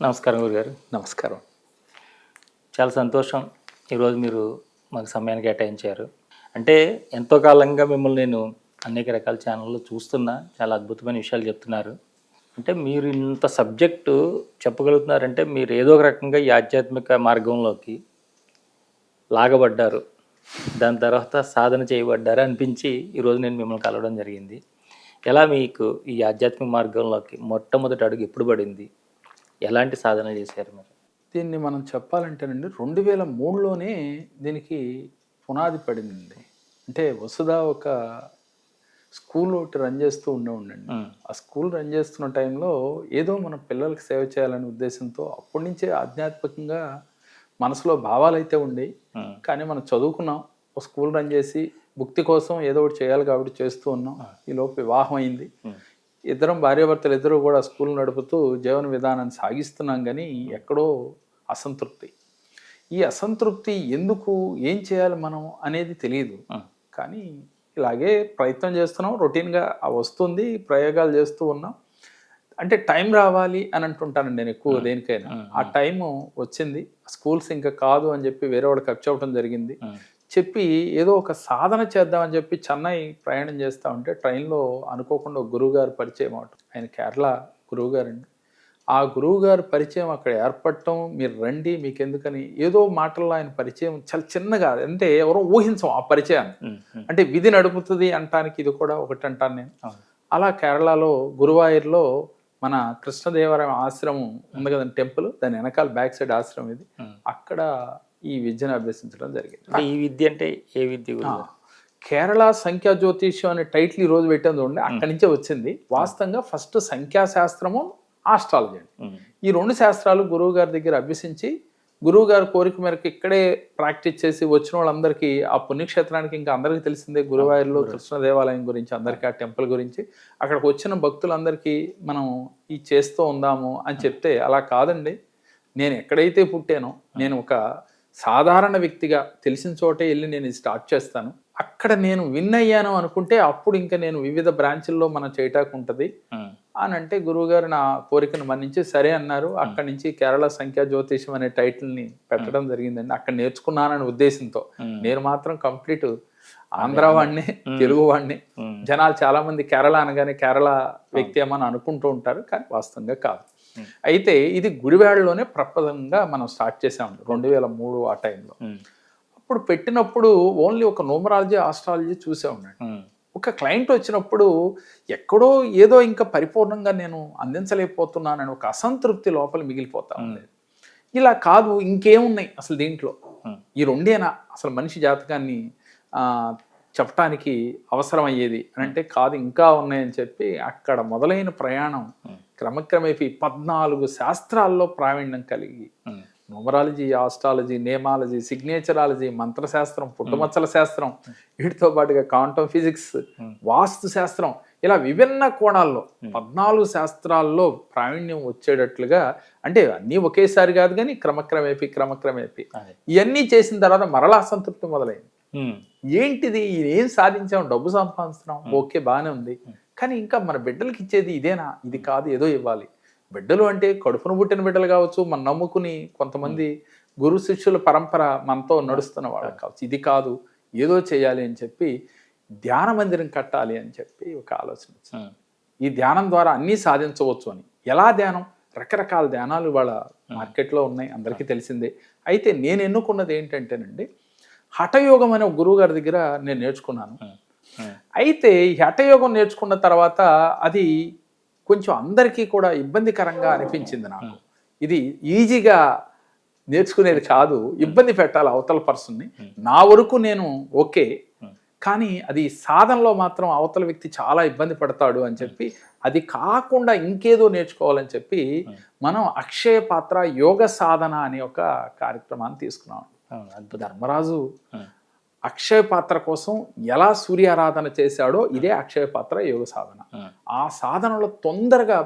నమస్కారం గురుగారు. నమస్కారం. చాలా సంతోషం. ఈరోజు మీరు మాకు సమయాన్ని కేటాయించారు. అంటే ఎంతో కాలంగా మిమ్మల్ని నేను అనేక రకాల ఛానళ్ళలో చూస్తున్నా. చాలా అద్భుతమైన విషయాలు చెప్తున్నారు. అంటే మీరు ఇంత సబ్జెక్టు చెప్పగలుగుతున్నారంటే మీరు ఏదో ఒక రకంగా ఈ ఆధ్యాత్మిక మార్గంలోకి లాగబడ్డారు. దాని తర్వాత సాధన చేయబడ్డారు అనిపించి ఈరోజు నేను మిమ్మల్ని కలవడం జరిగింది. ఎలా మీకు ఈ ఆధ్యాత్మిక మార్గంలోకి మొట్టమొదటి అడుగు ఎప్పుడు పడింది? ఎలాంటి సాధన చేశారు మీరు? దీన్ని మనం చెప్పాలంటేనండి 2003లోనే దీనికి పునాది పడిందండి. అంటే వసుధ ఒక స్కూల్ ఒకటి రన్ చేస్తూ ఉండేవాడినండి. ఆ స్కూల్ రన్ చేస్తున్న టైంలో ఏదో మన పిల్లలకి సేవ చేయాలనే ఉద్దేశంతో అప్పటి నుంచే ఆధ్యాత్మికంగా మనసులో భావాలైతే ఉండేవి. కానీ మనం చదువుకున్నాం, ఒక స్కూల్ రన్ చేసి భుక్తి కోసం ఏదో ఒకటి చేయాలి కాబట్టి చేస్తూ ఉన్నాం. ఈలోపు వివాహం అయింది. ఇద్దరం భార్యాభర్తలు ఇద్దరు కూడా స్కూల్ నడుపుతూ జీవన విధానాన్ని సాగిస్తున్నాం. కానీ ఎక్కడో అసంతృప్తి. ఈ అసంతృప్తి ఎందుకు, ఏం చేయాలి మనం అనేది తెలియదు. కానీ ఇలాగే ప్రయత్నం చేస్తున్నాం, రొటీన్గా వస్తుంది, ప్రయోగాలు చేస్తూ ఉన్నాం. అంటే టైం రావాలి అని అంటుంటానండి నేను ఎక్కువ దేనికైనా. ఆ టైము వచ్చింది. స్కూల్స్ ఇంకా కాదు అని చెప్పి వేరే వాడికి ఖర్చు అవ్వడం జరిగింది. చెప్పి ఏదో ఒక సాధన చేద్దామని చెప్పి చెన్నై ప్రయాణం చేస్తూ ఉంటే ట్రైన్లో అనుకోకుండా ఒక గురువుగారు పరిచయం అవటం. ఆయన కేరళ గురువుగారు అండి. ఆ గురువుగారు పరిచయం అక్కడ ఏర్పడటం, మీరు రండి మీకు ఎందుకని ఏదో మాటల్లో ఆయన పరిచయం చాలా చిన్నగా, అంటే ఎవరో ఊహించం ఆ పరిచయాన్ని. అంటే విధి నడుపుతుంది అంటానికి ఇది కూడా ఒకటి అంటాను నేను. అలా కేరళలో గురువాయూర్లో మన కృష్ణదేవరాయ ఆశ్రమం ఉంది కదండి, టెంపుల్, దాని వెనకాల బ్యాక్ సైడ్ ఆశ్రమం ఇది. అక్కడ ఈ విద్యను అభ్యసించడం జరిగింది. ఈ విద్య అంటే ఏ విద్య? కేరళ సంఖ్యా జ్యోతిష్యం అనే టైటిల్ ఈ రోజు పెట్టింది ఉండే అక్కడి నుంచే వచ్చింది. వాస్తవంగా ఫస్ట్ సంఖ్యాశాస్త్రము, ఆస్ట్రాలజీ అండి. ఈ రెండు శాస్త్రాలు గురువు గారి దగ్గర అభ్యసించి గురువు గారి కోరిక మేరకు ఇక్కడే ప్రాక్టీస్ చేసి వచ్చిన వాళ్ళందరికీ ఆ పుణ్యక్షేత్రానికి, ఇంకా అందరికీ తెలిసిందే గురువాయూర్లో కృష్ణ దేవాలయం గురించి, అందరికీ ఆ టెంపుల్ గురించి, అక్కడికి వచ్చిన భక్తులందరికీ మనం ఈ చేస్తూ ఉందాము అని చెప్తే, అలా కాదండి, నేను ఎక్కడైతే పుట్టానో, నేను ఒక సాధారణ వ్యక్తిగా తెలిసిన చోటే వెళ్ళి నేను స్టార్ట్ చేస్తాను, అక్కడ నేను విన్ అయ్యాను అనుకుంటే అప్పుడు ఇంకా నేను వివిధ బ్రాంచ్ల్లో మనం చేయటానికి ఉంటుంది అని అంటే, గురువుగారు నా కోరికను మన్నించి సరే అన్నారు. అక్కడి నుంచి కేరళ సంఖ్యా జ్యోతిషం అనే టైటిల్ని పెట్టడం జరిగిందండి. అక్కడ నేర్చుకున్నాననే ఉద్దేశంతో. నేను మాత్రం కంప్లీట్ ఆంధ్ర వాడిని, తెలుగు వాడిని. జనాలు చాలా మంది కేరళ అనగానే కేరళ వ్యక్తి ఏమని అనుకుంటూ ఉంటారు, కానీ వాస్తవంగా కాదు. అయితే ఇది గుడివాడలోనే ప్రప్రథమంగా మనం స్టార్ట్ చేసాం 2003 ఆ టైంలో. అప్పుడు పెట్టినప్పుడు ఓన్లీ ఒక న్యూమరాలజీ, ఆస్ట్రాలజీ చూసే ఉన్నాడు. ఒక క్లయింట్ వచ్చినప్పుడు ఎక్కడో ఏదో ఇంకా పరిపూర్ణంగా నేను అందించలేకపోతున్నానని ఒక అసంతృప్తి లోపల మిగిలిపోతా ఉంది. ఇలా కాదు, ఇంకేమున్నాయి అసలు దీంట్లో, ఈ రెండేనా అసలు మనిషి జాతకాన్ని చెప్పటానికి అవసరం అయ్యేది అని అంటే, కాదు ఇంకా ఉన్నాయని చెప్పి అక్కడ మొదలైన ప్రయాణం క్రమక్రమేపీ 14 శాస్త్రాల్లో ప్రావీణ్యం కలిగి, న్యూమరాలజీ, ఆస్ట్రాలజీ, నేమాలజీ, సిగ్నేచరాలజీ, మంత్రశాస్త్రం, పుట్టుమచ్చల శాస్త్రం, వీటితో పాటుగా క్వాంటమ్ ఫిజిక్స్, వాస్తు శాస్త్రం, ఇలా విభిన్న కోణాల్లో 14 శాస్త్రాల్లో ప్రావీణ్యం వచ్చేటట్లుగా, అంటే అన్నీ ఒకేసారి కాదు కానీ క్రమక్రమేపీ ఇవన్నీ చేసిన తర్వాత మరలా అసంతృప్తి మొదలైంది. ఏంటిది, ఏం సాధించాం, డబ్బు సంపాదిస్తున్నాం, ఓకే బాగానే ఉంది, కానీ ఇంకా మన బిడ్డలకి ఇచ్చేది ఇదేనా, ఇది కాదు, ఏదో ఇవ్వాలి. బిడ్డలు అంటే కడుపును పుట్టిన బిడ్డలు కావచ్చు, మనం నమ్ముకుని కొంతమంది గురు శిష్యుల పరంపర మనతో నడుస్తున్న వాళ్ళకి కావచ్చు, ఇది కాదు, ఏదో చేయాలి అని చెప్పి ధ్యాన మందిరం కట్టాలి అని చెప్పి ఒక ఆలోచన వచ్చింది. ఈ ధ్యానం ద్వారా అన్నీ సాధించవచ్చు అని. ఎలా ధ్యానం? రకరకాల ధ్యానాలు వాళ్ళ మార్కెట్లో ఉన్నాయి, అందరికీ తెలిసిందే. అయితే నేను ఎన్నుకున్నది ఏంటంటేనండి, హఠయోగం అనే ఒక గురువు గారి దగ్గర నేను నేర్చుకున్నాను. అయితే ఈ హఠయోగం నేర్చుకున్న తర్వాత అది కొంచెం అందరికీ కూడా ఇబ్బందికరంగా అనిపించింది నాకు. ఇది ఈజీగా నేర్చుకునేది కాదు, ఇబ్బంది పెట్టాలి అవతల పర్సన్ని. నా వరకు నేను ఓకే, కానీ అది సాధనలో మాత్రం అవతల వ్యక్తి చాలా ఇబ్బంది పడతాడు అని చెప్పి, అది కాకుండా ఇంకేదో నేర్చుకోవాలని చెప్పి మనం అక్షయ పాత్ర యోగ సాధన అనే ఒక కార్యక్రమాన్ని తీసుకున్నాం. ధర్మరాజు అక్షయ పాత్ర కోసం ఎలా సూర్యారాధన చేశాడో ఇదే అక్షయ పాత్ర యోగ సాధన. ఆ సాధనలో తొందరగా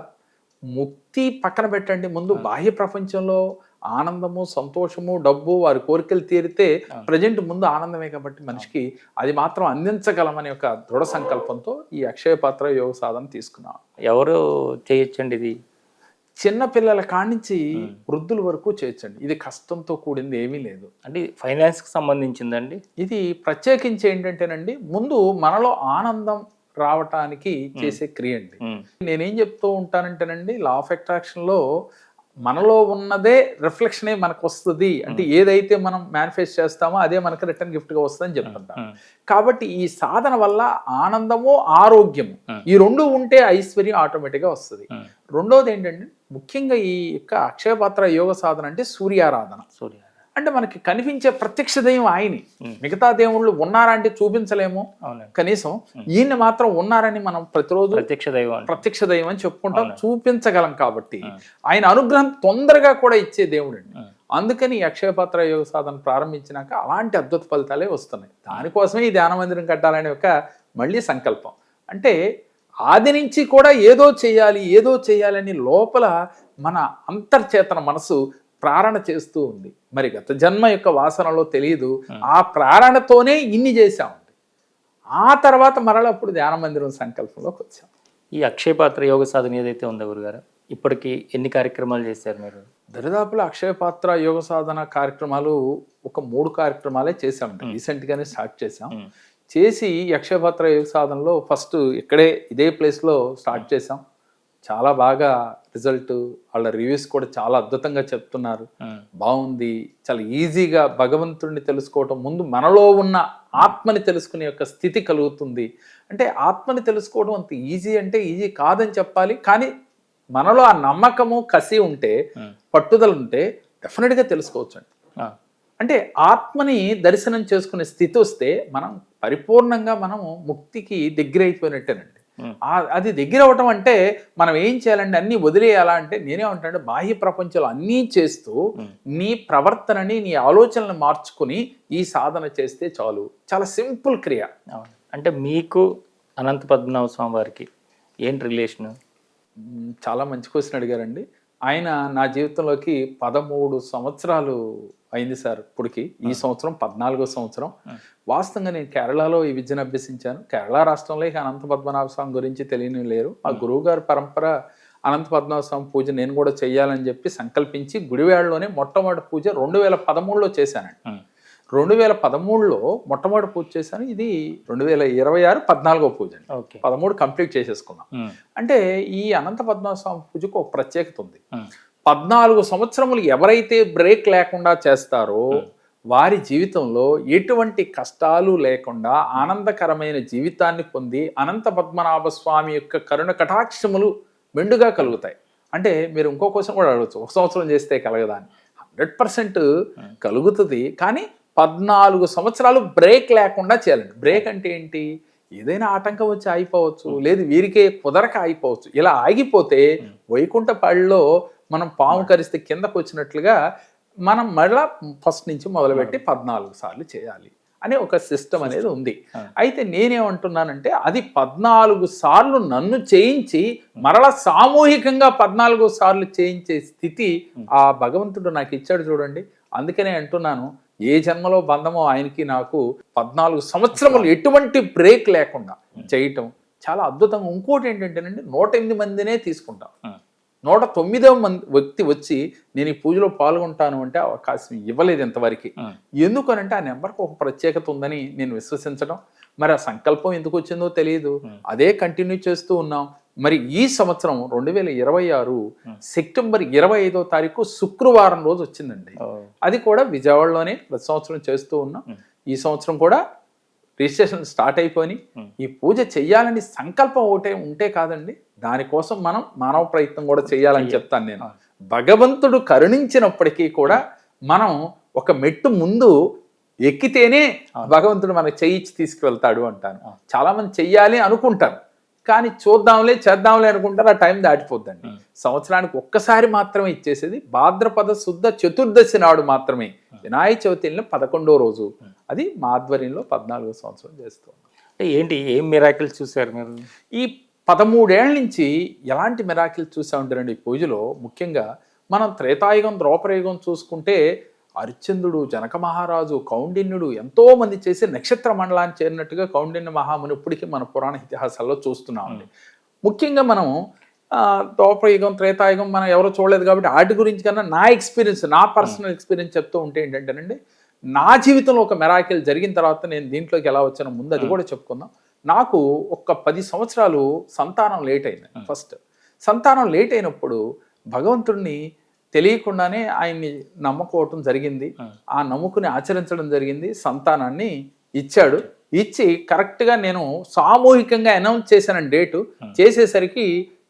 ముక్తి పక్కన పెట్టండి, ముందు బాహ్య ప్రపంచంలో ఆనందము, సంతోషము, డబ్బు, వారి కోరికలు తీరితే ప్రజెంట్ ముందు ఆనందమే కాబట్టి మనిషికి అది మాత్రం అందించగలమనే ఒక దృఢ సంకల్పంతో ఈ అక్షయ పాత్ర యోగ సాధన తీసుకున్నాం. ఎవరు చేయొచ్చండి ఇది? చిన్న పిల్లల కానించి వృద్ధుల వరకు చేయొచ్చండి. ఇది కష్టంతో కూడింది ఏమీ లేదు. అంటే ఫైనాన్స్కి సంబంధించిందండి. ఇది ప్రత్యేకించి ఏంటంటేనండి, ముందు మనలో ఆనందం రావటానికి చేసే క్రియ అండి. నేనేం చెప్తూ ఉంటానంటేనండి, లా ఆఫ్ అట్రాక్షన్లో మనలో ఉన్నదే రిఫ్లెక్షనే మనకు వస్తుంది. అంటే ఏదైతే మనం మేనిఫెస్ట్ చేస్తామో అదే మనకు రిటర్న్ గిఫ్ట్గా వస్తుందని చెప్తుంటాం. కాబట్టి ఈ సాధన వల్ల ఆనందము, ఆరోగ్యము ఈ రెండు ఉంటే ఐశ్వర్యం ఆటోమేటిక్గా వస్తుంది. రెండోది ఏంటంటే, ముఖ్యంగా ఈ యొక్క అక్షయపాత్ర యోగ సాధన అంటే సూర్యారాధన. అంటే మనకి కనిపించే ప్రత్యక్ష దైవం ఆయనే. మిగతా దేవుళ్ళు ఉన్నారా అంటే చూపించలేము, కనీసం ఈయన మాత్రం ఉన్నారని మనం ప్రతిరోజు ప్రత్యక్ష దైవం అని చెప్పుకుంటాం, చూపించగలం. కాబట్టి ఆయన అనుగ్రహం తొందరగా కూడా ఇచ్చే దేవుడు అండి. అందుకని ఈ అక్షయపాత్ర యోగ సాధన ప్రారంభించినాక అలాంటి అద్భుత ఫలితాలే వస్తున్నాయి. దానికోసమే ఈ ధ్యాన మందిరం కట్టాలనే ఒక మళ్ళీ సంకల్పం. అంటే ఆది నుంచి కూడా ఏదో చేయాలని లోపల మన అంతర్చేతన మనసు ప్రేరణ చేస్తూ ఉంది. మరి గత జన్మ యొక్క వాసనలో తెలియదు, ఆ ప్రేరణతోనే ఇన్ని చేశామండి. ఆ తర్వాత మరలా అప్పుడు ధ్యాన మందిరం సంకల్పంలోకి వచ్చాం. ఈ అక్షయపాత్ర యోగ సాధన ఏదైతే ఉందో గురుగారు, ఇప్పటికి ఎన్ని కార్యక్రమాలు చేశారు మీరు? దరిదాపులో అక్షయపాత్ర యోగ సాధన కార్యక్రమాలు ఒక 3 కార్యక్రమాలే చేశామండి. రీసెంట్గానే స్టార్ట్ చేసాం. చేసి అక్షయపాత్ర యోగ సాధనలో ఫస్ట్ ఇక్కడే ఇదే ప్లేస్లో స్టార్ట్ చేసాం. చాలా బాగా రిజల్ట్, వాళ్ళ రివ్యూస్ కూడా చాలా అద్భుతంగా చెప్తున్నారు. బాగుంది, చాలా ఈజీగా భగవంతుడిని తెలుసుకోవటం, ముందు మనలో ఉన్న ఆత్మని తెలుసుకునే యొక్క స్థితి కలుగుతుంది. అంటే ఆత్మని తెలుసుకోవడం అంత ఈజీ అంటే ఈజీ కాదని చెప్పాలి, కానీ మనలో ఆ నమ్మకము, కసి ఉంటే, పట్టుదల ఉంటే డెఫినెట్గా తెలుసుకోవచ్చు అండి. అంటే ఆత్మని దర్శనం చేసుకునే స్థితి వస్తే మనం పరిపూర్ణంగా మనము ముక్తికి దగ్గర అయిపోయినట్టేనండి. అది దగ్గర అవటం అంటే మనం ఏం చేయాలంటే అన్ని వదిలేయాలా అంటే, నేనేమంటాను, బాహ్య ప్రపంచంలో అన్నీ చేస్తూ నీ ప్రవర్తనని, నీ ఆలోచనలు మార్చుకుని ఈ సాధన చేస్తే చాలు. చాలా సింపుల్ క్రియ. అంటే మీకు అనంత పద్మనాభ స్వామి వారికి ఏంటి రిలేషన్? చాలా మంచి క్వశ్చన్ అడిగారండి. ఆయన నా జీవితంలోకి 13 సంవత్సరాలు అయింది సార్ ఇప్పటికి. ఈ సంవత్సరం 14వ సంవత్సరం. వాస్తవంగా నేను కేరళలో ఈ విద్యను అభ్యసించాను. కేరళ రాష్ట్రంలో ఇక అనంత పద్మనాభ స్వామి గురించి తెలియని లేరు. ఆ గురువు గారి పరంపర అనంత పద్మనాభ స్వామి పూజ నేను కూడా చెయ్యాలని చెప్పి సంకల్పించి గుడివాడలోనే మొట్టమొదటి పూజ 2013లో చేశానండి. 2013లో మొట్టమొదటి పూజ చేశాను. ఇది 2026 14వ పూజ అండి. 13 కంప్లీట్ చేసేసుకున్నాం. అంటే ఈ అనంత పద్మనాభ స్వామి పూజకు ఒక ప్రత్యేకత ఉంది. 14 సంవత్సరములు ఎవరైతే బ్రేక్ లేకుండా చేస్తారో వారి జీవితంలో ఎటువంటి కష్టాలు లేకుండా ఆనందకరమైన జీవితాన్ని పొంది అనంత పద్మనాభ స్వామి యొక్క కరుణ కటాక్షములు మెండుగా కలుగుతాయి. అంటే మీరు ఇంకో క్వశ్చన్ కూడా అడగచ్చు, 1 సంవత్సరం చేస్తే కలగదా అని. 100% కలుగుతుంది, కానీ 14 సంవత్సరాలు బ్రేక్ లేకుండా చేయాలండి. బ్రేక్ అంటే ఏంటి? ఏదైనా ఆటంకం వచ్చి ఆగిపోవచ్చు, లేదు వీరికే కుదరక ఆగిపోవచ్చు. ఇలా ఆగిపోతే వైకుంఠపాడిలో మనం పాము కరిస్తే కిందకు వచ్చినట్లుగా మనం మళ్ళా ఫస్ట్ నుంచి మొదలుపెట్టి 14 సార్లు చేయాలి అనే ఒక సిస్టమ్ అనేది ఉంది. అయితే నేనేమంటున్నానంటే, అది 14 సార్లు నన్ను చేయించి మరలా సామూహికంగా 14 సార్లు చేయించే స్థితి ఆ భగవంతుడు నాకు ఇచ్చాడు చూడండి. అందుకనే అంటున్నాను, ఏ జన్మలో బంధమో ఆయనకి నాకు 14 సంవత్సరములు ఎటువంటి బ్రేక్ లేకుండా చేయటం చాలా అద్భుతంగా. ఇంకోటి ఏంటంటేనండి, 108 మందినే తీసుకుంటాం. 109వ వ్యక్తి వచ్చి నేను ఈ పూజలో పాల్గొంటాను అంటే అవకాశం ఇవ్వలేదు ఇంతవరకు. ఎందుకనంటే ఆ నెంబర్కి ఒక ప్రత్యేకత ఉందని నేను విశ్వసించడం, మరి ఆ సంకల్పం ఎందుకు వచ్చిందో తెలియదు, అదే కంటిన్యూ చేస్తూ ఉన్నాం. మరి ఈ సంవత్సరం 2026 సెప్టెంబర్ 25వ తారీఖు శుక్రవారం రోజు వచ్చిందండి. అది కూడా విజయవాడలోనే ప్రతి సంవత్సరం చేస్తూ ఉన్నాం. ఈ సంవత్సరం కూడా రిజిస్ట్రేషన్ స్టార్ట్ అయిపోయి ఈ పూజ చెయ్యాలని సంకల్పం ఒకటే ఉంటే కాదండి, దానికోసం మనం మానవ ప్రయత్నం కూడా చేయాలని చెప్తాను నేను. భగవంతుడు కరుణించినప్పటికీ కూడా మనం ఒక మెట్టు ముందు ఎక్కితేనే భగవంతుడు మనకు చెయ్యిచ్చి తీసుకువెళ్తాడు అంటాను. చాలా మంది చెయ్యాలి అనుకుంటారు, కానీ చూద్దాంలే చేద్దాంలే అనుకుంటారు, ఆ టైం దాటిపోద్దండి. సంవత్సరానికి ఒక్కసారి మాత్రమే ఇచ్చేసేది భాద్రపద శుద్ధ చతుర్దశి నాడు మాత్రమే, వినాయక చవితి 11వ రోజు. అది మా ఆధ్వర్యంలో 14వ సంవత్సరం చేస్తాం. అంటే ఏంటి, ఏం మిరాకిల్స్ చూసారు మీరు? ఈ 13 ఏళ్ల నుంచి ఎలాంటి మిరాకిల్స్ చూసా ఉంటారండి ఈ పూజలో. ముఖ్యంగా మనం త్రేతాయుగం, ద్రోపరయుగం చూసుకుంటే హరిశ్చంద్రుడు, జనక మహారాజు, కౌండిన్యుడు ఎంతో మంది చేసి నక్షత్ర మండలాన్ని చేరినట్టుగా కౌండిన్య మహాముని ఇప్పటికీ మన పురాణ ఇతిహాసాల్లో చూస్తున్నామండి. ముఖ్యంగా మనం ద్వాపరయుగం త్రేతాయుగం మనం ఎవరో చూడలేదు కాబట్టి వాటి గురించి కన్నా నా ఎక్స్పీరియన్స్, నా పర్సనల్ ఎక్స్పీరియన్స్ చెప్తూ ఉంటే ఏంటంటేనండి, నా జీవితంలో ఒక మెరాకిల్ జరిగిన తర్వాత నేను దీంట్లోకి ఎలా వచ్చానో ముందు అది కూడా చెప్పుకుందాం. నాకు ఒక 10 సంవత్సరాలు సంతానం లేట్ అయింది. ఫస్ట్ సంతానం లేట్ అయినప్పుడు భగవంతుడిని తెలియకుండానే ఆయన్ని నమ్ముకోవటం జరిగింది. ఆ నమ్ముకుని ఆచరించడం జరిగింది. సంతానాన్ని ఇచ్చాడు. ఇచ్చి కరెక్ట్గా నేను సామూహికంగా అనౌన్స్ చేశాను డేటు. చేసేసరికి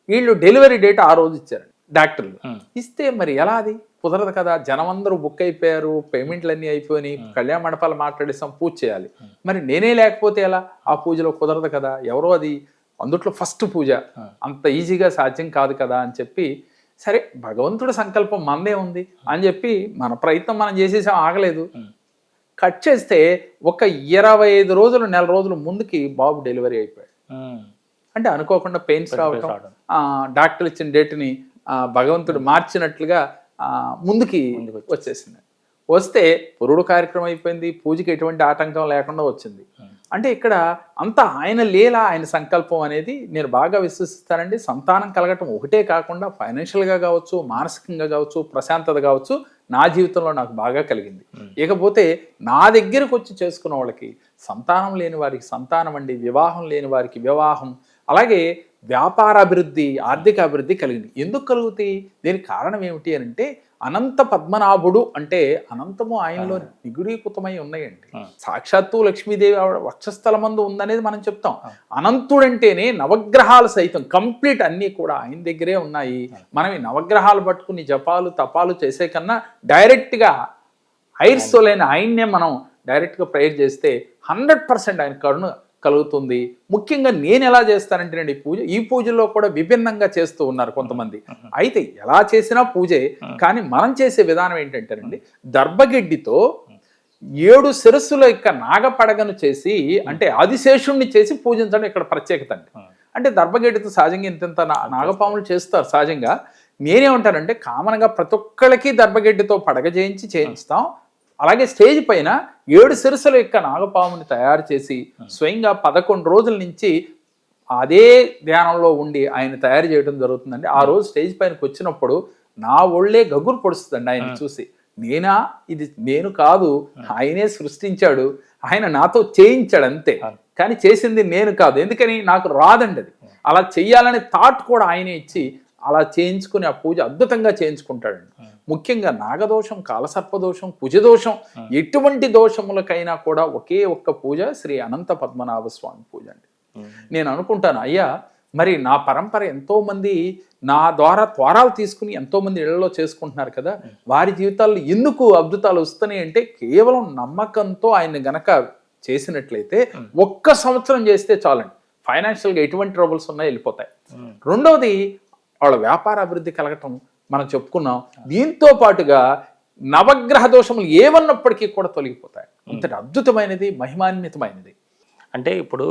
వీళ్ళు డెలివరీ డేట్ ఆ రోజు ఇచ్చారు డాక్టర్లు. ఇస్తే మరి ఎలా అది కుదరదు కదా, జనం అందరూ బుక్ అయిపోయారు, పేమెంట్లు అన్నీ అయిపోయినాయి, కళ్యాణ మండపాలు మాట్లాడేసాం, పూజ చేయాలి. మరి నేనే లేకపోతే ఎలా, ఆ పూజలో కుదరదు కదా, ఎవరో అది అందుట్లో ఫస్ట్ పూజ, అంత ఈజీగా సాధ్యం కాదు కదా అని చెప్పి, సరే భగవంతుడి సంకల్పం మనదే ఉంది అని చెప్పి మన ప్రయత్నం మనం చేసేసాం, ఆగలేదు. కట్ చేస్తే ఒక 25 రోజులు, నెల రోజుల ముందుకి బాబు డెలివరీ అయిపోయాడు. అంటే అనుకోకుండా పెయిన్స్ రావటం, డాక్టర్ ఇచ్చిన డేట్ని భగవంతుడు మార్చినట్లుగా ముందుకి వచ్చేసింది. వస్తే పురుడు కార్యక్రమం అయిపోయింది, పూజకి ఎటువంటి ఆటంకం లేకుండా వచ్చింది. అంటే ఇక్కడ అంతా ఆయన లీల, ఆయన సంకల్పం అనేది నేను బాగా విశ్వసిస్తానండి. సంతానం కలగటం ఒకటే కాకుండా ఫైనాన్షియల్గా కావచ్చు, మానసికంగా కావచ్చు, ప్రశాంతత కావచ్చు, నా జీవితంలో నాకు బాగా కలిగింది. ఇకపోతే నా దగ్గరకు వచ్చి చేసుకున్న వాళ్ళకి, సంతానం లేని వారికి సంతానం అండి, వివాహం లేని వారికి వివాహం, అలాగే వ్యాపార అభివృద్ధి, ఆర్థిక అభివృద్ధి కలిగింది. ఎందుకు కలుగుతాయి? దీనికి కారణం ఏమిటి అని అంటే, అనంత పద్మనాభుడు అంటే అనంతము ఆయనలో నిగుడీకృతమై ఉన్నాయండి. సాక్షాత్తు లక్ష్మీదేవి వక్షస్థలమందు ఉందనేది మనం చెప్తాం. అనంతుడంటేనే నవగ్రహాలు సైతం కంప్లీట్ అన్నీ కూడా ఆయన దగ్గరే ఉన్నాయి. మనం ఈ నవగ్రహాలు పట్టుకుని జపాలు తపాలు చేసే కన్నా డైరెక్ట్గా హైర్స్తో లేని ఆయన్నే మనం డైరెక్ట్గా ప్రేయర్ చేస్తే 100% ఆయన కరుణ కలుగుతుంది. ముఖ్యంగా నేను ఎలా చేస్తానంటేనండి, ఈ పూజల్లో కూడా విభిన్నంగా చేస్తూ ఉన్నారు కొంతమంది. అయితే ఎలా చేసినా పూజే, కానీ మనం చేసే విధానం ఏంటంటేనండి, దర్భగడ్డితో 7 శిరస్సుల యొక్క నాగపడగను చేసి, అంటే ఆదిశేషుణ్ణి చేసి పూజించడం ఇక్కడ ప్రత్యేకత అండి. అంటే దర్భగడ్డితో సహజంగా ఇంత నాగపాములు చేస్తారు సహజంగా. నేనేమంటానంటే, కామన్గా ప్రతి ఒక్కళ్ళకి దర్భగడ్డితో పడగ చేయిస్తాం. అలాగే స్టేజ్ పైన 7 శిరస్సుల యొక్క నాగపాముని తయారు చేసి స్వయంగా 11 రోజుల నుంచి అదే ధ్యానంలో ఉండి ఆయన తయారు చేయడం జరుగుతుందండి. ఆ రోజు స్టేజ్ పైనకి వచ్చినప్పుడు నా ఒళ్ళే గగురు పొడుస్తుందండి ఆయన చూసి. నేనా, ఇది నేను కాదు, ఆయనే సృష్టించాడు, ఆయన నాతో చేయించాడు అంతే, కానీ చేసింది నేను కాదు. ఎందుకని, నాకు రాదండి అది. అలా చెయ్యాలనే థాట్ కూడా ఆయనే ఇచ్చి అలా చేయించుకుని ఆ పూజ అద్భుతంగా చేయించుకుంటాడండి. ముఖ్యంగా నాగదోషం, కాలసర్పదోషం, కుజదోషం, ఎటువంటి దోషములకైనా కూడా ఒకే ఒక్క పూజ శ్రీ అనంత పద్మనాభ స్వామి పూజ అండి. నేను అనుకుంటాను, అయ్యా మరి నా పరంపర ఎంతో మంది నా ద్వారా త్వరాలు తీసుకుని ఎంతో మంది ఇళ్లలో చేసుకుంటున్నారు కదా, వారి జీవితాల్లో ఎందుకు అద్భుతాలు వస్తున్నాయి అంటే, కేవలం నమ్మకంతో ఆయన్ని గనక చేసినట్లయితే 1 సంవత్సరం చేస్తే చాలండి, ఫైనాన్షియల్గా ఎటువంటి ట్రబుల్స్ ఉన్నాయో వెళ్ళిపోతాయి. రెండవది, వాళ్ళ వ్యాపార అభివృద్ధి కలగటం మనం చెప్పుకున్నాం. దీంతో పాటుగా నవగ్రహ దోషములు ఏమన్నప్పటికీ కూడా తొలగిపోతాయి. అంతటి అద్భుతమైనది, మహిమాన్వితమైనది. అంటే ఇప్పుడు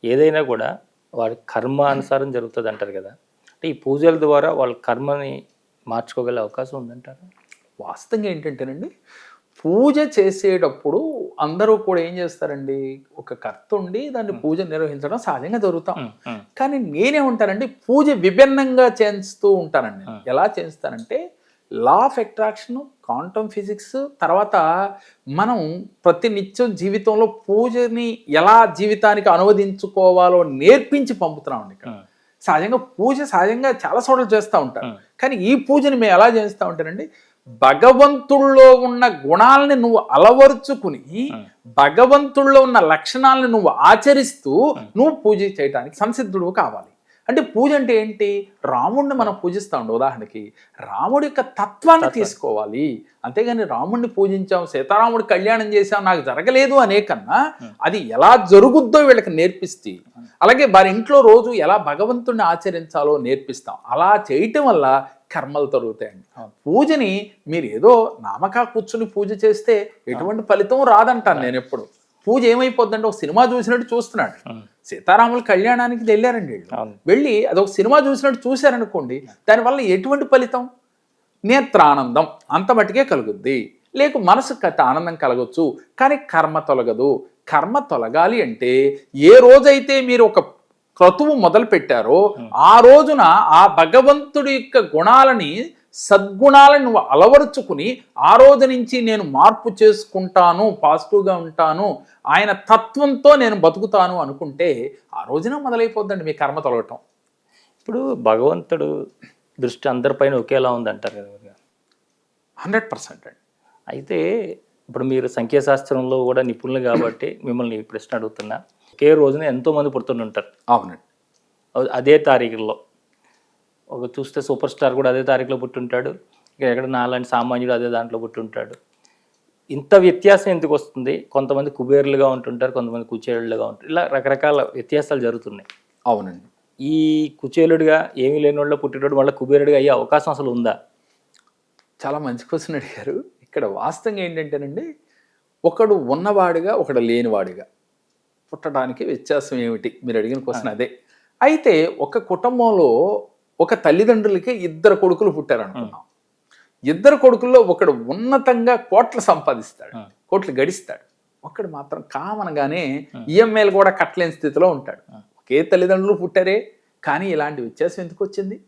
ఏదైనా కూడా వాడి కర్మ అనుసారం జరుగుతుంది అంటారు కదా, అంటే ఈ పూజల ద్వారా వాళ్ళ కర్మని మార్చుకోగల అవకాశం ఉందంటారు? వాస్తవంగా ఏంటంటేనండి, పూజ చేసేటప్పుడు అందరూ కూడా ఏం చేస్తారండి, ఒక కర్త ఉండి దాన్ని పూజ నిర్వహించడం సహజంగా జరుగుతాం. కానీ నేనేమంటానండి, పూజ విభిన్నంగా చేస్తూ ఉంటానండి. ఎలా చేస్తానంటే, law of attraction, quantum physics, తర్వాత మనం ప్రతి నిత్యం జీవితంలో పూజని ఎలా జీవితానికి అనువదించుకోవాలో నేర్పించి పంపుతున్నామండి ఇక్కడ. సహజంగా పూజ సహజంగా చాలా చోట్ల చేస్తూ ఉంటారు, కానీ ఈ పూజని మేము ఎలా చేస్తూ ఉంటానండి, భగవంతుల్లో ఉన్న గుణాలని నువ్వు అలవరుచుకుని భగవంతుల్లో ఉన్న లక్షణాలను నువ్వు ఆచరిస్తూ నువ్వు పూజ చేయడానికి సంసిద్ధుడు కావాలి. అంటే పూజ అంటే ఏంటి, రాముడిని మనం పూజిస్తా ఉండే, ఉదాహరణకి రాముడి యొక్క తత్వాన్ని తీసుకోవాలి. అంతేగాని రాముడిని పూజించాం, సీతారాముడి కళ్యాణం చేసాం, నాకు జరగలేదు అనే కన్నా అది ఎలా జరుగుద్దో వీళ్ళకి నేర్పిస్తే, అలాగే వారి ఇంట్లో రోజు ఎలా భగవంతుడిని ఆచరించాలో నేర్పిస్తాం. అలా చేయటం వల్ల కర్మలు తరుగుతాయండి. పూజని మీరు ఏదో నామకా కూర్చుని పూజ చేస్తే ఎటువంటి ఫలితం రాదంటాను నేను ఎప్పుడు. పూజ ఏమైపోద్దంటే, ఒక సినిమా చూసినట్టు చూస్తున్నాడు. సీతారాముల కళ్యాణానికి వెళ్ళారండి, వెళ్ళి అదొక సినిమా చూసినట్టు చూశారనుకోండి, దానివల్ల ఎటువంటి ఫలితం, నేత్రానందం అంత మట్టుకే కలుగుద్ది, లేక మనసుకు ఆనందం కలగొచ్చు, కానీ కర్మ తొలగదు. కర్మ తొలగాలి అంటే, ఏ రోజైతే మీరు ఒక క్రతువు మొదలు పెట్టారో ఆ రోజున ఆ భగవంతుడి యొక్క గుణాలని సద్గుణాలను నువ్వు అలవరుచుకుని ఆ రోజు నుంచి నేను మార్పు చేసుకుంటాను, పాజిటివ్గా ఉంటాను, ఆయన తత్వంతో నేను బతుకుతాను అనుకుంటే ఆ రోజున మొదలైపోద్దండి మీ కర్మ తొలగటం. ఇప్పుడు భగవంతుడు దృష్టి అందరిపైన ఒకేలా ఉందంటారు కదా. 100% అండి. అయితే ఇప్పుడు మీరు సంఖ్యాశాస్త్రంలో కూడా నిపుణులు కాబట్టి మిమ్మల్ని ఈ ప్రశ్న అడుగుతున్నా. ఒకే రోజున ఎంతోమంది పుడుతుంటారు. అవునండి. అదే తారీఖుల్లో ఒక చూస్తే సూపర్ స్టార్ కూడా అదే తారీఖులో పుట్టుంటాడు, ఎక్కడ నాలాంటి సామాన్యుడు అదే దాంట్లో పుట్టుంటాడు. ఇంత వ్యత్యాసం ఎందుకు వస్తుంది? కొంతమంది కుబేరులుగా ఉంటుంటారు, కొంతమంది కుచేలుగా ఉంటారు, ఇలా రకరకాల వ్యత్యాసాలు జరుగుతున్నాయి. అవునండి. ఈ కుచేలుడిగా ఏమీ లేని వాళ్ళు పుట్టేటోడు మళ్ళీ కుబేరుడిగా అయ్యే అవకాశం అసలు ఉందా? చాలా మంచి క్వశ్చన్ అడిగారు. ఇక్కడ వాస్తవంగా ఏంటంటేనండి, ఒకడు ఉన్నవాడిగా ఒకడు లేనివాడిగా పుట్టడానికి వ్యత్యాసం ఏమిటి? మీరు అడిగిన క్వశ్చన్ అదే. అయితే ఒక కుటుంబంలో ఒక తల్లిదండ్రులకి 2 కొడుకులు పుట్టారనుకున్నాం. 2 కొడుకుల్లో ఒకడు ఉన్నతంగా కోట్లు సంపాదిస్తాడు, కోట్లు గడిస్తాడు. ఒకడు మాత్రం కామన్గానే ఈఎంఐలు కూడా కట్టలేని స్థితిలో ఉంటాడు. ఒకే తల్లిదండ్రులు పుట్టారే, కానీ ఇలాంటి వ్యత్యాసం ఎందుకు వచ్చింది?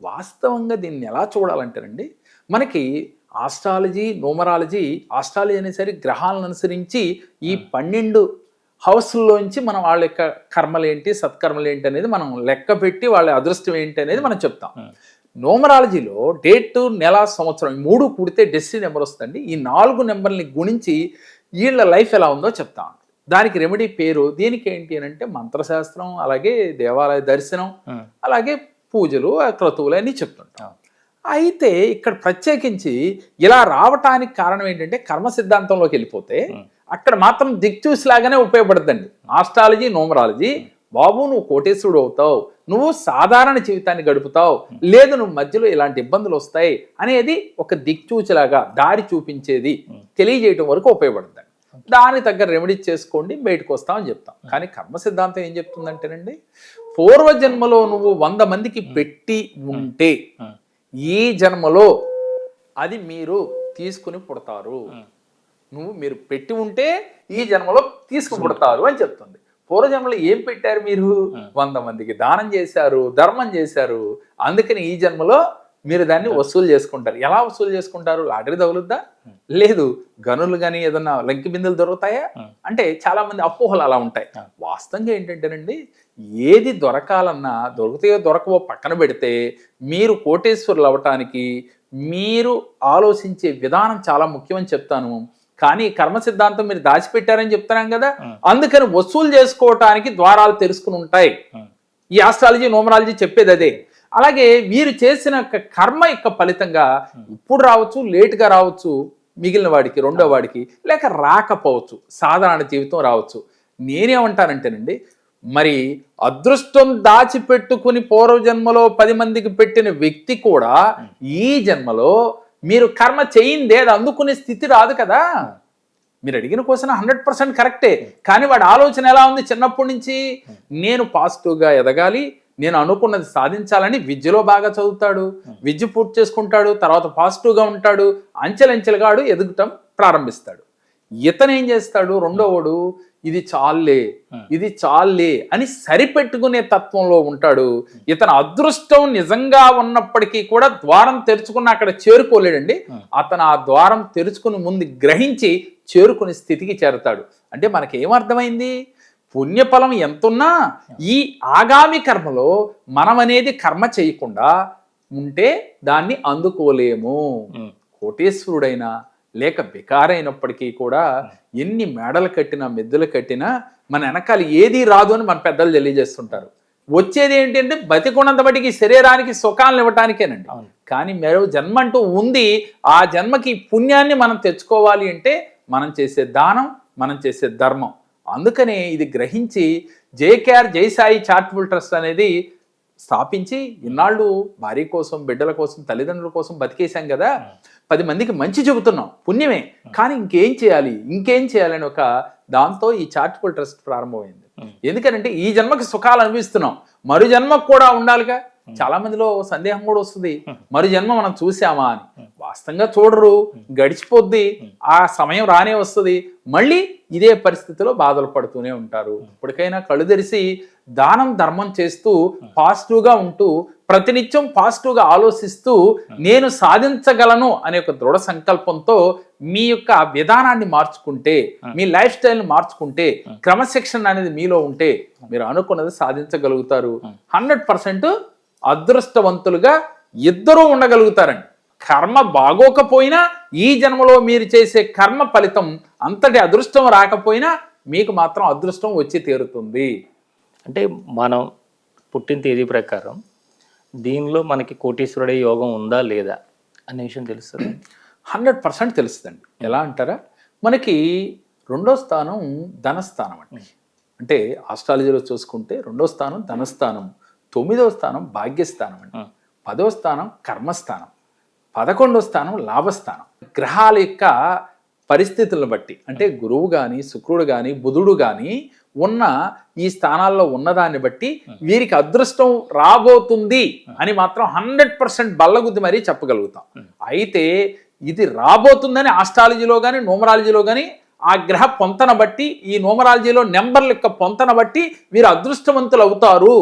వాస్తవంగా దీన్ని ఎలా చూడాలంటేనండి, మనకి ఆస్ట్రాలజీ, న్యూమరాలజీ, ఆస్ట్రాలజీ అనేసరి గ్రహాలను అనుసరించి ఈ 12 హౌస్లోంచి మనం వాళ్ళ యొక్క కర్మలేంటి, సత్కర్మలు ఏంటి అనేది మనం లెక్క పెట్టి వాళ్ళ అదృష్టం ఏంటి అనేది మనం చెప్తాం. న్యూమరాలజీలో డేటు, నెల, సంవత్సరం ఈ 3 కూడితే డెస్టినీ నెంబర్ వస్తుందండి. ఈ 4 నెంబర్ని గుణించి వీళ్ళ లైఫ్ ఎలా ఉందో చెప్తాం. దానికి రెమెడీ పేరు. దీనికి ఏంటి అని అంటే మంత్రశాస్త్రం, అలాగే దేవాలయ దర్శనం, అలాగే పూజలు, క్రతువులు అన్నీ చెప్తుంటాం. అయితే ఇక్కడ ప్రత్యేకించి ఇలా రావటానికి కారణం ఏంటంటే కర్మ సిద్ధాంతంలోకి వెళ్ళిపోతే అక్కడ మాత్రం దిక్చూసి లాగానే ఉపయోగపడుతుందండి. ఆస్ట్రాలజీ, న్యూమరాలజీ, బాబు నువ్వు కోటేశ్వరుడు అవుతావు, నువ్వు సాధారణ జీవితాన్ని గడుపుతావు, లేదు నువ్వు మధ్యలో ఇలాంటి ఇబ్బందులు వస్తాయి అనేది ఒక దిక్చూచిలాగా దారి చూపించేది తెలియజేయటం వరకు ఉపయోగపడుతుంది. దానికి తగ్గ రెమెడీ చేసుకోండి, బయటకు వస్తామని చెప్తాం. కానీ కర్మ సిద్ధాంతం ఏం చెప్తుందంటేనండి, పూర్వజన్మలో నువ్వు 100 మందికి పెట్టి ఉంటే ఈ జన్మలో అది మీరు తీసుకుని పుడతారు. మీరు పెట్టి ఉంటే ఈ జన్మలో తీసుకుని పుడతారు అని చెప్తుంది. పూర్వజన్మలో ఏం పెట్టారు? మీరు 100 మందికి దానం చేశారు, ధర్మం చేశారు. అందుకని ఈ జన్మలో మీరు దాన్ని వసూలు చేసుకుంటారు. ఎలా వసూలు చేసుకుంటారు? లాటరీ తగులుద్దా? లేదు. గనులు కానీ ఏదన్నా లంకి బిందులు దొరుకుతాయా అంటే చాలా మంది అపోహలు అలా ఉంటాయి. వాస్తవంగా ఏంటంటేనండి, ఏది దొరకాలన్నా దొరుకుతాయో దొరకవో పక్కన పెడితే మీరు కోటేశ్వరులు అవ్వటానికి మీరు ఆలోచించే విధానం చాలా ముఖ్యమని చెప్తాను. కానీ కర్మ సిద్ధాంతం మీరు దాచిపెట్టారని చెప్తున్నాం కదా, అందుకని వసూలు చేసుకోవటానికి ద్వారాలు తెరుచుకుని ఉంటాయి. ఈ ఆస్ట్రాలజీ, న్యూమరాలజీ చెప్పేది అదే. అలాగే వీరు చేసిన కర్మ యొక్క ఫలితంగా ఇప్పుడు రావచ్చు, లేటుగా రావచ్చు, మిగిలిన వాడికి, రెండో వాడికి, లేక రాకపోవచ్చు, సాధారణ జీవితం రావచ్చు. నేనేమంటానంటేనండి, మరి అదృష్టం దాచిపెట్టుకుని పూర్వజన్మలో 10 మందికి పెట్టిన వ్యక్తి కూడా ఈ జన్మలో మీరు కర్మ చేయిందే అది అందుకునే స్థితి రాదు కదా. మీరు అడిగిన క్వశ్చన్ 100% కరెక్టే. కానీ వాడి ఆలోచన ఎలా ఉంది? చిన్నప్పటి నుంచి నేను పాజిటివ్గా ఎదగాలి, నేను అనుకున్నది సాధించాలని విద్యలో బాగా చదువుతాడు, విద్య పూర్తి చేసుకుంటాడు, తర్వాత పాజిటివ్గా ఉంటాడు, అంచెలంచెలుగా ఎదగటం ప్రారంభిస్తాడు. ఇతను ఏం చేస్తాడు? రెండోవాడు ఇది చాలే, ఇది చాలే అని సరిపెట్టుకునే తత్వంలో ఉంటాడు. ఇతను అదృష్టం నిజంగా ఉన్నప్పటికీ కూడా ద్వారం తెరుచుకున్న అక్కడ చేరుకోలేడండి. అతను ఆ ద్వారం తెరుచుకుని ముందు గ్రహించి చేరుకునే స్థితికి చేరతాడు. అంటే మనకి ఏమర్థమైంది? పుణ్యఫలం ఎంతున్నా ఈ ఆగామి కర్మలో మనం అనేది కర్మ చేయకుండా ఉంటే దాన్ని అందుకోలేము. కోటేశ్వరుడైనా లేక బికారైనప్పటికీ కూడా ఎన్ని మేడలు కట్టినా, మెద్దులు కట్టినా మన వెనకాల ఏది రాదు అని మన పెద్దలు తెలియజేస్తుంటారు. వచ్చేది ఏంటంటే బతికున్నంత బట్టికి శరీరానికి సుఖాలను ఇవ్వటానికేనండి. కానీ మరో జన్మ అంటూ ఉంది. ఆ జన్మకి పుణ్యాన్ని మనం తెచ్చుకోవాలి అంటే మనం చేసే దానం, మనం చేసే ధర్మం. అందుకనే ఇది గ్రహించి జేకేఆర్ జై సాయి చారిటబుల్ ట్రస్ట్ అనేది స్థాపించి ఇన్నాళ్ళు భార్య కోసం, బిడ్డల కోసం, తల్లిదండ్రుల కోసం బతికేశాం కదా, 10 మందికి మంచి చెబుతున్నాం, పుణ్యమే. కానీ ఇంకేం చేయాలి అని ఒక దాంతో ఈ చారిటబుల్ ట్రస్ట్ ప్రారంభమైంది. ఎందుకనంటే ఈ జన్మకి సుఖాలు అనిపిస్తున్నాం, మరు జన్మకు కూడా ఉండాలిగా. చాలా మందిలో సందేహం కూడా వస్తుంది, మరు జన్మ మనం చూసామా అని. వాస్తవంగా చూడరు, గడిచిపోద్ది, ఆ సమయం రానే వస్తుంది, మళ్ళీ ఇదే పరిస్థితిలో బాధలు పడుతూనే ఉంటారు. ఇప్పటికైనా కళ్ళు తెరిచి దానం ధర్మం చేస్తూ పాజిటివ్గా ఉంటూ ప్రతినిత్యం పాజిటివ్గా ఆలోచిస్తూ నేను సాధించగలను అనే ఒక దృఢ సంకల్పంతో మీ యొక్క విధానాన్ని మార్చుకుంటే, మీ లైఫ్ స్టైల్ని మార్చుకుంటే, క్రమశిక్షణ అనేది మీలో ఉంటే మీరు అనుకున్నది సాధించగలుగుతారు. 100% అదృష్టవంతులుగా ఇద్దరూ ఉండగలుగుతారండి. కర్మ బాగోకపోయినా ఈ జన్మలో మీరు చేసే కర్మ ఫలితం అంతటి అదృష్టం రాకపోయినా మీకు మాత్రం అదృష్టం వచ్చి తీరుతుంది. అంటే మనం పుట్టిన తేదీ ప్రకారం దీనిలో మనకి కోటీశ్వరుడే యోగం ఉందా లేదా అనే విషయం తెలుస్తుంది. 100% తెలుస్తుందండి. ఎలా అంటారా, మనకి 2వ స్థానం ధనస్థానం అండి. అంటే ఆస్ట్రాలజీలో చూసుకుంటే 2వ స్థానం ధనస్థానం, 9వ స్థానం భాగ్యస్థానం అండి, 10వ స్థానం కర్మస్థానం, 11వ స్థానం లాభస్థానం. గ్రహాల యొక్క పరిస్థితులను బట్టి అంటే గురువు కానీ శుక్రుడు కానీ బుధుడు కానీ ఉన్న ఈ స్థానాల్లో ఉన్నదాన్ని బట్టి వీరికి అదృష్టం రాబోతుంది అని మాత్రం 100% బల్లగుద్ది మరీ చెప్పగలుగుతాం. అయితే ఇది రాబోతుందని ఆస్ట్రాలజీలో కానీ న్యూమరాలజీలో కానీ ఆ గ్రహ పొంతన బట్టి, ఈ న్యూమరాలజీలో నెంబర్ల యొక్క పొంతన బట్టి వీరు అదృష్టవంతులు అవుతారు,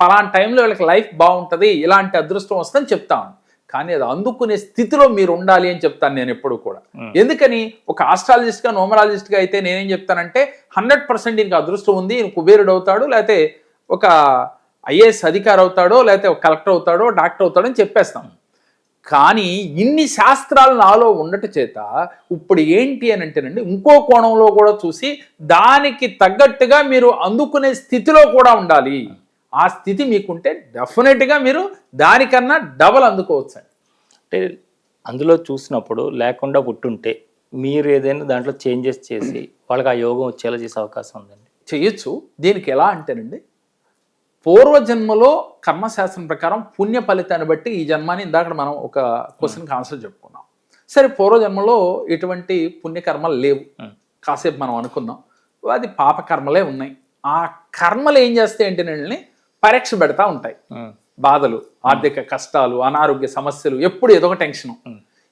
పలానా టైంలో వీళ్ళకి లైఫ్ బాగుంటుంది, ఇలాంటి అదృష్టం వస్తుందని చెప్తాను. కానీ అది అందుకునే స్థితిలో మీరు ఉండాలి అని చెప్తాను నేను ఎప్పుడు కూడా. ఎందుకని, ఒక ఆస్ట్రాలజిస్ట్గా న్యూమరాలజిస్ట్గా అయితే నేనేం చెప్తానంటే 100% ఈయనకి అదృష్టం ఉంది, ఈయన కుబేరుడు అవుతాడు, లేకపోతే ఒక ఐఏఎస్ అధికారి అవుతాడో, లేకపోతే ఒక కలెక్టర్ అవుతాడో, డాక్టర్ అవుతాడో అని చెప్పేస్తాం. కానీ ఇన్ని శాస్త్రాలు నాలో ఉండట చేత ఇప్పుడు ఏంటి అని అంటేనండి, ఇంకో కోణంలో కూడా చూసి దానికి తగ్గట్టుగా మీరు అందుకునే స్థితిలో కూడా ఉండాలి. ఆ స్థితి మీకుంటే డెఫినెట్గా మీరు దానికన్నా డబల్ అందుకోవచ్చు. అంటే అందులో చూసినప్పుడు లేకుండా పుట్టుంటే మీరు ఏదైనా దాంట్లో చేంజెస్ చేసి వాళ్ళకి ఆ యోగం వచ్చేలా చేసే అవకాశం ఉందండి? చేయొచ్చు. దీనికి ఎలా అంటేనండి, పూర్వజన్మలో కర్మశాస్త్రం ప్రకారం పుణ్య ఫలితాన్ని బట్టి ఈ జన్మాని ఇందాక మనం ఒక క్వశ్చన్కి ఆన్సర్ చెప్పుకున్నాం. సరే, పూర్వజన్మలో ఎటువంటి పుణ్యకర్మలు లేవు, కాసేపు మనం అనుకుందాం, అది పాపకర్మలే ఉన్నాయి. ఆ కర్మలు ఏం చేస్తాయి అంటేనండి పరీక్ష పెడతా ఉంటాయి. బాధలు, ఆర్థిక కష్టాలు, అనారోగ్య సమస్యలు, ఎప్పుడు ఏదో ఒక టెన్షన్.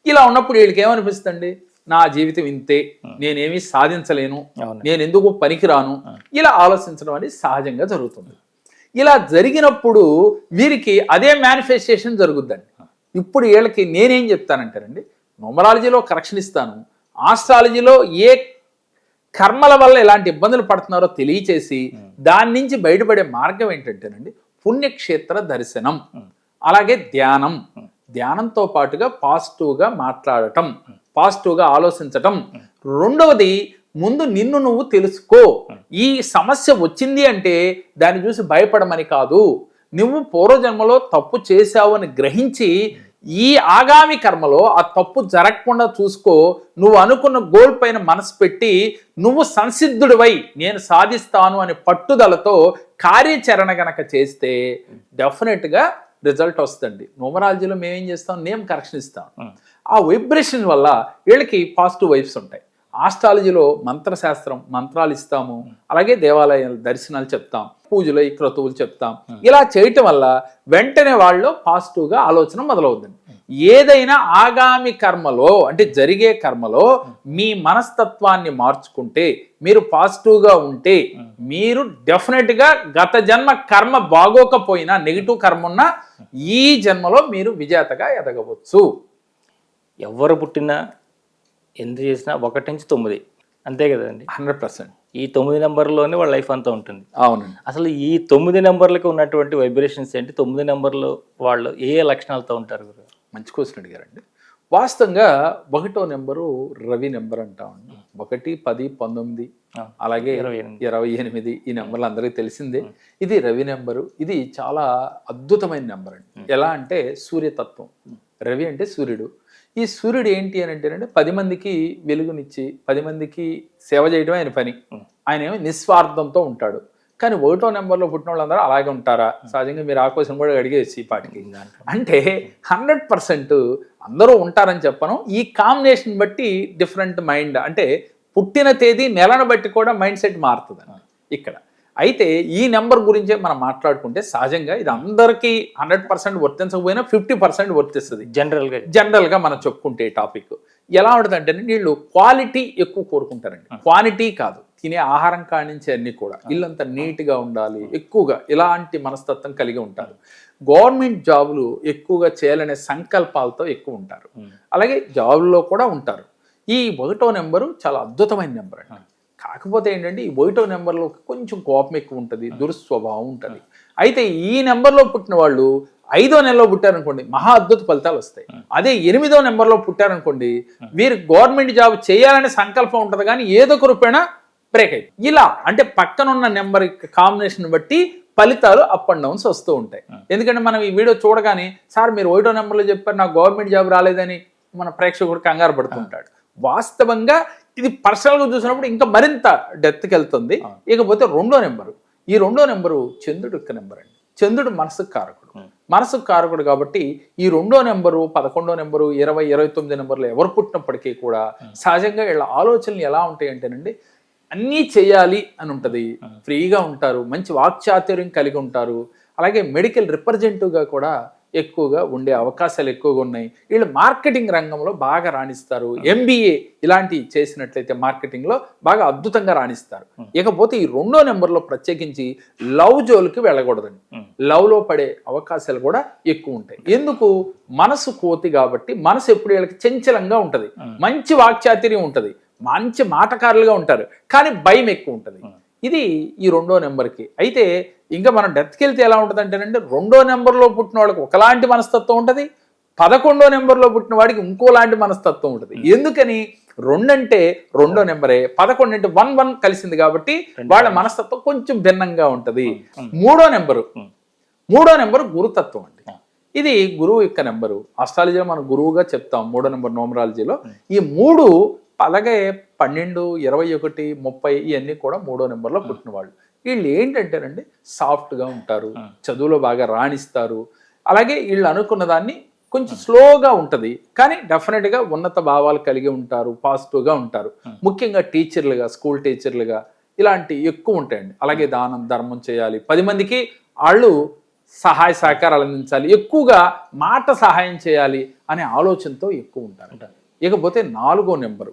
ఇలా ఉన్నప్పుడు వీళ్ళకి ఏమనిపిస్తుంది, నా జీవితం ఇంతే, నేనేమీ సాధించలేను, నేను ఎందుకు పనికిరాను, ఇలా ఆలోచించడం అనేది సహజంగా జరుగుతుంది. ఇలా జరిగినప్పుడు వీరికి అదే మేనిఫెస్టేషన్ జరుగుద్దండి. ఇప్పుడు వీళ్ళకి నేనేం చెప్తానంటానండి, న్యూమరాలజీలో కరెక్షన్ ఇస్తాను, ఆస్ట్రాలజీలో ఏ కర్మల వల్ల ఎలాంటి ఇబ్బందులు పడుతున్నారో తెలియచేసి దాని నుంచి బయటపడే మార్గం ఏంటంటేనండి పుణ్యక్షేత్ర దర్శనం, అలాగే ధ్యానం. ధ్యానంతో పాటుగా పాజిటివ్గా మాట్లాడటం, పాజిటివ్గా ఆలోచించటం. రెండవది, ముందు నిన్ను నువ్వు తెలుసుకో. ఈ సమస్య వచ్చింది అంటే దాన్ని చూసి భయపడమని కాదు, నువ్వు పూర్వజన్మలో తప్పు చేశావు అని గ్రహించి ఈ ఆగామి కర్మలో ఆ తప్పు జరగకుండా చూసుకో. నువ్వు అనుకున్న గోల్ పైన మనసు పెట్టి నువ్వు సంసిద్ధుడివై నేను సాధిస్తాను అనే పట్టుదలతో కార్యాచరణ గనక చేస్తే డెఫినెట్గా రిజల్ట్ వస్తుంది. న్యూమరాలజీలో మేమేం చేస్తాం, నేమ్ కరెక్షన్ ఇస్తాం. ఆ వైబ్రేషన్ వల్ల వీళ్ళకి పాజిటివ్ వైబ్స్ ఉంటాయి. ఆస్ట్రాలజీలో మంత్రశాస్త్రం, మంత్రాలు ఇస్తాము, అలాగే దేవాలయాల దర్శనాలు చెప్తాం, పూజలు క్రతువులు చెప్తాం. ఇలా చేయటం వల్ల వెంటనే వాళ్ళు పాజిటివ్గా ఆలోచన మొదలవుతుంది. ఏదైనా ఆగామి కర్మలో అంటే జరిగే కర్మలో మీ మనస్తత్వాన్ని మార్చుకుంటే, మీరు పాజిటివ్గా ఉంటే, మీరు డెఫినెట్గా గత జన్మ కర్మ బాగోకపోయినా, నెగిటివ్ కర్మ ఉన్నా ఈ జన్మలో మీరు విజేతగా ఎదగవచ్చు. ఎవరు పుట్టినా ఎంత చేసినా 1 నుంచి 9 అంతే కదండి. 100% ఈ 9 నెంబర్లోనే వాళ్ళ లైఫ్ అంతా ఉంటుంది. అవునండి. అసలు ఈ 9 నెంబర్లకు ఉన్నటువంటి వైబ్రేషన్స్ ఏంటి, 9 నెంబర్లో వాళ్ళు ఏ లక్షణాలతో ఉంటారు? మంచి క్వశ్చన్ అడిగారండి. వాస్తవంగా 1వ నెంబరు రవి నెంబర్ అంటామండి. 1, 10, 19 అలాగే 28 ఈ నెంబర్లు అందరికీ తెలిసిందే. ఇది రవి నెంబరు. ఇది చాలా అద్భుతమైన నెంబర్ అండి. ఎలా అంటే సూర్యతత్వం, రవి అంటే సూర్యుడు. ఈ సూర్యుడు ఏంటి అని అంటేనంటే 10 మందికి వెలుగునిచ్చి 10 మందికి సేవ చేయడం ఆయన పని. ఆయన ఏమో నిస్వార్థంతో ఉంటాడు. కానీ 1వ నెంబర్లో పుట్టిన వాళ్ళందరూ అలాగే ఉంటారా? సహజంగా మీరు ఆ క్వశ్చన్ కూడా అడిగేసి ఈ పాటికి. అంటే 100% అందరూ ఉంటారని చెప్పను. ఈ కాంబినేషన్ బట్టి డిఫరెంట్ మైండ్, అంటే పుట్టిన తేదీ నెలను బట్టి కూడా మైండ్ సెట్ మారుతుంది ఇక్కడ. అయితే ఈ నెంబర్ గురించే మనం మాట్లాడుకుంటే సహజంగా ఇది అందరికీ 100% వర్తించకపోయినా 50% వర్తిస్తుంది. జనరల్గా మనం చెప్పుకుంటే టాపిక్ ఎలా ఉంటుంది అంటే వీళ్ళు క్వాలిటీ ఎక్కువ కోరుకుంటారండి, క్వాంటిటీ కాదు. తినే ఆహారం కానించి అన్ని కూడా ఇల్లంతా నీట్గా ఉండాలి, ఎక్కువగా ఇలాంటి మనస్తత్వం కలిగి ఉంటారు. గవర్నమెంట్ జాబులు ఎక్కువగా చేయాలనే సంకల్పాలతో ఎక్కువ ఉంటారు. అలాగే జాబుల్లో కూడా ఉంటారు. ఈ 1వ నెంబరు చాలా అద్భుతమైన నెంబర్ అండి. కాకపోతే ఏంటంటే ఈ 1వ నెంబర్లో కొంచెం కోపం ఎక్కువ ఉంటుంది, దురుస్వభావం ఉంటుంది. అయితే ఈ నెంబర్లో పుట్టిన వాళ్ళు 5వ నెలలో పుట్టారనుకోండి మహా అద్భుత ఫలితాలు వస్తాయి. అదే 8వ నెంబర్లో పుట్టారనుకోండి వీరు గవర్నమెంట్ జాబ్ చేయాలనే సంకల్పం ఉంటుంది కానీ ఏదో ఒక రూపేణా బ్రేక్ అయిపోయి ఇలా అంటే పక్కనున్న నెంబర్ కాంబినేషన్ బట్టి ఫలితాలు అప్ అండ్ డౌన్స్ వస్తూ ఉంటాయి. ఎందుకంటే మనం ఈ వీడియో చూడగానే సార్ మీరు 1వ నెంబర్లో చెప్పారు నాకు గవర్నమెంట్ జాబ్ రాలేదని మన ప్రేక్షకుడు కంగారు పడుతుంటాడు. వాస్తవంగా ఇది పర్సనల్గా చూసినప్పుడు ఇంకా మరింత డెప్త్కి వెళ్తుంది. ఇకపోతే 2వ నెంబరు, ఈ 2వ నెంబరు చంద్రుడు యొక్క నెంబర్ అండి. చంద్రుడు మనసుకు కారకుడు, మనసుకు కారకుడు కాబట్టి ఈ 2వ నెంబరు 11వ నెంబరు 20, 29 నెంబర్లు ఎవరు పుట్టినప్పటికీ కూడా సహజంగా వీళ్ళ ఆలోచనలు ఎలా ఉంటాయి అంటేనండి అన్నీ చేయాలి అని ఉంటుంది, ఫ్రీగా ఉంటారు, మంచి వాక్చాతుర్యం కలిగి ఉంటారు. అలాగే మెడికల్ రిప్రజెంటేటివ్గా కూడా ఎక్కువగా ఉండే అవకాశాలు ఎక్కువగా ఉన్నాయి. వీళ్ళు మార్కెటింగ్ రంగంలో బాగా రాణిస్తారు. MBA ఇలాంటివి చేసినట్లయితే మార్కెటింగ్లో బాగా అద్భుతంగా రాణిస్తారు. ఇకపోతే ఈ 2వ నెంబర్లో ప్రత్యేకించి లవ్ జోలికి వెళ్ళకూడదండి. లవ్లో పడే అవకాశాలు కూడా ఎక్కువ ఉంటాయి. ఎందుకు? మనసు కోతి కాబట్టి మనసు ఎప్పుడు వీళ్ళకి చంచలంగా ఉంటుంది, మంచి వాక్చాతుర్యం ఉంటుంది, మంచి మాటకారులుగా ఉంటారు, కానీ భయం ఎక్కువ ఉంటుంది. ఇది ఈ 2వ నెంబర్కి. అయితే ఇంకా మనం డెత్కి వెళ్తే ఎలా ఉంటుంది అంటేనంటే 2వ నెంబర్లో పుట్టిన వాళ్ళకి ఒకలాంటి మనస్తత్వం ఉంటుంది, 11వ నెంబర్లో పుట్టిన వాడికి ఇంకోలాంటి మనస్తత్వం ఉంటుంది. ఎందుకని? 2 అంటే 2వ నెంబరే, 11 అంటే 1 కలిసింది కాబట్టి వాళ్ళ మనస్తత్వం కొంచెం భిన్నంగా ఉంటుంది. 3వ నెంబరు గురుతత్వం అండి. ఇది గురువు యొక్క నెంబరు. ఆస్ట్రాలజీలో మనం గురువుగా చెప్తాం 3వ నెంబర్ న్యూమరాలజీలో. ఈ 3 అలాగే 12, 21, 30 ఇవన్నీ కూడా 3వ నెంబర్లో పుట్టిన వాళ్ళు. వీళ్ళు ఏంటంటేనండి సాఫ్ట్గా ఉంటారు, చదువులో బాగా రాణిస్తారు. అలాగే వీళ్ళు అనుకున్న దాన్ని కొంచెం స్లోగా ఉంటుంది కానీ డెఫినెట్గా ఉన్నత భావాలు కలిగి ఉంటారు, పాజిటివ్గా ఉంటారు. ముఖ్యంగా టీచర్లుగా, స్కూల్ టీచర్లుగా ఇలాంటివి ఎక్కువ ఉంటాయండి. అలాగే దానం ధర్మం చేయాలి, 10 మందికి వాళ్ళు సహాయ సహకారాలు అందించాలి, ఎక్కువగా మాట సహాయం చేయాలి అనే ఆలోచనతో ఎక్కువ ఉంటారు. ఇకపోతే 4వ నెంబరు,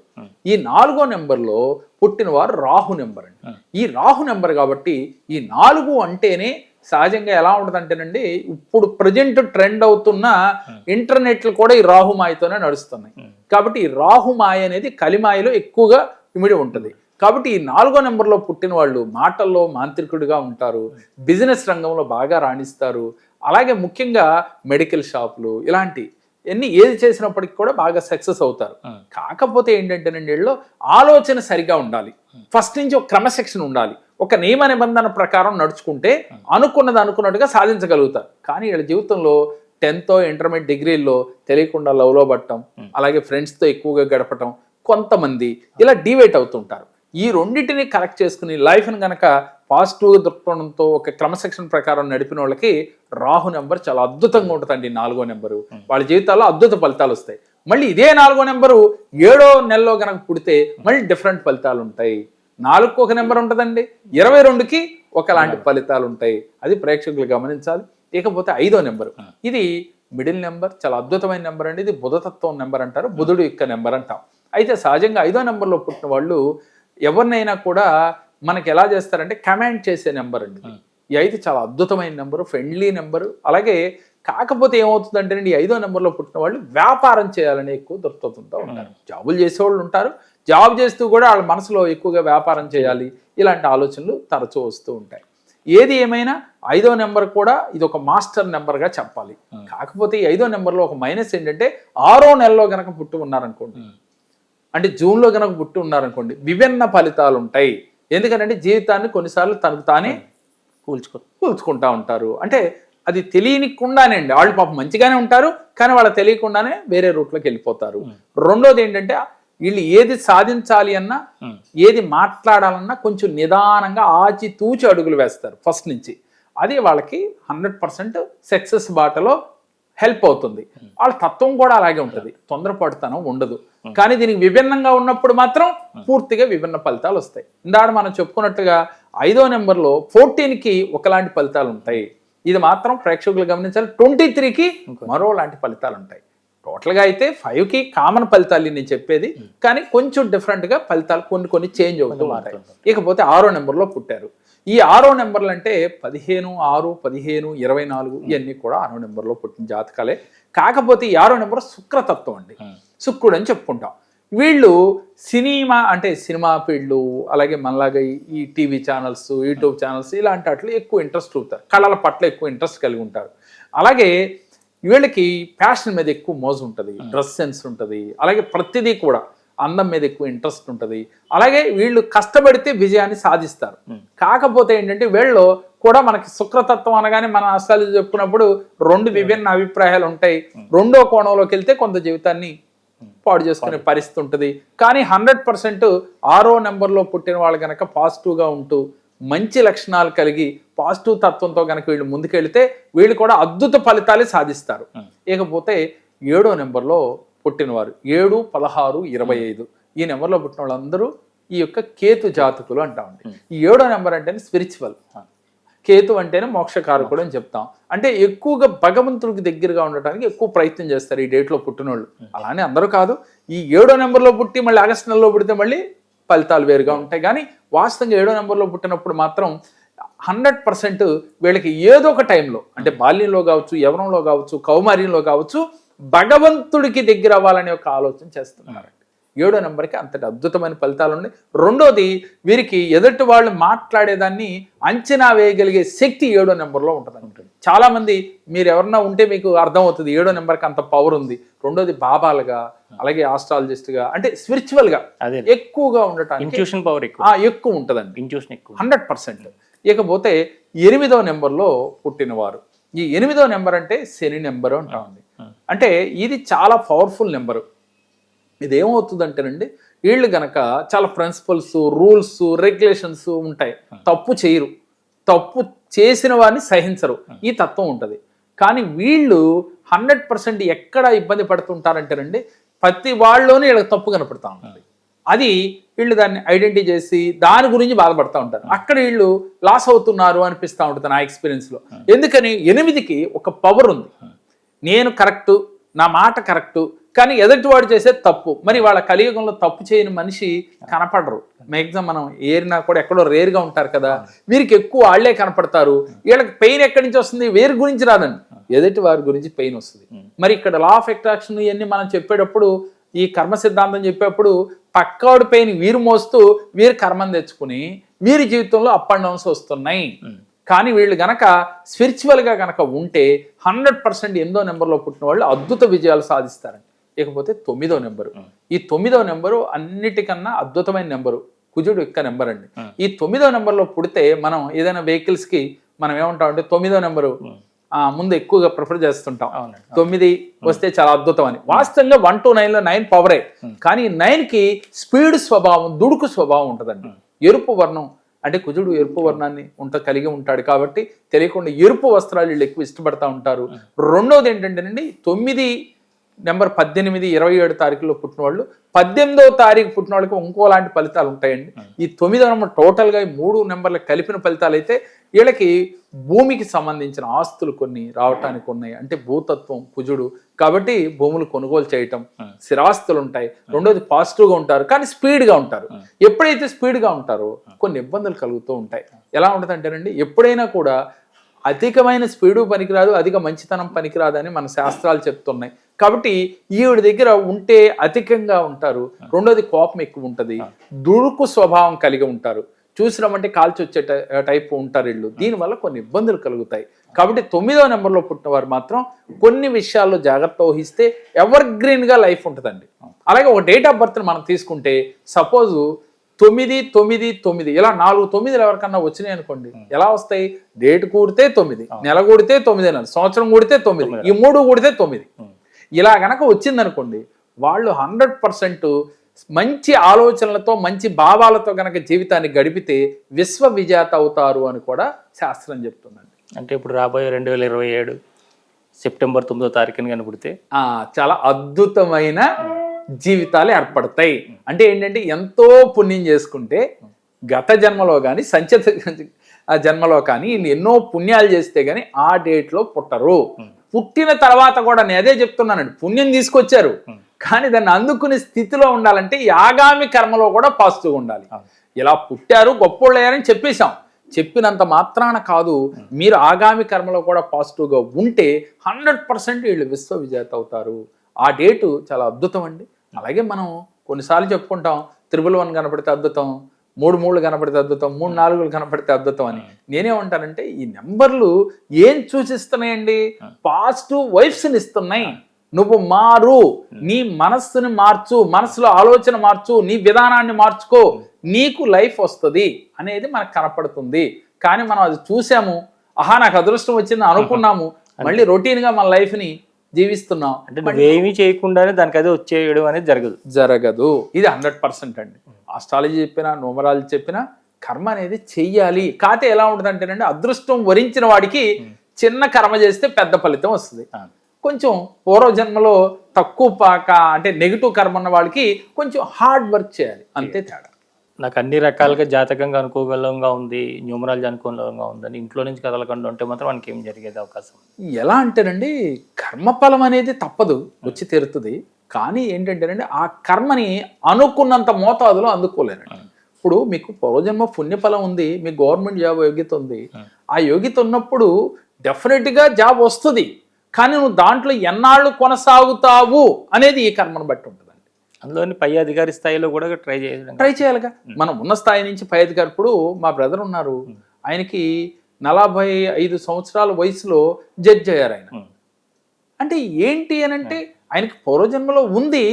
ఈ 4వ నెంబర్లో పుట్టిన వారు రాహు నెంబర్ అండి. ఈ రాహు నెంబర్ కాబట్టి ఈ 4 అంటేనే సహజంగా ఎలా ఉంటుంది అంటేనండి ఇప్పుడు ప్రజెంట్ ట్రెండ్ అవుతున్న ఇంటర్నెట్లు కూడా ఈ రాహుమాయతోనే నడుస్తున్నాయి. కాబట్టి ఈ రాహుమాయ అనేది కలిమాయలో ఎక్కువగా ఇమిడి ఉంటుంది. కాబట్టి ఈ 4వ నెంబర్లో పుట్టిన వాళ్ళు మాటల్లో మాంత్రికుడిగా ఉంటారు, బిజినెస్ రంగంలో బాగా రాణిస్తారు. అలాగే ముఖ్యంగా మెడికల్ షాపులు ఇలాంటి ఏది చేసినప్పటికీ కూడా బాగా సక్సెస్ అవుతారు. కాకపోతే ఏంటంటేనండి వీళ్ళు ఆలోచన సరిగా ఉండాలి, ఫస్ట్ నుంచి ఒక క్రమశిక్షణ ఉండాలి, ఒక నియమ నిబంధన ప్రకారం నడుచుకుంటే అనుకున్నట్టుగా సాధించగలుగుతారు. కానీ వీళ్ళ జీవితంలో 10th, ఇంటర్మీడియట్ డిగ్రీల్లో తెలియకుండా లవ్లో పట్టడం, అలాగే ఫ్రెండ్స్తో ఎక్కువగా గడపటం, కొంతమంది ఇలా డివేట్ అవుతుంటారు. ఈ రెండింటిని కరెక్ట్ చేసుకుని లైఫ్ని కనుక పాజిటివ్గా దృక్పథంతో ఒక క్రమశిక్షణ ప్రకారం నడిపిన వాళ్ళకి రాహు నెంబర్ చాలా అద్భుతంగా ఉంటుందండి. 4వ నెంబరు వాళ్ళ జీవితాల్లో అద్భుత ఫలితాలు వస్తాయి. మళ్ళీ ఇదే 4వ నెంబరు 7వ నెలలో కనుక పుడితే మళ్ళీ డిఫరెంట్ ఫలితాలు ఉంటాయి. 4కు ఒక నెంబర్ ఉంటుందండి, 22కి ఒకలాంటి ఫలితాలు ఉంటాయి. అది ప్రేక్షకులు గమనించాలి. ఇకపోతే 5వ నెంబరు, ఇది మిడిల్ నెంబర్, చాలా అద్భుతమైన నెంబర్ అండి. ఇది బుధతత్వం నెంబర్ అంటారు, బుధుడు యొక్క నెంబర్ అంటాం. అయితే సహజంగా 5వ నెంబర్లో పుట్టిన వాళ్ళు ఎవరినైనా కూడా మనకి ఎలా చేస్తారంటే కమాండ్ చేసే నెంబర్ అండి. ఈ 5 చాలా అద్భుతమైన నెంబరు, ఫ్రెండ్లీ నెంబరు. అలాగే కాకపోతే ఏమవుతుందంటే ఈ 5వ నెంబర్లో పుట్టిన వాళ్ళు వ్యాపారం చేయాలని ఎక్కువ దృక్పథంతో ఉంటారు. జాబులు చేసేవాళ్ళు ఉంటారు, జాబ్ చేస్తూ కూడా వాళ్ళ మనసులో ఎక్కువగా వ్యాపారం చేయాలి ఇలాంటి ఆలోచనలు తరచూ వస్తూ ఉంటాయి. ఏది ఏమైనా 5వ నెంబర్ కూడా ఇది ఒక మాస్టర్ నెంబర్గా చెప్పాలి. కాకపోతే ఈ 5వ నెంబర్లో ఒక మైనస్ ఏంటంటే 6వ నెలలో కనుక పుట్టి ఉన్నారనుకోండి, అంటే జూన్లో కనుక పుట్టి ఉన్నారనుకోండి విభిన్న ఫలితాలు ఉంటాయి. ఎందుకంటే జీవితాన్ని కొన్నిసార్లు తనకు తానే కూల్చుకుంటా ఉంటారు. అంటే అది తెలియనికుండానే అండి, వాళ్ళు పాపం మంచిగానే ఉంటారు కానీ వాళ్ళ తెలియకుండానే వేరే రూట్లోకి వెళ్ళిపోతారు. రెండోది ఏంటంటే వీళ్ళు ఏది సాధించాలి అన్నా ఏది మాట్లాడాలన్నా కొంచెం నిదానంగా ఆచితూచి అడుగులు వేస్తారు ఫస్ట్ నుంచి. అది వాళ్ళకి 100% సక్సెస్ బాటలో హెల్ప్ అవుతుంది. వాళ్ళ తత్వం కూడా అలాగే ఉంటుంది, తొందరపడుతనం ఉండదు. కానీ దీనికి విభిన్నంగా ఉన్నప్పుడు మాత్రం పూర్తిగా విభిన్న ఫలితాలు వస్తాయి. ఇందాక మనం చెప్పుకున్నట్టుగా 5వ నెంబర్లో 14కి ఒకలాంటి ఫలితాలు ఉంటాయి. ఇది మాత్రం ప్రేక్షకులు గమనించాలి. 23కి మరో లాంటి ఫలితాలు ఉంటాయి. టోటల్గా అయితే 5కి కామన్ ఫలితాలు నేను చెప్పేది, కానీ కొంచెం డిఫరెంట్గా ఫలితాలు కొన్ని చేంజ్ అవుతూ ఉంటాయి. ఇకపోతే 6వ నెంబర్లో పుట్టారు. ఈ 6వ నెంబర్లు అంటే 15, 6, 15, 24 ఇవన్నీ కూడా 6వ నెంబర్లో పుట్టిన జాతకాలే. కాకపోతే ఈ 6వ నెంబర్ శుక్రతత్వం అండి, శుక్రుడు అని చెప్పుకుంటాం. వీళ్ళు సినిమా ఫీల్డ్, అలాగే మనలాగా ఈ టీవీ ఛానల్స్, యూట్యూబ్ ఛానల్స్ ఇలాంటి వాటిలో ఎక్కువ ఇంట్రెస్ట్ అవుతారు, కళల పట్ల ఎక్కువ ఇంట్రెస్ట్ కలిగి ఉంటారు. అలాగే వీళ్ళకి ప్యాషన్ మీద ఎక్కువ మోజు ఉంటుంది, డ్రెస్ సెన్స్ ఉంటుంది, అలాగే ప్రతిదీ కూడా అందం మీద ఎక్కువ ఇంట్రెస్ట్ ఉంటుంది. అలాగే వీళ్ళు కష్టపడితే విజయాన్ని సాధిస్తారు. కాకపోతే ఏంటంటే వీళ్ళు కూడా మనకి శుక్రతత్వం అనగానే మన అస్ట్రాలజీ చెప్పుకున్నప్పుడు 2 విభిన్న అభిప్రాయాలు ఉంటాయి. రెండో కోణంలోకి వెళ్తే కొంత జీవితాన్ని పాడు చేసుకునే పరిస్థితి ఉంటుంది. కానీ 100% 6వ నెంబర్లో పుట్టిన వాళ్ళు కనుక పాజిటివ్గా ఉంటూ మంచి లక్షణాలు కలిగి పాజిటివ్ తత్వంతో కనుక వీళ్ళు ముందుకెళ్తే వీళ్ళు కూడా అద్భుత ఫలితాలే సాధిస్తారు. ఇకపోతే 7వ నెంబర్లో పుట్టినవారు 7, 16, 25 ఈ నెంబర్లో పుట్టిన వాళ్ళందరూ ఈ యొక్క కేతు జాతకులు అంటామండి. ఈ 7వ నెంబర్ అంటేనే స్పిరిచువల్, కేతు అంటేనే మోక్షకారకుడు అని చెప్తాం. అంటే ఎక్కువగా భగవంతుడికి దగ్గరగా ఉండటానికి ఎక్కువ ప్రయత్నం చేస్తారు ఈ డేట్లో పుట్టినోళ్ళు. అలానే అందరూ కాదు, ఈ 7వ నెంబర్లో పుట్టి మళ్ళీ ఆగస్టు నెలలో పుడితే మళ్ళీ ఫలితాలు వేరుగా ఉంటాయి. కానీ వాస్తవంగా 7వ నెంబర్లో పుట్టినప్పుడు మాత్రం 100% వీళ్ళకి ఏదో ఒక టైంలో, అంటే బాల్యంలో కావచ్చు, యవ్వనంలో కావచ్చు, కౌమార్యంలో కావచ్చు, భగవంతుడికి దగ్గర అవ్వాలనే ఒక ఆలోచన చేస్తున్నారు. 7వ నెంబర్కి అంతటి అద్భుతమైన ఫలితాలు ఉన్నాయి. రెండోది, వీరికి ఎదుటి వాళ్ళు మాట్లాడేదాన్ని అంచనా వేయగలిగే శక్తి 7వ నెంబర్లో ఉంటుంది. చాలా మంది మీరు ఎవరన్నా ఉంటే మీకు అర్థమవుతుంది 7వ నెంబర్కి అంత పవర్ ఉంది. రెండోది బాబాలుగా, అలాగే ఆస్ట్రాలజిస్ట్గా, అంటే స్పిరిచువల్గా ఎక్కువగా ఉండటానికి ఎక్కువ ఉంటుందండి, 100%. ఇకపోతే 8వ నెంబర్లో పుట్టినవారు, ఈ 8వ నెంబర్ అంటే శని నెంబరు అంటామండి. అంటే ఇది చాలా పవర్ఫుల్ నెంబరు. ఇదేమవుతుందంటేనండి, వీళ్ళు గనక చాలా ప్రిన్సిపల్స్, రూల్స్, రెగ్యులేషన్స్ ఉంటాయి. తప్పు చేయరు, తప్పు చేసిన వారిని సహించరు, ఈ తత్వం ఉంటుంది. కానీ వీళ్ళు 100% ఎక్కడ ఇబ్బంది పడుతుంటారంటేనండి, ప్రతి వాళ్ళలోనే వీళ్ళకి తప్పు కనపడుతూ ఉంటుంది. అది వీళ్ళు దాన్ని ఐడెంటిఫై చేసి దాని గురించి బాధపడుతూ ఉంటారు. అక్కడ వీళ్ళు లాస్ అవుతున్నారు అనిపిస్తూ ఉంటుంది నా ఎక్స్పీరియన్స్లో. ఎందుకని 8కి ఒక పవర్ ఉంది, నేను కరెక్టు, నా మాట కరెక్టు, కానీ ఎదుటివాడు చేసే తప్పు. మరి వాళ్ళ కలియుగంలో తప్పు చేయని మనిషి కనపడరు. మ్యాక్సిమం మనం ఏరినా కూడా ఎక్కడో రేర్గా ఉంటారు కదా, వీరికి ఎక్కువ వాళ్ళే కనపడతారు. వీళ్ళకి పెయిన్ ఎక్కడి నుంచి వస్తుంది, వేరు గురించి రాదండి, ఎదుటి వారి గురించి పెయిన్ వస్తుంది. మరి ఇక్కడ లా ఆఫ్ అట్రాక్షన్ ఇవన్నీ మనం చెప్పేటప్పుడు, ఈ కర్మ సిద్ధాంతం చెప్పేటప్పుడు పక్కవాడి పెయిన్ వీరు మోస్తూ వీరు కర్మం తెచ్చుకుని వీరి జీవితంలో అప్ అండ్ డౌన్స్ వస్తున్నాయి. కానీ వీళ్ళు గనక స్పిరిచువల్గా గనక ఉంటే 100% 8వ నెంబర్లో పుట్టిన వాళ్ళు అద్భుత విజయాలు సాధిస్తారండి. ఇకపోతే 9వ నెంబరు, ఈ 9వ నెంబరు అన్నిటికన్నా అద్భుతమైన నెంబరు, కుజుడు యొక్క నెంబర్ అండి. ఈ 9వ నెంబర్లో పుడితే మనం ఏదైనా వెహికల్స్కి మనం ఏమంటాం అంటే 9వ నెంబరు ముందు ఎక్కువగా ప్రిఫర్ చేస్తుంటాం. 9 వస్తే చాలా అద్భుతం అని. వాస్తవంగా 1 to 9లో 9 పవరే, కానీ 9కి స్పీడ్ స్వభావం, దుడుకు స్వభావం ఉంటుందండి. ఎరుపు వర్ణం అంటే కుజుడు ఎరుపు వర్ణాన్ని కలిగి ఉంటాడు కాబట్టి తెలియకుండా ఎరుపు వస్త్రాలు వీళ్ళు ఎక్కువ ఇష్టపడతా ఉంటారు. రెండోది ఏంటంటేనండి, 9 నెంబర్ 18, 27 తారీఖులో పుట్టిన వాళ్ళు 18వ తారీఖు పుట్టిన వాళ్ళకి ఇంకోలాంటి ఫలితాలు ఉంటాయండి. ఈ 9వ నెంబర్ టోటల్గా ఈ 3 నెంబర్లు కలిపిన ఫలితాలు అయితే వీళ్ళకి భూమికి సంబంధించిన ఆస్తులు కొన్ని రావటానికి ఉన్నాయి. అంటే భూతత్వం కుజుడు కాబట్టి భూములు కొనుగోలు చేయటం, స్థిరాస్తులు ఉంటాయి. రెండోది పాజిటివ్గా ఉంటారు, కానీ స్పీడ్గా ఉంటారు. ఎప్పుడైతే స్పీడ్గా ఉంటారో కొన్ని ఇబ్బందులు కలుగుతూ ఉంటాయి. ఎలా ఉంటుంది అంటేనండి, ఎప్పుడైనా కూడా అధికమైన స్పీడు పనికిరాదు, అధిక మంచితనం పనికిరాదు అని మన శాస్త్రాలు చెప్తున్నాయి. కాబట్టి ఈవిడ దగ్గర ఉంటే అధికంగా ఉంటారు. రెండోది కోపం ఎక్కువ ఉంటుంది, దుడుకు స్వభావం కలిగి ఉంటారు, చూసినామంటే కాల్చి వచ్చే టైపు ఉంటారు వీళ్ళు. దీనివల్ల కొన్ని ఇబ్బందులు కలుగుతాయి. కాబట్టి 9వ నెంబర్లో పుట్టిన వారు మాత్రం కొన్ని విషయాల్లో జాగ్రత్త వహిస్తే ఎవర్ గ్రీన్గా లైఫ్ ఉంటుందండి. అలాగే ఒక డేట్ ఆఫ్ బర్త్ని మనం తీసుకుంటే సపోజు 9, 9, 9 ఇలా 4 9లు ఎవరికన్నా వచ్చినాయి అనుకోండి, ఎలా వస్తాయి? డేట్ కూడితే 9, నెల కూడితే 9 నెలలు, సంవత్సరం కూడితే 9, ఈ 3 కూడితే 9. ఇలా గనక వచ్చిందనుకోండి, వాళ్ళు 100% మంచి ఆలోచనలతో, మంచి భావాలతో గనక జీవితాన్ని గడిపితే విశ్వ విజేత అవుతారు అని కూడా శాస్త్రం చెప్తుందండి. అంటే ఇప్పుడు రాబోయే 2027 సెప్టెంబర్ 9వ తారీఖున కనుపుడితే చాలా అద్భుతమైన జీవితాలు ఏర్పడతాయి. అంటే ఏంటంటే, ఎంతో పుణ్యం చేసుకుంటే గత జన్మలో కానీ సంచిత జన్మలో కానీ వీళ్ళు ఎన్నో పుణ్యాలు చేస్తే కానీ ఆ డేట్లో పుట్టరు. పుట్టిన తర్వాత కూడా నేను అదే చెప్తున్నానండి, పుణ్యం తీసుకొచ్చారు కానీ దాన్ని అందుకునే స్థితిలో ఉండాలంటే ఈ ఆగామి కర్మలో కూడా పాజిటివ్గా ఉండాలి. ఇలా పుట్టారు గొప్పోళ్ళు అయ్యారని చెప్పేశాం, చెప్పినంత మాత్రాన కాదు, మీరు ఆగామి కర్మలో కూడా పాజిటివ్గా ఉంటే 100% వీళ్ళు విశ్వ విజేత అవుతారు. ఆ డేటు చాలా అద్భుతం అండి. అలాగే మనం కొన్నిసార్లు చెప్పుకుంటాం 111 కనపడితే అద్భుతం, 3 కనపడితే అద్భుతం, 3 కనపడితే అద్భుతం అని. నేనేమంటానంటే ఈ నెంబర్లు ఏం సూచిస్తున్నాయండి? పాజిటివ్ వైబ్స్ని ఇస్తున్నాయి. నువ్వు మారు, నీ మనస్సుని మార్చు, మనసులో ఆలోచన మార్చు, నీ విధానాన్ని మార్చుకో, నీకు లైఫ్ వస్తుంది అనేది మనకు కనపడుతుంది. కానీ మనం అది చూసాము, ఆహా నాకు అదృష్టం వచ్చింది అనుకున్నాము, మళ్ళీ రొటీన్గా మన లైఫ్ని జీవిస్తున్నాం. అంటే నువ్వేమీ చేయకుండానే దానికి అదే వచ్చేయడం అనేది జరగదు. ఇది 100% అండి. ఆస్ట్రాలజీ చెప్పినా న్యూమరాలజీ చెప్పినా కర్మ అనేది చెయ్యాలి. కాకపోతే ఎలా ఉంటుంది అంటేనండి, అదృష్టం వరించిన వాడికి చిన్న కర్మ చేస్తే పెద్ద ఫలితం వస్తుంది. కొంచెం పూర్వజన్మలో తక్కువ అంటే నెగిటివ్ కర్మ ఉన్న వాళ్ళకి కొంచెం హార్డ్ వర్క్ చేయాలి, అంతే తేడా. నాకు అన్ని రకాలుగా జాతకంగా అనుకూలంగా ఉంది, న్యూమరాలజీ అనుకూలంగా ఉందని ఇంట్లో నుంచి కదలకుండా ఉంటే మాత్రం మనకి ఏం జరిగేది అవకాశం? ఎలా అంటేనండి, కర్మఫలం అనేది తప్పదు, వచ్చి తీరుతుంది. కానీ ఏంటంటేనండి, ఆ కర్మని అనుకున్నంత మోతాదులో అందుకోలేనండి. ఇప్పుడు మీకు పూర్వజన్మ పుణ్యఫలం ఉంది, మీకు గవర్నమెంట్ జాబ్ యోగ్యత ఉంది, ఆ యోగ్యత ఉన్నప్పుడు డెఫినెట్గా జాబ్ వస్తుంది. కానీ నువ్వు దాంట్లో ఎన్నాళ్ళు కొనసాగుతావు అనేది ఈ కర్మను బట్టి ఉంటుంది. అందులోని పై అధికారి స్థాయిలో కూడా ట్రై చేయాలిగా. మనం ఉన్న స్థాయి నుంచి పై అధికారి, ఇప్పుడు మా బ్రదర్ ఉన్నారు, ఆయనకి 45 సంవత్సరాల వయసులో జడ్జి అయ్యారు ఆయన. అంటే ఏంటి అని అంటే ఆయనకి పూర్వజన్మలో ఉంది,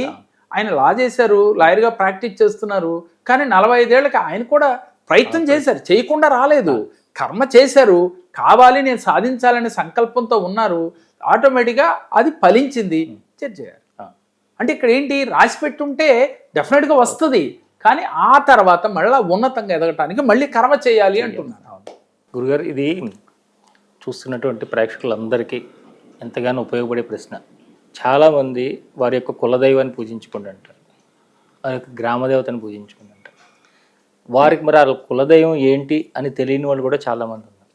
ఆయన లా చేశారు, లాయర్గా ప్రాక్టీస్ చేస్తున్నారు. కానీ 45 ఏళ్ళకి ఆయన కూడా ప్రయత్నం చేశారు, చేయకుండా రాలేదు, కర్మ చేశారు, కావాలి నేను సాధించాలనే సంకల్పంతో ఉన్నారు, ఆటోమేటిక్గా అది ఫలించింది, జడ్జి అయ్యారు. అంటే ఇక్కడ ఏంటి, రాసి పెట్టుంటే డెఫినెట్గా వస్తుంది, కానీ ఆ తర్వాత మళ్ళీ ఉన్నతంగా ఎదగటానికి మళ్ళీ కర్మ చేయాలి అంటున్నారు. గురుగారు, ఇది చూస్తున్నటువంటి ప్రేక్షకులందరికీ ఎంతగానో ఉపయోగపడే ప్రశ్న. చాలామంది వారి యొక్క కులదైవాన్ని పూజించుకుంటుంటారు, వారి యొక్క గ్రామదేవతని పూజించుకుంటుంటారు. వారికి మరి ఆ కులదైవం ఏంటి అని తెలియని వాళ్ళు కూడా చాలామంది ఉన్నారు.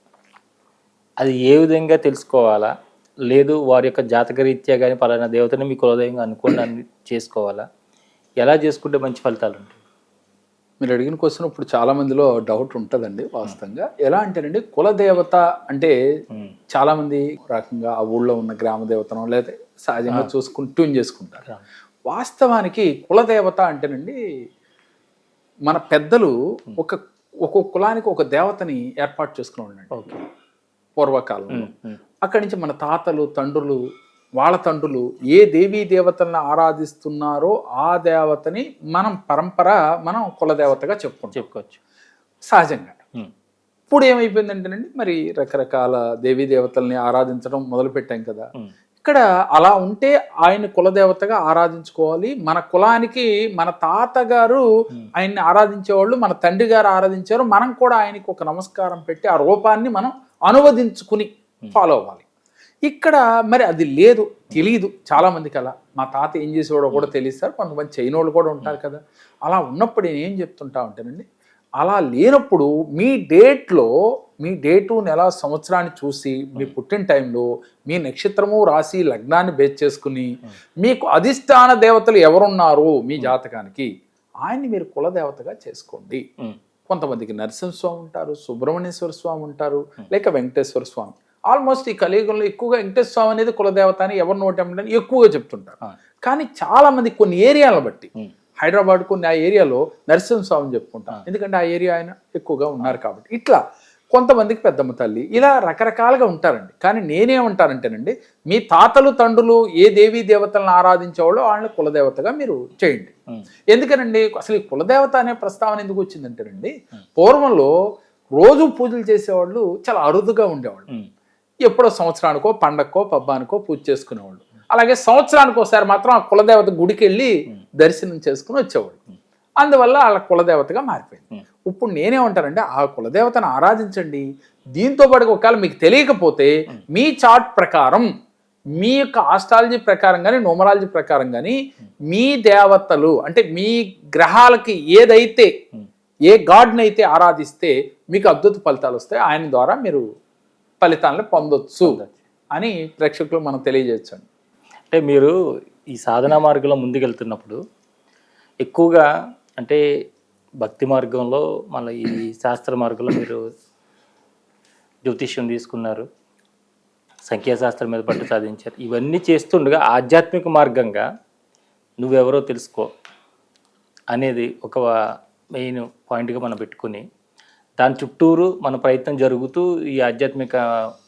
అది ఏ విధంగా తెలుసుకోవాలా? లేదు వారి యొక్క జాతకరీత్యా కానీ పలానా దేవతని మీ కులదైవంగా అనుకోవడాన్ని చేసుకోవాలా? ఎలా చేసుకుంటే మంచి ఫలితాలు ఉంటాయి? మీరు అడిగిన క్వశ్చన్ ఇప్పుడు చాలా మందిలో డౌట్ ఉంటుందండి. వాస్తవంగా ఎలా అంటేనండి, కులదేవత అంటే చాలా మంది రకంగా ఆ ఊళ్ళో ఉన్న గ్రామ దేవతను లేదా సహజంగా చూసుకుని ట్యూన్ చేసుకుంటారు. వాస్తవానికి కులదేవత అంటేనండి, మన పెద్దలు ఒక్కొక్క కులానికి ఒక దేవతని ఏర్పాటు చేసుకుని ఉండండి పూర్వకాలంలో. అక్కడి నుంచి మన తాతలు, తండ్రులు, వాళ్ళ తండ్రులు ఏ దేవీ దేవతలను ఆరాధిస్తున్నారో ఆ దేవతని మనం మనం కులదేవతగా చెప్పుకోవచ్చు సహజంగా. ఇప్పుడు ఏమైపోయిందంటేనండి, మరి రకరకాల దేవీ దేవతల్ని ఆరాధించడం మొదలుపెట్టాం కదా. ఇక్కడ అలా ఉంటే ఆయన కులదేవతగా ఆరాధించుకోవాలి. మన కులానికి మన తాతగారు ఆయన్ని ఆరాధించేవాళ్ళు, మన తండ్రి గారు ఆరాధించారు, మనం కూడా ఆయనకి ఒక నమస్కారం పెట్టి ఆ రూపాన్ని మనం అనువదించుకుని ఫాలో అవ్వాలి. ఇక్కడ మరి అది లేదు, తెలియదు చాలా మందికి. అలా మా తాత ఏం చేసేవాడో కూడా తెలియదు, కొంతమంది చేయనోళ్ళు కూడా ఉంటారు కదా. అలా ఉన్నప్పుడు నేను ఏం చెప్తుంటా ఉంటానండి, అలా లేనప్పుడు మీ డేటు నెల సంవత్సరాన్ని చూసి మీ పుట్టిన టైంలో మీ నక్షత్రము రాశి లగ్నాన్ని బేస్ చేసుకుని మీకు అధిష్టాన దేవతలు ఎవరున్నారు మీ జాతకానికి ఆయన్ని మీరు కులదేవతగా చేసుకోండి. కొంతమందికి నరసింహస్వామి ఉంటారు, సుబ్రహ్మణ్యేశ్వర స్వామి ఉంటారు, లేక వెంకటేశ్వర స్వామి. ఆల్మోస్ట్ ఈ కలియుగంలో ఎక్కువగా వెంకటేశ్వర స్వామి అనేది కులదేవత అని ఎవరు నోటేమంటే ఎక్కువగా చెప్తుంటారు. కానీ చాలా మంది కొన్ని ఏరియాలను బట్టి, హైదరాబాద్ కొన్ని ఆ ఏరియాలో నరసింహస్వామిని చెప్పుకుంటాం, ఎందుకంటే ఆ ఏరియా ఆయన ఎక్కువగా ఉన్నారు కాబట్టి. ఇట్లా కొంతమందికి పెద్దమ్మ తల్లి, ఇలా రకరకాలుగా ఉంటారండి. కానీ నేనేమంటానంటేనండి, మీ తాతలు తండ్రులు ఏ దేవీ దేవతలను ఆరాధించేవాళ్ళు వాళ్ళని కులదేవతగా మీరు చేయండి. ఎందుకనండి, అసలు ఈ కులదేవత అనే ప్రస్తావన ఎందుకు వచ్చిందంటేనండి, పూర్వంలో రోజు పూజలు చేసేవాళ్ళు చాలా అరుదుగా ఉండేవాళ్ళు. ఎప్పుడో సంవత్సరానికో పండక్కో పబ్బానికో పూజ చేసుకునేవాళ్ళు. అలాగే సంవత్సరానికి ఒకసారి మాత్రం ఆ కులదేవత గుడికి వెళ్ళి దర్శనం చేసుకుని వచ్చేవాళ్ళు. అందువల్ల వాళ్ళ కులదేవతగా మారిపోయింది. ఇప్పుడు నేనేమంటానంటే, ఆ కులదేవతను ఆరాధించండి. దీంతో పాటు ఒకవేళ మీకు తెలియకపోతే మీ చార్ట్ ప్రకారం, మీ యొక్క ఆస్ట్రాలజీ ప్రకారం కానీ న్యూమరాలజీ ప్రకారం కానీ మీ దేవతలు అంటే మీ గ్రహాలకి ఏదైతే ఏ గాడ్ని అయితే ఆరాధిస్తే మీకు అద్భుత ఫలితాలు వస్తాయి, ఆయన ద్వారా మీరు ఫలితాలను పొందొచ్చు. అని ప్రేక్షకులు మనం తెలియజేయచ్చు. అంటే మీరు ఈ సాధనా మార్గంలో ముందుకెళ్తున్నప్పుడు ఎక్కువగా అంటే భక్తి మార్గంలో మళ్ళీ ఈ శాస్త్ర మార్గంలో మీరు జ్యోతిష్యం తీసుకున్నారు, సంఖ్యాశాస్త్రం మీద పట్టు సాధించారు. ఇవన్నీ చేస్తుండగా ఆధ్యాత్మిక మార్గంగా నువ్వెవరో తెలుసుకో అనేది ఒక మెయిన్ పాయింట్గా మనం పెట్టుకుని దాని చుట్టూరు మన ప్రయత్నం జరుగుతూ ఈ ఆధ్యాత్మిక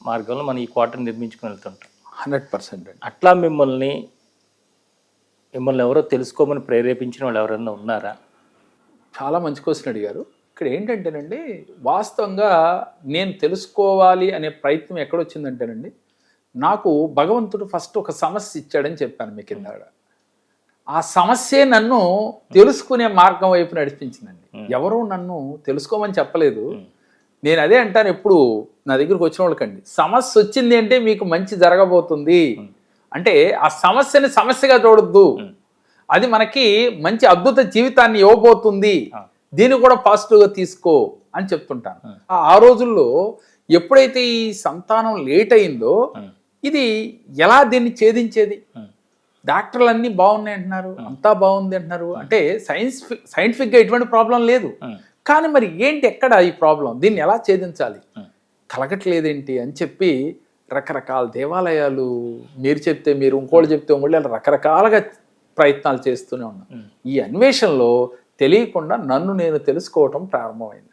మార్గంలో మనం ఈ కోటను నిర్మించుకుని వెళ్తుంటాం. 100%. అట్లా మిమ్మల్ని ఎవరో తెలుసుకోమని ప్రేరేపించిన వాళ్ళు ఎవరైనా ఉన్నారా? చాలా మంచి క్వశ్చన్ అడిగారు. ఇక్కడ ఏంటంటేనండి, వాస్తవంగా నేను తెలుసుకోవాలి అనే ప్రయత్నం ఎక్కడొచ్చిందంటేనండి, నాకు భగవంతుడు ఫస్ట్ ఒక సమస్య ఇచ్చాడని చెప్పాను మీకు ఇందాక. ఆ సమస్యే నన్ను తెలుసుకునే మార్గం వైపు నడిపించిందండి. ఎవరు నన్ను తెలుసుకోమని చెప్పలేదు. నేను అదే అంటాను ఎప్పుడు నా దగ్గరికి వచ్చిన వాళ్ళకండి, సమస్య వచ్చింది అంటే మీకు మంచి జరగబోతుంది అంటే ఆ సమస్యని సమస్యగా చూడొద్దు, అది మనకి మంచి అద్భుత జీవితాన్ని ఇవ్వబోతుంది, దీన్ని కూడా పాజిటివ్గా తీసుకో అని చెప్తుంటాను. ఆ రోజుల్లో ఎప్పుడైతే ఈ సంతానం లేట్ అయిందో ఇది ఎలా దీన్ని ఛేదించేది? డాక్టర్లు అన్నీ బాగున్నాయి అంటున్నారు, అంతా బాగుంది అంటున్నారు, అంటే సైంటిఫిక్గా ఎటువంటి ప్రాబ్లం లేదు. కానీ మరి ఏంటి ఎక్కడ ఈ ప్రాబ్లం, దీన్ని ఎలా ఛేదించాలి, కలగట్లేదేంటి అని చెప్పి రకరకాల దేవాలయాలు, మీరు చెప్తే మీరు, ఇంకోళ్ళు చెప్తే ఇంకోళ్ళు, అలా రకరకాలుగా ప్రయత్నాలు చేస్తూనే ఉన్నాను. ఈ అన్వేషణలో తెలియకుండా నన్ను నేను తెలుసుకోవటం ప్రారంభమైంది.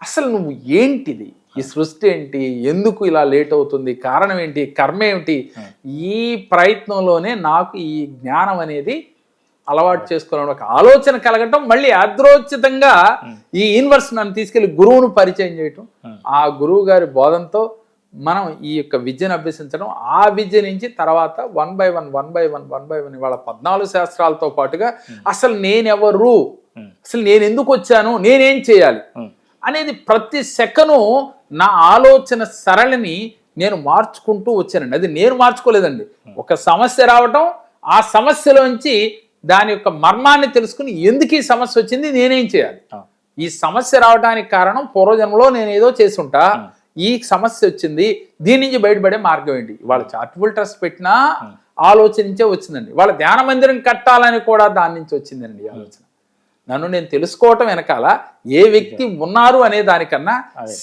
అసలు నువ్వు ఏంటిది, ఈ సృష్టి ఏంటి, ఎందుకు ఇలా లేట్ అవుతుంది, కారణం ఏంటి, కర్మ ఏమిటి, ఈ ప్రయత్నంలోనే నాకు ఈ జ్ఞానం అనేది అలవాటు చేసుకోవడం, ఒక ఆలోచన కలగటం, మళ్ళీ యాదృచ్ఛితంగా ఈ యూనివర్స్ నన్ను తీసుకెళ్లి గురువును పరిచయం చేయటం, ఆ గురువు గారి బోధనతో మనం ఈ యొక్క విద్యను అభ్యసించడం, ఆ విద్య నుంచి తర్వాత వన్ బై వన్ ఇవాళ 14 శాస్త్రాలతో పాటుగా అసలు నేనెవరు, అసలు నేను ఎందుకు వచ్చాను, నేనేం చేయాలి అనేది ప్రతి సెకను నా ఆలోచన సరళిని నేను మార్చుకుంటూ వచ్చానండి. అది నేను మార్చుకోలేదండి, ఒక సమస్య రావటం, ఆ సమస్యలోంచి దాని యొక్క మర్మాన్ని తెలుసుకుని ఎందుకు ఈ సమస్య వచ్చింది, నేనేం చేయాలి, ఈ సమస్య రావడానికి కారణం పూర్వజన్మలో నేను ఏదో చేసుంటా, ఈ సమస్య వచ్చింది, దీని నుంచి బయటపడే మార్గం ఏంటి. వాళ్ళ చారిటబుల్ ట్రస్ట్ పెట్టినా ఆలోచనించే వచ్చిందండి, వాళ్ళ ధ్యాన మందిరం కట్టాలని కూడా దాని నుంచి వచ్చిందండి ఆలోచన. నన్ను నేను తెలుసుకోవటం వెనకాల ఏ వ్యక్తి ఉన్నారు అనే దానికన్నా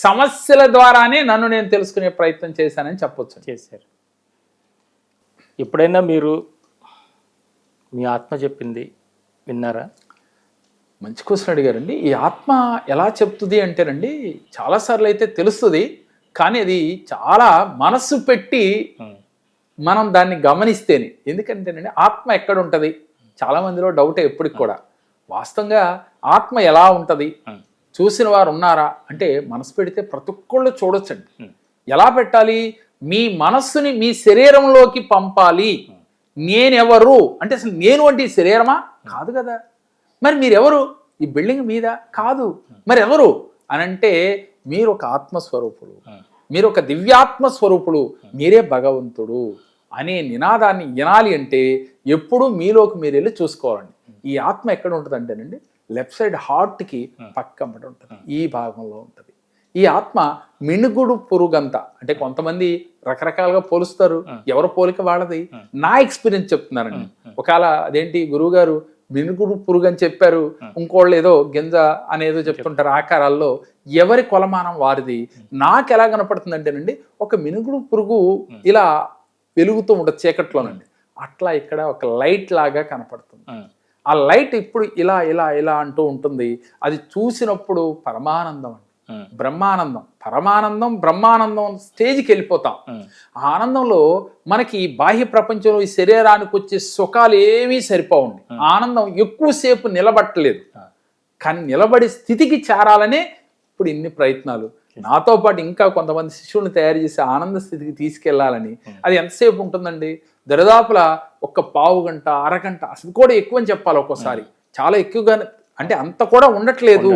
సమస్యల ద్వారానే నన్ను నేను తెలుసుకునే ప్రయత్నం చేశానని చెప్పొచ్చు. చేశారు. ఎప్పుడైనా మీరు మీ ఆత్మ చెప్పింది విన్నారా? మంచి క్వశ్చన్ అడిగారండి. ఈ ఆత్మ ఎలా చెప్తుంది అంటేనండి, చాలాసార్లు అయితే తెలుస్తుంది, కానీ అది చాలా మనస్సు పెట్టి మనం దాన్ని గమనిస్తేనే. ఎందుకంటేనండి, ఆత్మ ఎక్కడ ఉంటుంది, చాలా మందిలో డౌటే ఎప్పటికి కూడా. వాస్తవంగా ఆత్మ ఎలా ఉంటుంది, చూసిన వారు ఉన్నారా అంటే, మనసు పెడితే ప్రతి ఒక్కళ్ళు చూడొచ్చండి. ఎలా పెట్టాలి, మీ మనస్సుని మీ శరీరంలోకి పంపాలి. నేనెవరు అంటే, అసలు నేను అంటే ఈ శరీరమా కాదు కదా, మరి మీరెవరు, ఈ బిల్డింగ్ మీద కాదు, మరి ఎవరు అని అంటే, మీరు ఒక ఆత్మస్వరూపుడు, మీరు ఒక దివ్యాత్మ స్వరూపుడు, మీరే భగవంతుడు అనే నినాదాన్ని వినాలి అంటే ఎప్పుడు మీలోకి మీరు వెళ్ళి చూసుకోవాలండి. ఈ ఆత్మ ఎక్కడ ఉంటుంది అంటేనండి, లెఫ్ట్ సైడ్ హార్ట్కి పక్కన ఉంటుంది, ఈ భాగంలో ఉంటుంది. ఈ ఆత్మ మినుగుడు పురుగంత, అంటే కొంతమంది రకరకాలుగా పోలుస్తారు, ఎవరు పోలిక వాళ్ళది. నా ఎక్స్పీరియన్స్ చెప్తున్నానండి. ఒకవేళ అదేంటి గురువు గారు మినుగుడు పురుగు అని చెప్పారు, ఇంకోళ్ళు ఏదో గింజ అనేదో చెప్తుంటారు ఆకారాల్లో, ఎవరి కొలమానం వారిది. నాకు ఎలా కనపడుతుంది అంటేనండి, ఒక మినుగుడు పురుగు ఇలా వెలుగుతూ ఉంటుంది చీకట్లోనండి, అట్లా ఇక్కడ ఒక లైట్ లాగా కనపడుతుంది. ఆ లైట్ ఇప్పుడు ఇలా ఇలా ఇలా అంటూ ఉంటుంది. అది చూసినప్పుడు పరమానందం అండి, బ్రహ్మానందం, పరమానందం, బ్రహ్మానందం స్టేజ్కి వెళ్ళిపోతాం. ఆ ఆనందంలో మనకి బాహ్య ప్రపంచంలో ఈ శరీరానికి వచ్చే సుఖాలు ఏమీ సరిపోవండి. ఆనందం ఎక్కువసేపు నిలబట్టలేదు, కానీ నిలబడే స్థితికి చేరాలనే ఇప్పుడు ఇన్ని ప్రయత్నాలు. నాతో పాటు ఇంకా కొంతమంది శిష్యుల్ని తయారు చేసి ఆనంద స్థితికి తీసుకెళ్లాలని. అది ఎంతసేపు ఉంటుందండి, దరిదాపులా ఒక పావు గంట, అరగంట, అసలు కూడా ఎక్కువ అని చెప్పాలి. ఒక్కోసారి చాలా ఎక్కువగా, అంటే అంత కూడా ఉండట్లేదు,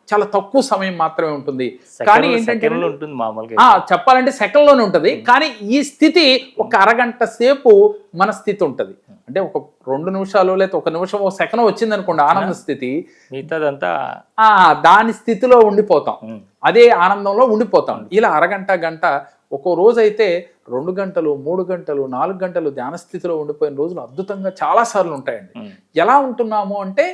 చాలా తక్కువ సమయం మాత్రమే ఉంటుంది. కానీ ఏంటంటే చెప్పాలంటే సెకండ్లోనే ఉంటుంది. కానీ ఈ స్థితి ఒక అరగంట సేపు మన స్థితి ఉంటుంది. అంటే ఒక 2 నిమిషాలు లేదా 1 నిమిషం, 1 సెకండ్ వచ్చింది అనుకోండి ఆనంద స్థితి, మిగతాదంతా దాని స్థితిలో ఉండిపోతాం, అదే ఆనందంలో ఉండిపోతాం. ఇలా అరగంట, గంట, ఒక్కో రోజు అయితే 2 గంటలు 3 గంటలు 4 గంటలు ధ్యాన స్థితిలో ఉండిపోయిన రోజులు అద్భుతంగా చాలాసార్లు ఉంటాయండి. ఎలా ఉంటున్నాము అంటే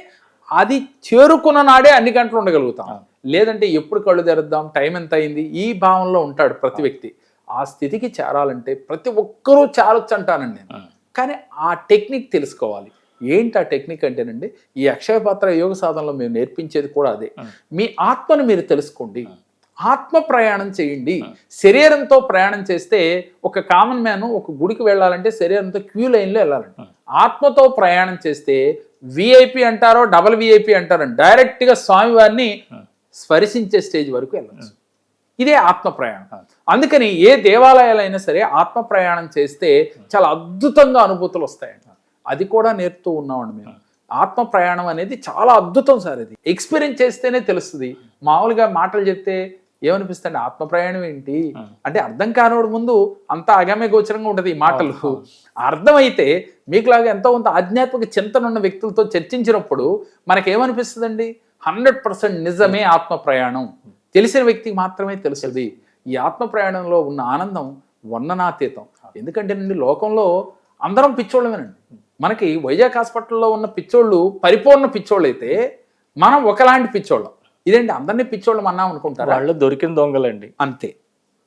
అది చేరుకున్న నాడే అన్ని గంటలు ఉండగలుగుతాం. లేదంటే ఎప్పుడు కళ్ళు తెరుద్దాం, టైం ఎంత అయింది, ఈ భావంలో ఉంటాడు ప్రతి వ్యక్తి. ఆ స్థితికి చేరాలంటే ప్రతి ఒక్కరూ చేరొచ్చు అంటానండి నేను. కానీ ఆ టెక్నిక్ తెలుసుకోవాలి. ఏంటి ఆ టెక్నిక్ అంటేనండి, ఈ అక్షయ పాత్ర యోగ సాధనలో మేము నేర్పించేది కూడా అదే. మీ ఆత్మను మీరు తెలుసుకోండి, ఆత్మ ప్రయాణం చేయండి. శరీరంతో ప్రయాణం చేస్తే ఒక కామన్ మ్యాన్ ఒక గుడికి వెళ్ళాలంటే శరీరంతో క్యూ లైన్లో వెళ్ళాలండి. ఆత్మతో ప్రయాణం చేస్తే విఐపి అంటారో డబల్ విఐపి అంటారో డైరెక్ట్గా స్వామివారిని స్పరిశించే స్టేజ్ వరకు వెళ్ళచ్చు. ఇదే ఆత్మ ప్రయాణం. అందుకని ఏ దేవాలయాలైనా సరే ఆత్మ ప్రయాణం చేస్తే చాలా అద్భుతంగా అనుభూతులు వస్తాయండి. అది కూడా నేర్పుతూ ఉన్నామండి మేము. ఆత్మ ప్రయాణం అనేది చాలా అద్భుతం సార్. ఇది ఎక్స్పీరియన్స్ చేస్తేనే తెలుస్తుంది. మామూలుగా మాటలు చెప్తే ఏమనిపిస్తుంది, ఆత్మ ప్రయాణం ఏంటి అంటే అర్థం కానివాడు ముందు అంతా అగమ్య గోచరంగా ఉంటుంది ఈ మాటలు. అర్థమైతే మీకులాగా ఎంతో కొంత ఆధ్యాత్మిక చింతన ఉన్న వ్యక్తులతో చర్చించినప్పుడు మనకేమనిపిస్తుందండి, 100% నిజమే ఆత్మ ప్రయాణం. తెలిసిన వ్యక్తికి మాత్రమే తెలుస్తుంది. ఈ ఆత్మ ప్రయాణంలో ఉన్న ఆనందం వర్ణనాతీతం. ఎందుకంటే లోకంలో అందరం పిచ్చోళ్ళమేనండి. మనకి వైజాగ్ హాస్పిటల్లో ఉన్న పిచ్చోళ్ళు పరిపూర్ణ పిచ్చోళ్ళు అయితే మనం ఒకలాంటి పిచ్చోళ్ళం. ఇదేంటి అందరినీ పిచ్చోళ్ళం అన్నాం అనుకుంటారు. వాళ్ళు దొరికిన దొంగలండి అంతే.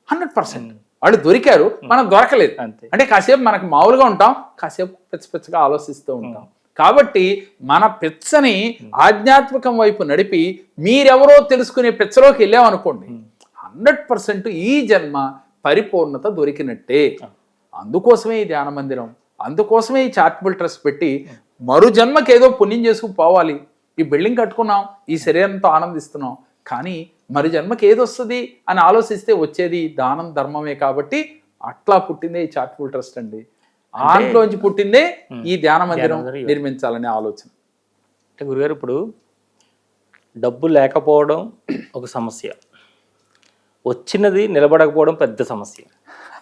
100% వాళ్ళు దొరికారు, మనం దొరకలేదు. అంటే కాసేపు మనకు మామూలుగా ఉంటాం, కాసేపు పిచ్చగా ఆలోచిస్తూ ఉంటాం. కాబట్టి మన పిచ్చని ఆధ్యాత్మికం వైపు నడిపి మీరెవరో తెలుసుకునే పిచ్చలోకి వెళ్ళామనుకోండి, 100% ఈ జన్మ పరిపూర్ణత దొరికినట్టే. అందుకోసమే ఈ ధ్యాన మందిరం, అందుకోసమే ఈ చారిటబుల్ ట్రస్ట్ పెట్టి మరు జన్మకి ఏదో పుణ్యం చేసుకుపోవాలి. ఈ బిల్డింగ్ కట్టుకున్నాం, ఈ శరీరంతో ఆనందిస్తున్నాం, కానీ మరి జన్మకి ఏది వస్తుంది అని ఆలోచిస్తే వచ్చేది దానం ధర్మమే. కాబట్టి అట్లా పుట్టిందే ఈ చారిటబుల్ ట్రస్ట్ అండి. ఆంట్లోంచి పుట్టిందే ఈ ధ్యాన మందిరం నిర్మించాలనే ఆలోచన. అంటే గురుగారు, ఇప్పుడు డబ్బు లేకపోవడం ఒక సమస్య, వచ్చినది నిలబడకపోవడం పెద్ద సమస్య.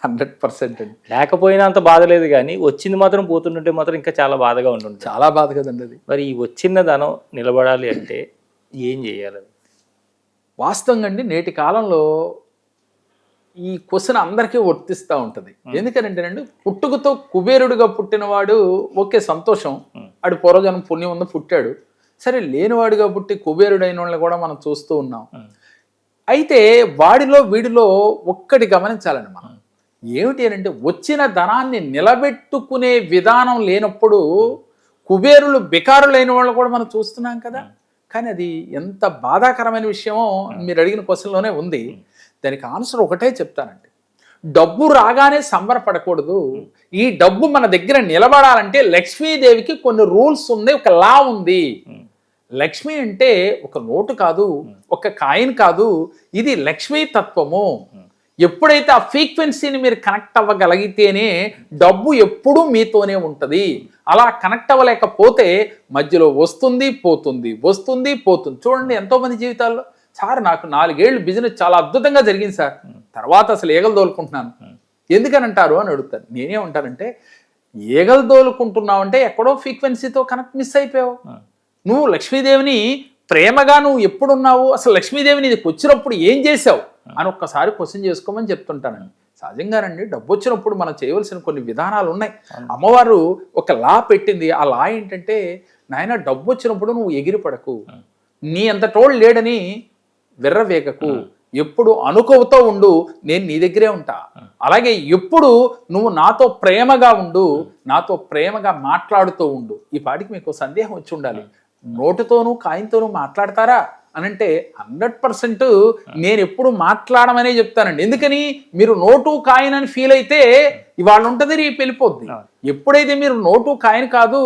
100% అండి. లేకపోయినా అంత బాధ లేదు, కానీ వచ్చింది మాత్రం పోతుంటే మాత్రం ఇంకా చాలా బాధగా ఉంటుంది. చాలా బాధ కదండి అది. మరి ఈ వచ్చిన ధనం నిలబడాలి అంటే ఏం చేయాలి? వాస్తవంగా అండి నేటి కాలంలో ఈ క్వశ్చన్ అందరికీ వర్తిస్తూ ఉంటుంది. ఎందుకంటేనండి, పుట్టుకతో కుబేరుడుగా పుట్టినవాడు ఓకే సంతోషం, ఆడు పూర్వజన్మ పుణ్యం ఉందో పుట్టాడు. సరే, లేనివాడుగా పుట్టి కుబేరుడైన వాళ్ళని కూడా మనం చూస్తూ ఉన్నాం. అయితే వాడిలో వీడిలో ఒక్కటి గమనించాలండి మనం. ఏమిటి అంటే, వచ్చిన ధనాన్ని నిలబెట్టుకునే విధానం లేనప్పుడు కుబేరులు బికారులైన వాళ్ళు కూడా మనం చూస్తున్నాం కదా. కానీ అది ఎంత బాధాకరమైన విషయమో మీరు అడిగిన క్వశ్చన్లోనే ఉంది. దానికి ఆన్సర్ ఒకటే చెప్తానండి. డబ్బు రాగానే సంబరపడకూడదు. ఈ డబ్బు మన దగ్గర నిలబడాలంటే లక్ష్మీదేవికి కొన్ని రూల్స్ ఉన్నాయి, ఒక లా ఉంది. లక్ష్మి అంటే ఒక నోటు కాదు, ఒక కాయిన్ కాదు, ఇది లక్ష్మీ తత్వము. ఎప్పుడైతే ఆ ఫ్రీక్వెన్సీని మీరు కనెక్ట్ అవ్వగలిగితేనే డబ్బు ఎప్పుడూ మీతోనే ఉంటుంది. అలా కనెక్ట్ అవ్వలేకపోతే మధ్యలో వస్తుంది పోతుంది, వస్తుంది పోతుంది. చూడండి ఎంతోమంది జీవితాల్లో, సార్ నాకు 4 ఏళ్ళు బిజినెస్ చాలా అద్భుతంగా జరిగింది సార్, తర్వాత అసలు ఈగలు తోలుకుంటున్నాను ఎందుకని అంటారు అని అడుగుతారు. నేనే ఉంటానంటే, ఈగలు తోలుకుంటున్నావు అంటే ఎక్కడో ఫ్రీక్వెన్సీతో కనెక్ట్ మిస్ అయిపోయావు. నువ్వు లక్ష్మీదేవిని ప్రేమగా నువ్వు ఎప్పుడున్నావు, అసలు లక్ష్మీదేవిని నీకు వచ్చినప్పుడు ఏం చేసావు అని ఒక్కసారి క్వశ్చన్ చేసుకోమని చెప్తుంటానండి. సహజంగానండి, డబ్బు వచ్చినప్పుడు మనం చేయవలసిన కొన్ని విధానాలు ఉన్నాయి. అమ్మవారు ఒక లా పెట్టింది. ఆ లా ఏంటంటే, నాయన డబ్బు వచ్చినప్పుడు నువ్వు ఎగిరిపడకు, నీ అంత టోళ్ళు లేడని విర్రవేగకు, ఎప్పుడు అనుకోవుతో ఉండు, నేను నీ దగ్గరే ఉంటా. అలాగే ఎప్పుడు నువ్వు నాతో ప్రేమగా ఉండు, నాతో ప్రేమగా మాట్లాడుతూ ఉండు. ఈ పాటికి మీకు సందేహం వచ్చి ఉండాలి, నోటుతోనూ కాయంతోనూ మాట్లాడతారా అని అంటే 100% నేను ఎప్పుడు మాట్లాడమనే చెప్తానండి. ఎందుకని, మీరు నోటు కాయిన్ అని ఫీల్ అయితే ఇవాళ ఉంటుంది, రేపు వెళ్ళిపోద్ది. ఎప్పుడైతే మీరు నోటు కాయిన్ కాదు,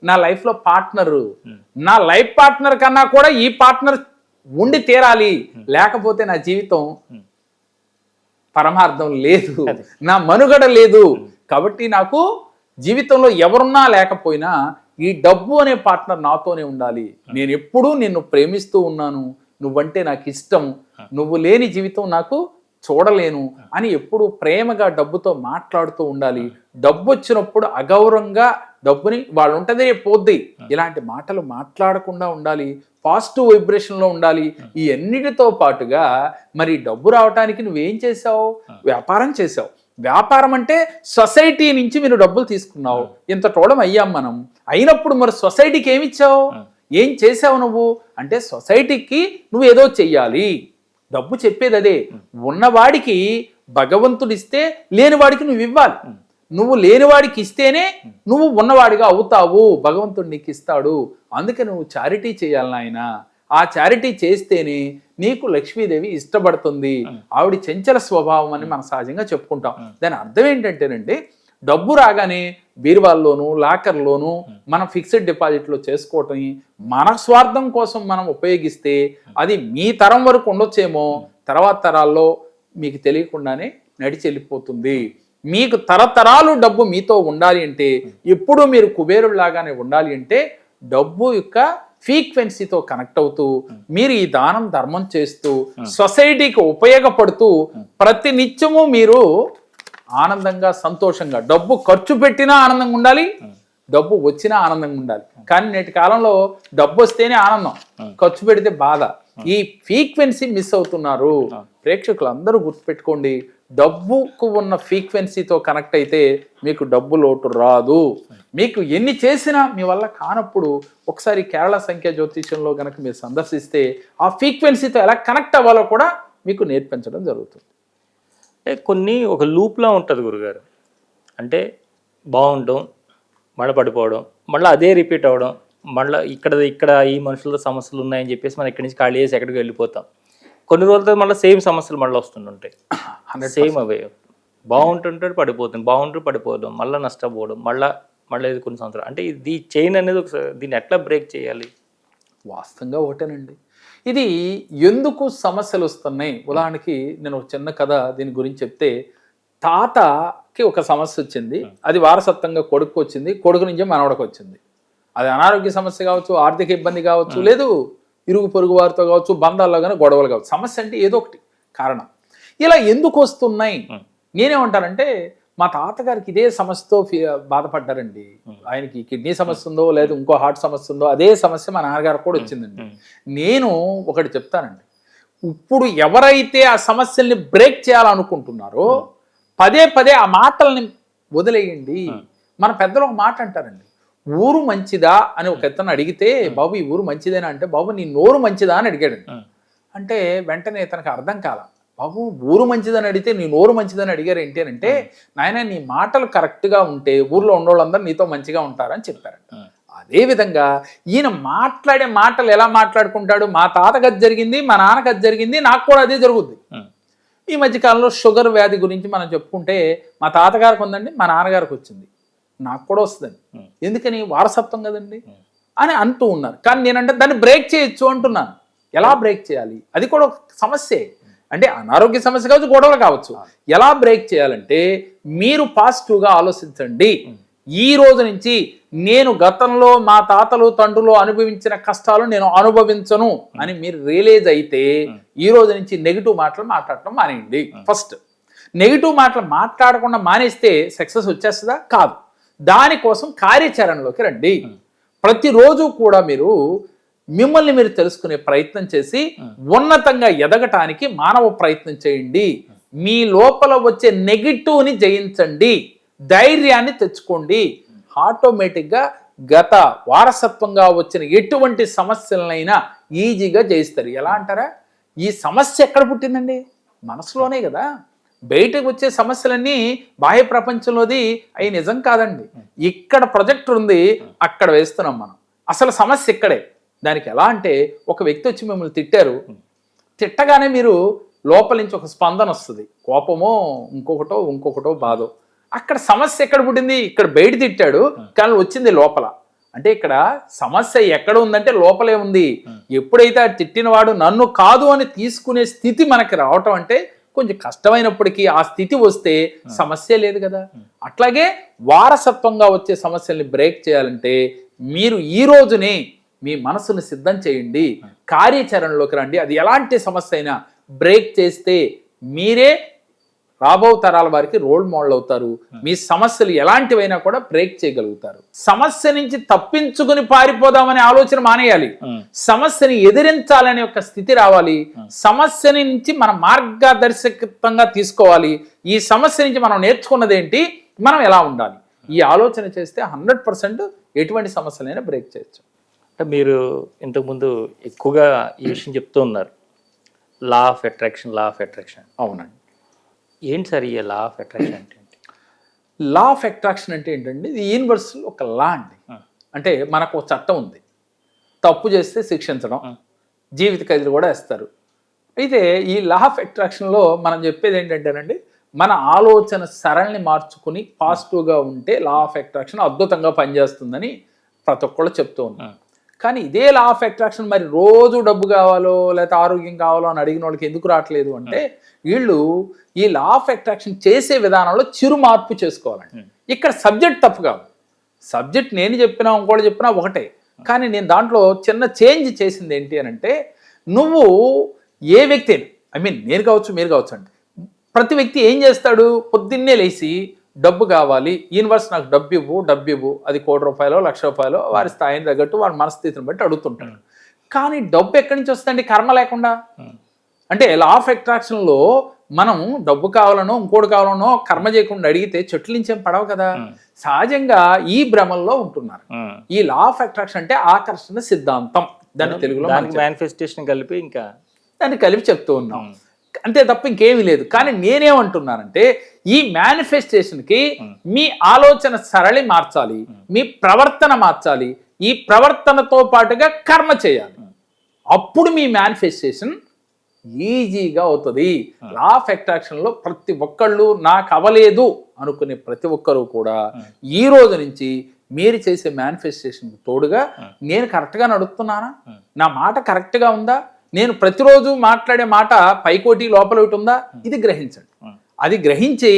నా లైఫ్లో పార్ట్నరు, నా లైఫ్ పార్ట్నర్ కన్నా కూడా ఈ పార్ట్నర్ ఉండి తీరాలి, లేకపోతే నా జీవితం పరమార్థం లేదు, నా మనుగడ లేదు. కాబట్టి నాకు జీవితంలో ఎవరున్నా లేకపోయినా ఈ డబ్బు అనే పార్ట్నర్ నాతోనే ఉండాలి. నేను ఎప్పుడూ నిన్ను ప్రేమిస్తూ ఉన్నాను, నువ్వంటే నాకు ఇష్టం, నువ్వు లేని జీవితం నాకు చూడలేను అని ఎప్పుడు ప్రేమగా డబ్బుతో మాట్లాడుతూ ఉండాలి. డబ్బు వచ్చినప్పుడు అగౌరవంగా డబ్బుని వాళ్ళు ఉంటుంది పోద్ది ఇలాంటి మాటలు మాట్లాడకుండా ఉండాలి. పాజిటివ్ వైబ్రేషన్లో ఉండాలి. ఈ అన్నిటితో పాటుగా మరి డబ్బు రావటానికి నువ్వేం చేసావు? వ్యాపారం చేసావు. వ్యాపారం అంటే సొసైటీ నుంచి మీరు డబ్బులు తీసుకున్నావు, ఇంత టోళం అయ్యాం మనం. అయినప్పుడు మరి సొసైటీకి ఏమి ఇచ్చావు, ఏం చేసావు నువ్వు అంటే సొసైటీకి నువ్వు ఏదో చెయ్యాలి. డబ్బు చెప్పేది అదే, ఉన్నవాడికి భగవంతుడు ఇస్తే లేనివాడికి నువ్వు ఇవ్వాలి. నువ్వు లేనివాడికి ఇస్తేనే నువ్వు ఉన్నవాడిగా అవుతావు, భగవంతుడు నీకు ఇస్తాడు. అందుకే నువ్వు చారిటీ చేయాలి నాయన. ఆ చారిటీ చేస్తేనే నీకు లక్ష్మీదేవి ఇష్టపడుతుంది. ఆవిడ చంచల స్వభావం అని మనం సహజంగా చెప్పుకుంటాం. దాని అర్థం ఏంటంటేనండి, డబ్బు రాగానే బీరువాల్లోనూ లాకర్లోనూ మనం ఫిక్స్డ్ డిపాజిట్లో చేసుకోవటం మన స్వార్థం కోసం మనం ఉపయోగిస్తే అది మీ తరం వరకు ఉండొచ్చేమో, తర్వాత తరాల్లో మీకు తెలియకుండానే నడిచి వెళ్ళిపోతుంది. మీకు తరతరాలు డబ్బు మీతో ఉండాలి అంటే, ఎప్పుడూ మీరు కుబేరులాగానే ఉండాలి అంటే, డబ్బు యొక్క ఫ్రీక్వెన్సీతో కనెక్ట్ అవుతూ మీరు ఈ దానం ధర్మం చేస్తూ సొసైటీకి ఉపయోగపడుతూ ప్రతి నిత్యము మీరు ఆనందంగా సంతోషంగా, డబ్బు ఖర్చు పెట్టినా ఆనందంగా ఉండాలి, డబ్బు వచ్చినా ఆనందంగా ఉండాలి. కానీ నేటి కాలంలో డబ్బు వస్తేనే ఆనందం, ఖర్చు పెడితే బాధ. ఈ ఫ్రీక్వెన్సీ మిస్ అవుతున్నారు. ప్రేక్షకులు అందరూ గుర్తుపెట్టుకోండి, డబ్బుకు ఉన్న ఫ్రీక్వెన్సీతో కనెక్ట్ అయితే మీకు డబ్బు లోటు రాదు. మీకు ఎన్ని చేసినా మీ వల్ల కానప్పుడు ఒకసారి కేరళ సంఖ్యా జ్యోతిష్యంలో కనుక మీరు సందర్శిస్తే ఆ ఫ్రీక్వెన్సీతో ఎలా కనెక్ట్ అవ్వాలో కూడా మీకు నేర్పించడం జరుగుతుంది. అంటే కొన్ని ఒక లూప్లా ఉంటుంది గురుగారు. అంటే బాగుండడం, మళ్ళీ పడిపోవడం, మళ్ళీ అదే రిపీట్ అవ్వడం, మళ్ళీ ఇక్కడ ఈ మనుషులతో సమస్యలు ఉన్నాయని చెప్పేసి మనం ఇక్కడి నుంచి ఖాళీ చేసి ఎక్కడికి వెళ్ళిపోతాం. కొన్ని రోజులతో మళ్ళీ సేమ్ సమస్యలు మళ్ళీ వస్తుంటాయి. సేమ్ అవే బాగుంటుంటాడు పడిపోతుంది, బాగుంటుంది పడిపోవడం, మళ్ళీ నష్టపోవడం, మళ్ళీ ఇది కొన్ని సంవత్సరాలు. అంటే ఇది చైన్ అనేది ఒకసారి దీన్ని ఎట్లా బ్రేక్ చేయాలి? వాస్తవంగా ఒకటేనండి, ఇది ఎందుకు సమస్యలు వస్తున్నాయి. ఉదాహరణకి నేను ఒక చిన్న కథ దీని గురించి చెప్తే, తాతకి ఒక సమస్య వచ్చింది, అది వారసత్వంగా కొడుకు వచ్చింది, కొడుకు నుంచి మనవడకు వచ్చింది. అది అనారోగ్య సమస్య కావచ్చు, ఆర్థిక ఇబ్బంది కావచ్చు, లేదు ఇరుగు పొరుగు వారితో కావచ్చు, బంధాల్లో కానీ గొడవలు కావచ్చు. సమస్య అంటే ఏదో ఒకటి కారణం. ఇలా ఎందుకు వస్తున్నాయి? నేనేమంటానంటే, మా తాతగారికి ఇదే సమస్యతో బాధపడ్డారండి. ఆయనకి కిడ్నీ సమస్య ఉందో లేదా ఇంకో హార్ట్ సమస్య ఉందో, అదే సమస్య మా నాన్నగారికి కూడా వచ్చిందండి. నేను ఒకటి చెప్తానండి, ఇప్పుడు ఎవరైతే ఆ సమస్యల్ని బ్రేక్ చేయాలనుకుంటున్నారో పదే పదే ఆ మాటల్ని వదిలేయండి. మన పెద్దలు ఒక మాట అంటారండి, ఊరు మంచిదా అని ఒక ఎత్తను అడిగితే, బాబు ఈ ఊరు మంచిదేనా అంటే, బాబు నీ నోరు మంచిదా అని అడిగాడండి. అంటే వెంటనే తనకు అర్థం కాల, బాబు ఊరు మంచిదని అడిగితే నీ నోరు మంచిదని అడిగారు ఏంటి అని అంటే, నాయన నీ మాటలు కరెక్ట్గా ఉంటే ఊర్లో ఉన్నోళ్ళందరూ నీతో మంచిగా ఉంటారని చెప్పారంట. అదేవిధంగా ఈయన మాట్లాడే మాటలు ఎలా మాట్లాడుకుంటాడు, మా తాతకు అది జరిగింది, మా నాన్నకు అది జరిగింది, నాకు కూడా అదే జరుగుద్ది. ఈ మధ్యకాలంలో షుగర్ వ్యాధి గురించి మనం చెప్పుకుంటే, మా తాతగారికి ఉందండి, మా నాన్నగారికి వచ్చింది, నాకు కూడా వస్తుందండి. ఎందుకని? వారసత్వం కదండి అని అంటూ ఉన్నారు. కానీ నేనంటే దాన్ని బ్రేక్ చేయొచ్చు అంటున్నాను. ఎలా బ్రేక్ చేయాలి? అది కూడా ఒక సమస్యే. అంటే అనారోగ్య సమస్య కావచ్చు, గొడవలు కావచ్చు. ఎలా బ్రేక్ చేయాలంటే, మీరు పాజిటివ్గా ఆలోచించండి. ఈ రోజు నుంచి నేను గతంలో మా తాతలు తండ్రులు అనుభవించిన కష్టాలు నేను అనుభవించను అని మీరు రియలైజ్ అయితే, ఈ రోజు నుంచి నెగిటివ్ మాటలు మాట్లాడటం మానేయండి. ఫస్ట్ నెగిటివ్ మాటలు మాట్లాడకుండా మానేస్తే సక్సెస్ వచ్చేస్తుందా? కాదు. దానికోసం కార్యాచరణలోకి రండి. ప్రతిరోజు కూడా మీరు మిమ్మల్ని మీరు తెలుసుకునే ప్రయత్నం చేసి ఉన్నతంగా ఎదగటానికి మానవ ప్రయత్నం చేయండి. మీ లోపల వచ్చే నెగిటివ్ని జయించండి, ధైర్యాన్ని తెచ్చుకోండి. ఆటోమేటిక్గా గత వారసత్వంగా వచ్చిన ఎటువంటి సమస్యలనైనా ఈజీగా జయిస్తారు. ఎలా అంటారా? ఈ సమస్య ఎక్కడ పుట్టిందండి? మనసులోనే కదా. బయటకు వచ్చే సమస్యలన్నీ బాహ్య ప్రపంచంలోది అవి నిజం కాదండి. ఇక్కడ ప్రొజెక్టర్ ఉంది, అక్కడ వేస్తున్నాం మనం. అసలు సమస్య ఇక్కడే. దానికి ఎలా అంటే, ఒక వ్యక్తి వచ్చి మిమ్మల్ని తిట్టారు, తిట్టగానే మీరు లోపల నుంచి ఒక స్పందన వస్తుంది, కోపమో ఇంకొకటో బాధో. అక్కడ సమస్య ఎక్కడ పుట్టింది? ఇక్కడ బయట తిట్టాడు కానీ వచ్చింది లోపల. అంటే ఇక్కడ సమస్య ఎక్కడ ఉందంటే లోపలే ఉంది. ఎప్పుడైతే ఆ తిట్టినవాడు నన్ను కాదు అని తీసుకునే స్థితి మనకి రావటం అంటే కొంచెం కష్టమైనప్పటికీ ఆ స్థితి వస్తే సమస్య లేదు కదా. అట్లాగే వారసత్వంగా వచ్చే సమస్యల్ని బ్రేక్ చేయాలంటే మీరు ఈ రోజునే మీ మనసును సిద్ధం చేయండి, కార్యాచరణలోకి రండి. అది ఎలాంటి సమస్య అయినా బ్రేక్ చేస్తే మీరే రాబో తరాల వారికి రోల్ మోడల్ అవుతారు. మీ సమస్యలు ఎలాంటివైనా కూడా బ్రేక్ చేయగలుగుతారు. సమస్య నుంచి తప్పించుకుని పారిపోదామనే ఆలోచన మానేయాలి. సమస్యని ఎదిరించాలనే ఒక స్థితి రావాలి. సమస్య నుంచి మనం మార్గదర్శకత్వంగా తీసుకోవాలి. ఈ సమస్య నుంచి మనం నేర్చుకున్నది ఏంటి, మనం ఎలా ఉండాలి, ఈ ఆలోచన చేస్తే 100% ఎటువంటి సమస్యలైనా బ్రేక్ చేయొచ్చు. అంటే మీరు ఇంతకుముందు ఎక్కువగా ఈ విషయం చెప్తూ ఉన్నారు, లా ఆఫ్ అట్రాక్షన్. అవునండి. ఏంటి సార్ ఈ లా ఆఫ్ అట్రాక్షన్ అంటే? లా ఆఫ్ అట్రాక్షన్ అంటే ఏంటంటే ఇది యూనివర్సల్ ఒక లా అండి. అంటే మనకు ఒక చట్టం ఉంది, తప్పు చేస్తే శిక్షించడం, జీవిత ఖైదులు కూడా వేస్తారు. అయితే ఈ లా ఆఫ్ అట్రాక్షన్లో మనం చెప్పేది ఏంటంటేనండి, మన ఆలోచన సరళిని మార్చుకుని పాజిటివ్గా ఉంటే లా ఆఫ్ అట్రాక్షన్ అద్భుతంగా పనిచేస్తుందని ప్రతి ఒక్కళ్ళు చెప్తూ ఉన్నారు. కానీ ఇదే లా ఆఫ్ అట్రాక్షన్ మరి రోజు డబ్బు కావాలో లేకపోతే ఆరోగ్యం కావాలో అని అడిగిన వాళ్ళకి ఎందుకు రావట్లేదు అంటే, వీళ్ళు ఈ లా ఆఫ్ అట్రాక్షన్ చేసే విధానంలో చిరు మార్పు చేసుకోవాలండి. ఇక్కడ సబ్జెక్ట్ తప్పు కాదు, సబ్జెక్ట్ నేను చెప్పినా ఇంకోటి చెప్పినా ఒకటే. కానీ నేను దాంట్లో చిన్న చేంజ్ చేసింది ఏంటి అని అంటే, నువ్వు ఏ వ్యక్తి, నేను కావచ్చు మీరు కావచ్చు అండి, ప్రతి వ్యక్తి ఏం చేస్తాడు, పొద్దున్నే లేచి డబ్బు కావాలి, యూనివర్స్ నాకు డబ్బు ఇవ్వు, అది ₹1,00,00,000 ₹1,00,000 వారి స్థాయిని తగ్గట్టు వారి మనస్థితిని బట్టి అడుగుతుంటాడు. కానీ డబ్బు ఎక్కడి నుంచి వస్తుందండి, కర్మ లేకుండా. అంటే లా ఆఫ్ అట్రాక్షన్లో మనం డబ్బు కావాలనో ఇంకోటి కావాలనో కర్మ చేయకుండా అడిగితే చెట్ల నుంచేం పడవు కదా. సహజంగా ఈ భ్రమల్లో ఉంటున్నారు. ఈ లా ఆఫ్ అట్రాక్షన్ అంటే ఆకర్షణ సిద్ధాంతం, దాన్ని తెలుగులో మేనిఫెస్టేషన్ కలిపి ఇంకా దాన్ని కలిపి చెప్తూ ఉన్నాం, అంతే తప్ప ఇంకేమీ లేదు. కానీ నేనేమంటున్నానంటే, ఈ మేనిఫెస్టేషన్కి మీ ఆలోచన సరళి మార్చాలి, మీ ప్రవర్తన మార్చాలి, ఈ ప్రవర్తనతో పాటుగా కర్మ చేయాలి. అప్పుడు మీ మేనిఫెస్టేషన్ ఈజీగా అవుతుంది. లా ఆఫ్ అట్రాక్షన్లో ప్రతి ఒక్కళ్ళు నాకు అవ్వలేదు అనుకునే ప్రతి ఒక్కరూ కూడా ఈ రోజు నుంచి మీరు చేసే మేనిఫెస్టేషన్ తోడుగా, నేను కరెక్ట్గా నడుస్తున్నానా, నా మాట కరెక్ట్గా ఉందా, నేను ప్రతిరోజు మాట్లాడే మాట పైకోటి లోపల ఒకటి ఉందా, ఇది గ్రహించండి. అది గ్రహించి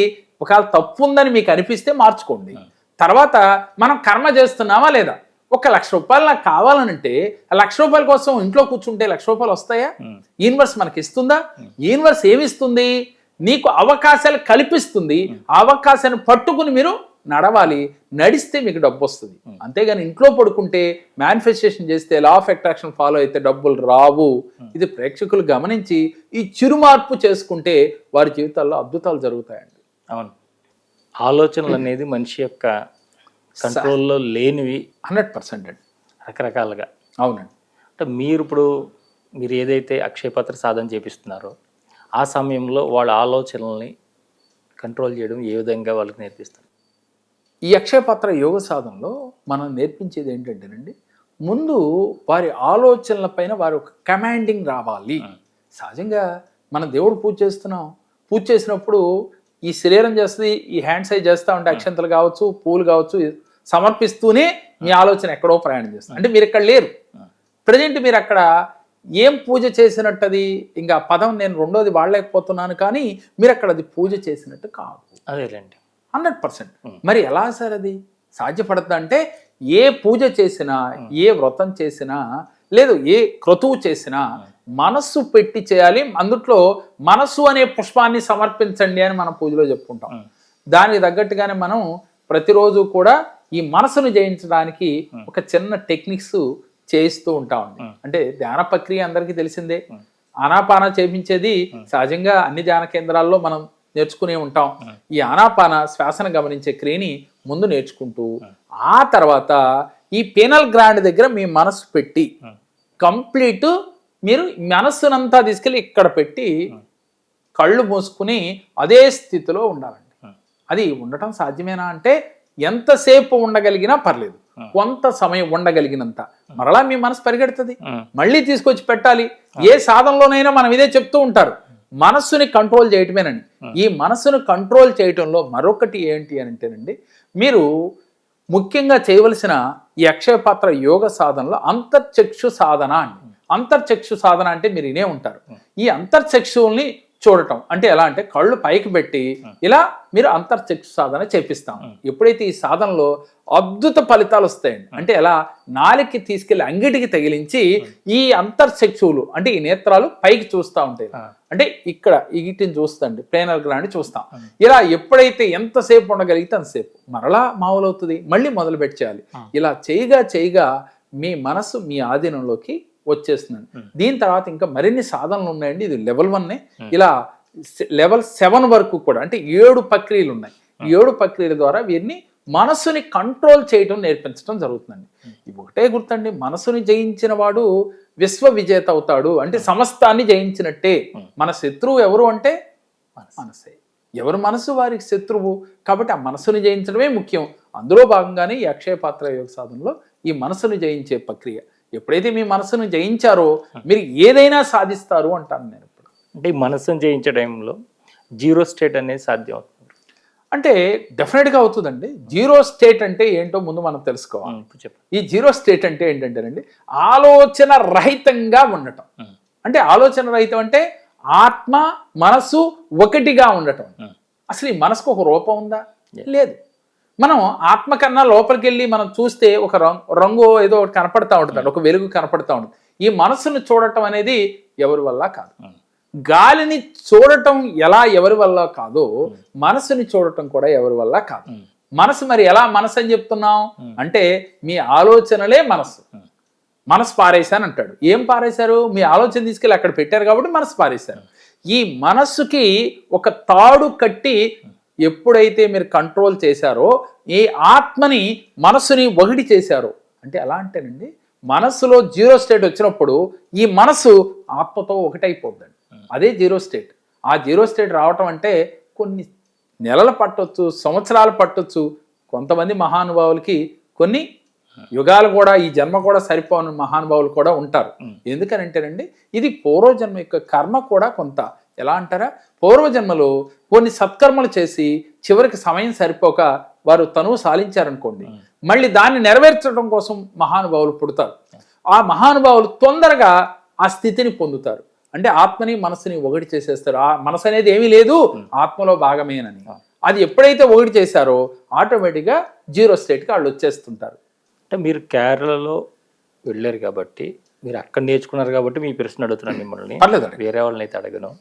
ఒకవేళ తప్పు ఉందని మీకు అనిపిస్తే మార్చుకోండి. తర్వాత మనం కర్మ చేస్తున్నామా లేదా, ₹1,00,000 నాకు కావాలనంటే ₹1,00,000 కోసం ఇంట్లో కూర్చుంటే ₹1,00,000 వస్తాయా? యూనివర్స్ మనకి ఇస్తుందా? యూనివర్స్ ఏమిస్తుంది, నీకు అవకాశాలు కల్పిస్తుంది. ఆ అవకాశాన్ని పట్టుకుని మీరు నడవాలి, నడిస్తే మీకు డబ్బు వస్తుంది. అంతేగాని ఇంట్లో పడుకుంటే మేనిఫెస్టేషన్ చేస్తే లా ఆఫ్ అట్రాక్షన్ ఫాలో అయితే డబ్బులు రావు. ఇది ప్రేక్షకులు గమనించి ఈ చిరుమార్పు చేసుకుంటే వారి జీవితాల్లో అద్భుతాలు జరుగుతాయండి. అవును, ఆలోచనలు అనేది మనిషి యొక్క కంట్రోల్లో లేనివి 100% అండి, రకరకాలుగా. అవునండి. అంటే మీరు ఏదైతే అక్షయపత్ర సాధన చేపిస్తున్నారో ఆ సమయంలో వాళ్ళ ఆలోచనల్ని కంట్రోల్ చేయడం ఏ విధంగా వాళ్ళకి నేర్పిస్తారు? ఈ అక్షయపత్ర యోగ సాధనలో మనం నేర్పించేది ఏంటంటేనండి, ముందు వారి ఆలోచనల పైన వారి ఒక కమాండింగ్ రావాలి. సహజంగా మనం దేవుడు పూజ చేసినప్పుడు ఈ శరీరం చేస్తుంది, ఈ హ్యాండ్ సైజ్ చేస్తూ ఉంటే అక్షంతలు కావచ్చు, పూలు కావచ్చు సమర్పిస్తూనే మీ ఆలోచన ఎక్కడో ప్రయాణం చేస్తుంది. అంటే మీరు ఇక్కడ లేరు, ప్రజెంట్ మీరు అక్కడ ఏం పూజ చేసినట్టు, ఇంకా పదం నేను రెండోది వాడలేకపోతున్నాను, కానీ మీరు అక్కడ అది పూజ చేసినట్టు కాదు. అదేలేండి, 100%. మరి ఎలా సార్ అది సాధ్యపడుతుంది అంటే, ఏ పూజ చేసినా, ఏ వ్రతం చేసినా, లేదు ఏ క్రతువు చేసినా మనస్సు పెట్టి చేయాలి. అందుట్లో మనస్సు అనే పుష్పాన్ని సమర్పించండి అని మనం పూజలో చెప్పుకుంటాం. దానికి తగ్గట్టుగానే మనం ప్రతిరోజు కూడా ఈ మనసును జయించడానికి ఒక చిన్న టెక్నిక్స్ చేయిస్తూ ఉంటామండి. అంటే ధ్యాన ప్రక్రియ అందరికీ తెలిసిందే. ఆనాపాన చేపించేది సహజంగా అన్ని ధ్యాన కేంద్రాల్లో మనం నేర్చుకునే ఉంటాం. ఈ ఆనాపాన శ్వాసను గమనించే క్రియని ముందు నేర్చుకుంటూ, ఆ తర్వాత ఈ పీనల్ గ్రాండ్ దగ్గర మీ మనసు పెట్టి కంప్లీట్ మీరు మనస్సునంతా తీసుకెళ్ళి ఇక్కడ పెట్టి కళ్ళు మూసుకుని అదే స్థితిలో ఉండాలండి. అది ఉండటం సాధ్యమేనా అంటే, ఎంతసేపు ఉండగలిగినా పర్లేదు, కొంత సమయం ఉండగలిగినంత. మరలా మీ మనసు పరిగెడుతుంది, మళ్ళీ తీసుకొచ్చి పెట్టాలి. ఏ సాధనలోనైనా మనం ఇదే చెప్తూ ఉంటారు, మనస్సుని కంట్రోల్ చేయటమేనండి. ఈ మనస్సును కంట్రోల్ చేయటంలో మరొకటి ఏంటి అని అంటేనండి, మీరు ముఖ్యంగా చేయవలసిన ఈ అక్షయపాత్ర యోగ సాధనలో అంతర్చక్షు సాధన అండి. అంతర్చక్షు సాధన అంటే మీరు వినే ఉంటారు. ఈ అంతర్చక్షువుల్ని చూడటం. అంటే ఎలా అంటే కళ్ళు పైకి పెట్టి ఇలా మీరు అంతర్చక్షు సాధన చేపిస్తాం. ఎప్పుడైతే ఈ సాధనలో అద్భుత ఫలితాలు వస్తాయండి. అంటే ఎలా నాలికి తీసుకెళ్లి అంగిటికి తగిలించి ఈ అంతర్చక్షువులు అంటే ఈ నేత్రాలు పైకి చూస్తూ ఉంటాయి. అంటే ఇక్కడ వీటిని చూస్తండి, ప్లేనర్ గ్లాండ్ చూస్తాం. ఇలా ఎప్పుడైతే ఎంతసేపు ఉండగలిగితే అంతసేపు మరలా మామూలు అవుతుంది, మళ్ళీ మొదలు పెట్టేయాలి. ఇలా చేయగా మీ మనసు మీ ఆధీనంలోకి వచ్చేస్తుందండి. దీని తర్వాత ఇంకా మరిన్ని సాధనలు ఉన్నాయండి. ఇది లెవెల్ 1. ఇలా లెవెల్ 7 వరకు కూడా అంటే 7 ప్రక్రియలు ఉన్నాయి. 7 ప్రక్రియల ద్వారా వీరిని మనసుని కంట్రోల్ చేయడం నేర్పించడం జరుగుతుందండి. ఇది ఒకటే గుర్తండి, మనసుని జయించిన వాడు విశ్వ విజేత అవుతాడు. అంటే సమస్తాన్ని జయించినట్టే. మన శత్రువు ఎవరు అంటే మనసే. ఎవరు మనసు వారికి శత్రువు. కాబట్టి ఆ మనసుని జయించడమే ముఖ్యం. అందులో భాగంగానే ఈ అక్షయ పాత్ర యోగ సాధనలో ఈ మనసుని జయించే ప్రక్రియ. ఎప్పుడైతే మీ మనసును జయించారో మీరు ఏదైనా సాధిస్తారు అంటాను నేను ఇప్పుడు. అంటే ఈ మనసును జయించే టైంలో జీరో స్టేట్ అనేది సాధ్యం అవుతుంది అంటే డెఫినెట్గా అవుతుందండి. జీరో స్టేట్ అంటే ఏంటో ముందు మనం తెలుసుకోవాలి. ఈ జీరో స్టేట్ అంటే ఏంటంటేనండి ఆలోచన రహితంగా ఉండటం. అంటే ఆలోచన రహితం అంటే ఆత్మ మనసు ఒకటిగా ఉండటం. అసలు ఈ మనసుకు ఒక రూపం ఉందా? లేదు. మనం ఆత్మ కన్నా లోపలికి వెళ్ళి మనం చూస్తే ఒక రంగు ఏదో ఒకటి కనపడతా ఉంటుంది, ఒక వెలుగు కనపడతా ఉంటుంది. ఈ మనసును చూడటం అనేది ఎవరి వల్ల కాదు. గాలిని చూడటం ఎలా ఎవరి వల్ల కాదో మనసుని చూడటం కూడా ఎవరి వల్ల కాదు. మనసు మరి ఎలా మనసు అని చెప్తున్నాం అంటే మీ ఆలోచనలే మనసు. మనసు పారేశాను అంటాడు. ఏం పారేశారు? మీ ఆలోచన తీసుకెళ్ళి అక్కడ పెట్టారు కాబట్టి మనసు పారేశారు. ఈ మనస్సుకి ఒక తాడు కట్టి ఎప్పుడైతే మీరు కంట్రోల్ చేశారో ఈ ఆత్మని మనసుని ఒకటి చేశారో అంటే ఎలా అంటేనండి మనస్సులో జీరో స్టేట్ వచ్చినప్పుడు ఈ మనసు ఆత్మతో ఒకటైపోద్దండి. అదే జీరో స్టేట్. ఆ జీరో స్టేట్ రావటం అంటే కొన్ని నెలలు పట్టొచ్చు, సంవత్సరాలు పట్టొచ్చు. కొంతమంది మహానుభావులకి కొన్ని యుగాలు కూడా, ఈ జన్మ కూడా సరిపోని మహానుభావులు కూడా ఉంటారు. ఎందుకనంటేనండి ఇది పూర్వజన్మ యొక్క కర్మ కూడా కొంత ఎలా అంటారా, పూర్వజన్మలో కొన్ని సత్కర్మలు చేసి చివరికి సమయం సరిపోక వారు తనువు సాధించారనుకోండి, మళ్ళీ దాన్ని నెరవేర్చడం కోసం మహానుభావులు పుడతారు. ఆ మహానుభావులు తొందరగా ఆ స్థితిని పొందుతారు. అంటే ఆత్మని మనసుని ఒకటి చేసేస్తారు. ఆ మనసు అనేది ఏమీ లేదు, ఆత్మలో భాగమేనని. అది ఎప్పుడైతే ఒకటి చేశారో ఆటోమేటిక్గా జీరో స్టేట్కి వాళ్ళు వచ్చేస్తుంటారు. అంటే మీరు కేరళలో వెళ్ళారు కాబట్టి, మీరు అక్కడ నేర్చుకున్నారు కాబట్టి మీ ప్రశ్న అడుగుతున్నాను మిమ్మల్ని, వేరే వాళ్ళని అయితే అడగను.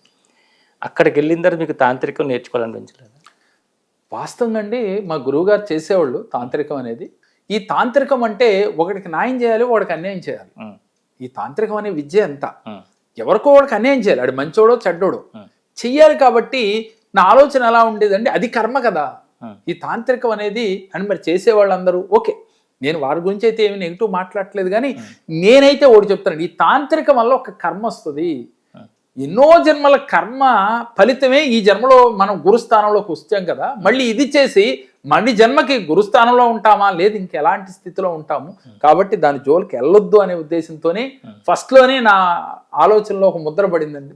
అక్కడికి వెళ్ళిన తర్వాత మీకు తాంత్రికం నేర్చుకోవాలనిపించలేదు? వాస్తవంగా అండి మా గురువుగారు చేసేవాళ్ళు తాంత్రికం అనేది. ఈ తాంత్రికం అంటే ఒకటికి న్యాయం చేయాలి, ఒకటికి అన్యాయం చేయాలి. ఈ తాంత్రికం అనే విద్య ఎంత ఎవరికో ఒకటికి అన్యాయం చేయాలి. అది మంచోడో చెడ్డోడో చెయ్యాలి. కాబట్టి నా ఆలోచన ఎలా ఉండేదండి, అది కర్మ కదా ఈ తాంత్రికం అనేది అని. మరి చేసేవాళ్ళందరూ ఓకే, నేను వారి గురించి అయితే ఏమి నెగిటివ్ మాట్లాడట్లేదు, కానీ నేనైతే ఒకటి చెప్తాను, ఈ తాంత్రికం వల్ల ఒక కర్మ వస్తుంది. ఎన్నో జన్మల కర్మ ఫలితమే ఈ జన్మలో మనం గురుస్థానంలోకి వస్తాం కదా. మళ్ళీ ఇది చేసి మళ్ళీ జన్మకి గురుస్థానంలో ఉంటామా, లేదు ఇంకెలాంటి స్థితిలో ఉంటాము. కాబట్టి దాని జోలికి వెళ్ళొద్దు అనే ఉద్దేశంతోనే ఫస్ట్లోనే నా ఆలోచనలో ఒక ముద్ర పడిందండి.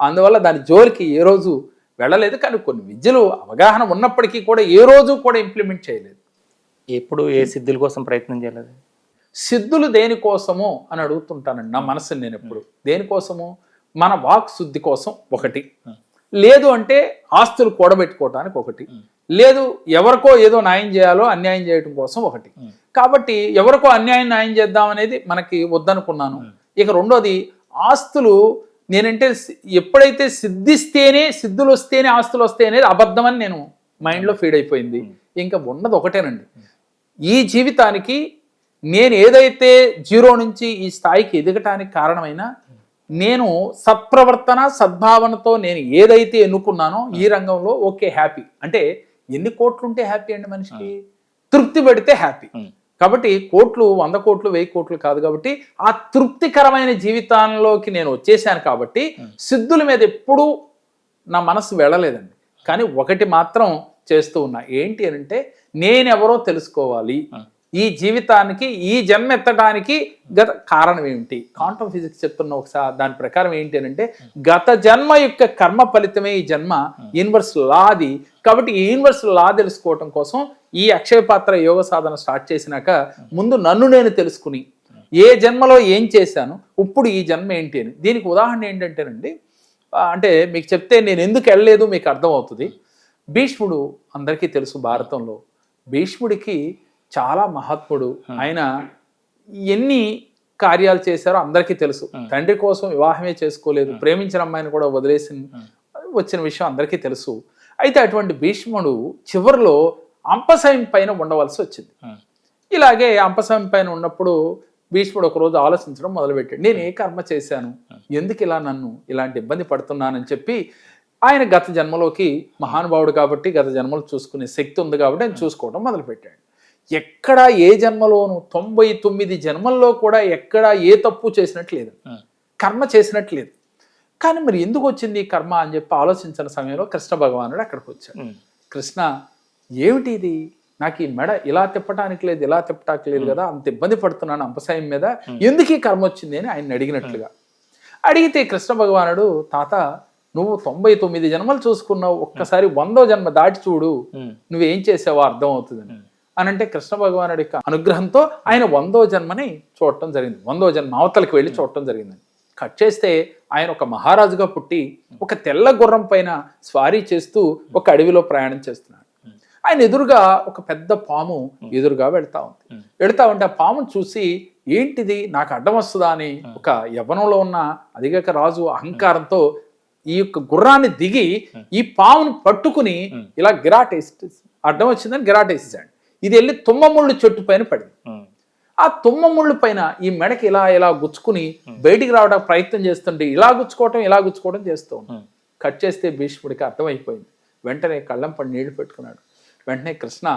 అందువల్ల దాని జోలికి ఏ రోజు వెళ్ళలేదు. కానీ కొన్ని విద్యలు అవగాహన ఉన్నప్పటికీ కూడా ఏ రోజు కూడా ఇంప్లిమెంట్ చేయలేదు. ఎప్పుడు ఏ సిద్ధుల కోసం ప్రయత్నం చేయలేదు? సిద్ధులు దేనికోసము అని అడుగుతుంటానండి నా మనసుని నేను ఎప్పుడు. దేనికోసము? మన వాక్ శుద్ధి కోసం ఒకటి, లేదు అంటే ఆస్తులు కూడబెట్టుకోవటానికి ఒకటి, లేదు ఎవరికో ఏదో న్యాయం చేయాలో అన్యాయం చేయడం కోసం ఒకటి. కాబట్టి ఎవరికో అన్యాయం న్యాయం చేద్దాం అనేది మనకి వద్దనుకున్నాను. ఇక రెండోది ఆస్తులు నేనంటే ఎప్పుడైతే సిద్ధిస్తేనే సిద్ధులు వస్తేనే ఆస్తులు వస్తాయి అనేది అబద్ధం అని నేను మైండ్లో ఫీడ్ అయిపోయింది. ఇంకా ఉన్నది ఒకటేనండి, ఈ జీవితానికి నేను ఏదైతే జీరో నుంచి ఈ స్థాయికి ఎదగటానికి కారణమైన నేను సత్ప్రవర్తన సద్భావనతో నేను ఏదైతే ఎన్నుకున్నానో ఈ రంగంలో ఓకే హ్యాపీ. అంటే ఎన్ని కోట్లు ఉంటే హ్యాపీ అండి మనిషికి? తృప్తి పడితే హ్యాపీ. కాబట్టి కోట్లు 100 కోట్లు 1000 కోట్లు కాదు. కాబట్టి ఆ తృప్తికరమైన జీవితంలోకి నేను వచ్చేసాను. కాబట్టి సిద్ధుల మీద ఎప్పుడూ నా మనసు వెళ్ళలేదండి. కానీ ఒకటి మాత్రం చేస్తూ ఉన్నా, ఏంటి అని అంటే నేనెవరో తెలుసుకోవాలి. ఈ జీవితానికి ఈ జన్మ ఎత్తడానికి గత కారణం ఏమిటి? క్వాంటమ్ ఫిజిక్స్ చెప్తున్న ఒకసారి దాని ప్రకారం ఏంటి అని అంటే గత జన్మ యొక్క కర్మ ఫలితమే ఈ జన్మ. యూనివర్స్ లా అది. కాబట్టి ఈ యూనివర్స్ లా తెలుసుకోవటం కోసం ఈ అక్షయ పాత్ర యోగ సాధన స్టార్ట్ చేసినాక ముందు నన్ను నేను తెలుసుకుని ఏ జన్మలో ఏం చేశాను, ఇప్పుడు ఈ జన్మ ఏంటి అని. దీనికి ఉదాహరణ ఏంటంటేనండి, అంటే మీకు చెప్తే నేను ఎందుకు వెళ్ళలేదు మీకు అర్థమవుతుంది. భీష్ముడు అందరికీ తెలుసు భారతంలో. భీష్ముడికి చాలా మహాత్ముడు. ఆయన ఎన్ని కార్యాలు చేశారో అందరికీ తెలుసు. తండ్రి కోసం వివాహమే చేసుకోలేదు, ప్రేమించిన అమ్మాయిని కూడా వదిలేసి వచ్చిన విషయం అందరికీ తెలుసు. అయితే అటువంటి భీష్ముడు చివరిలో అంపశయం పైన ఉండవలసి వచ్చింది. ఇలాగే అంపశయం పైన ఉన్నప్పుడు భీష్ముడు ఒకరోజు ఆలోచించడం మొదలుపెట్టాడు. నేను ఏ కర్మ చేశాను, ఎందుకు ఇలా నన్ను ఇలాంటి ఇబ్బంది పడుతున్నానని చెప్పి ఆయన గత జన్మలోకి మహానుభావుడు కాబట్టి గత జన్మలో చూసుకునే శక్తి ఉంది కాబట్టి ఆయన చూసుకోవడం మొదలుపెట్టాడు. ఎక్కడ ఏ జన్మలోనూ 99 జన్మల్లో కూడా ఎక్కడ ఏ తప్పు చేసినట్లేదు, కర్మ చేసినట్లేదు. కానీ మరి ఎందుకు వచ్చింది ఈ కర్మ అని చెప్పి ఆలోచించిన సమయంలో కృష్ణ భగవానుడు అక్కడికి వచ్చాడు. కృష్ణ, ఏమిటి ఇది, నాకు ఈ మెడ ఇలా తిప్పటానికి లేదు, ఇలా తిప్పటానికి లేదు కదా, అంత ఇబ్బంది పడుతున్నాను అంపశయం మీద, ఎందుకు ఈ కర్మ వచ్చింది అని ఆయన అడిగినట్లుగా. అడిగితే కృష్ణ భగవానుడు, తాత నువ్వు 99 జన్మలు చూసుకున్నావు, ఒక్కసారి 100వ జన్మ దాటి చూడు, నువ్వేం చేసావో అర్థం అవుతుందని అని అంటే కృష్ణ భగవానుడి యొక్క అనుగ్రహంతో ఆయన 100వ జన్మని చూడటం జరిగింది. 100వ జన్మ అవతలకి వెళ్ళి చూడటం జరిగిందని. కట్ చేస్తే ఆయన ఒక మహారాజుగా పుట్టి ఒక తెల్ల గుర్రం పైన స్వారీ చేస్తూ ఒక అడవిలో ప్రయాణం చేస్తున్నాడు. ఆయన ఎదురుగా ఒక పెద్ద పాము ఎదురుగా వెళ్తా ఉంటే ఆ పామును చూసి ఏంటిది నాకు అడ్డం వస్తుందా అని ఒక యవ్వనంలో ఉన్న అధిగక రాజు అహంకారంతో ఈ యొక్క గుర్రాన్ని దిగి ఈ పామును పట్టుకుని ఇలా గిరాటేసి అడ్డం వచ్చిందని గిరాటేసాడు. ఇది వెళ్ళి తుమ్మముళ్ళు చెట్టు పైన పడింది. ఆ తుమ్మముళ్ళు పైన ఈ మెడకి ఇలా ఇలా గుచ్చుకుని బయటికి రావడానికి ప్రయత్నం చేస్తుంటే ఇలా గుచ్చుకోవడం చేస్తూ ఉన్నాడు. కట్ చేస్తే భీష్ముడికి అర్థమైపోయింది. వెంటనే కళ్ళం పడి నీళ్లు పెట్టుకున్నాడు. వెంటనే కృష్ణ,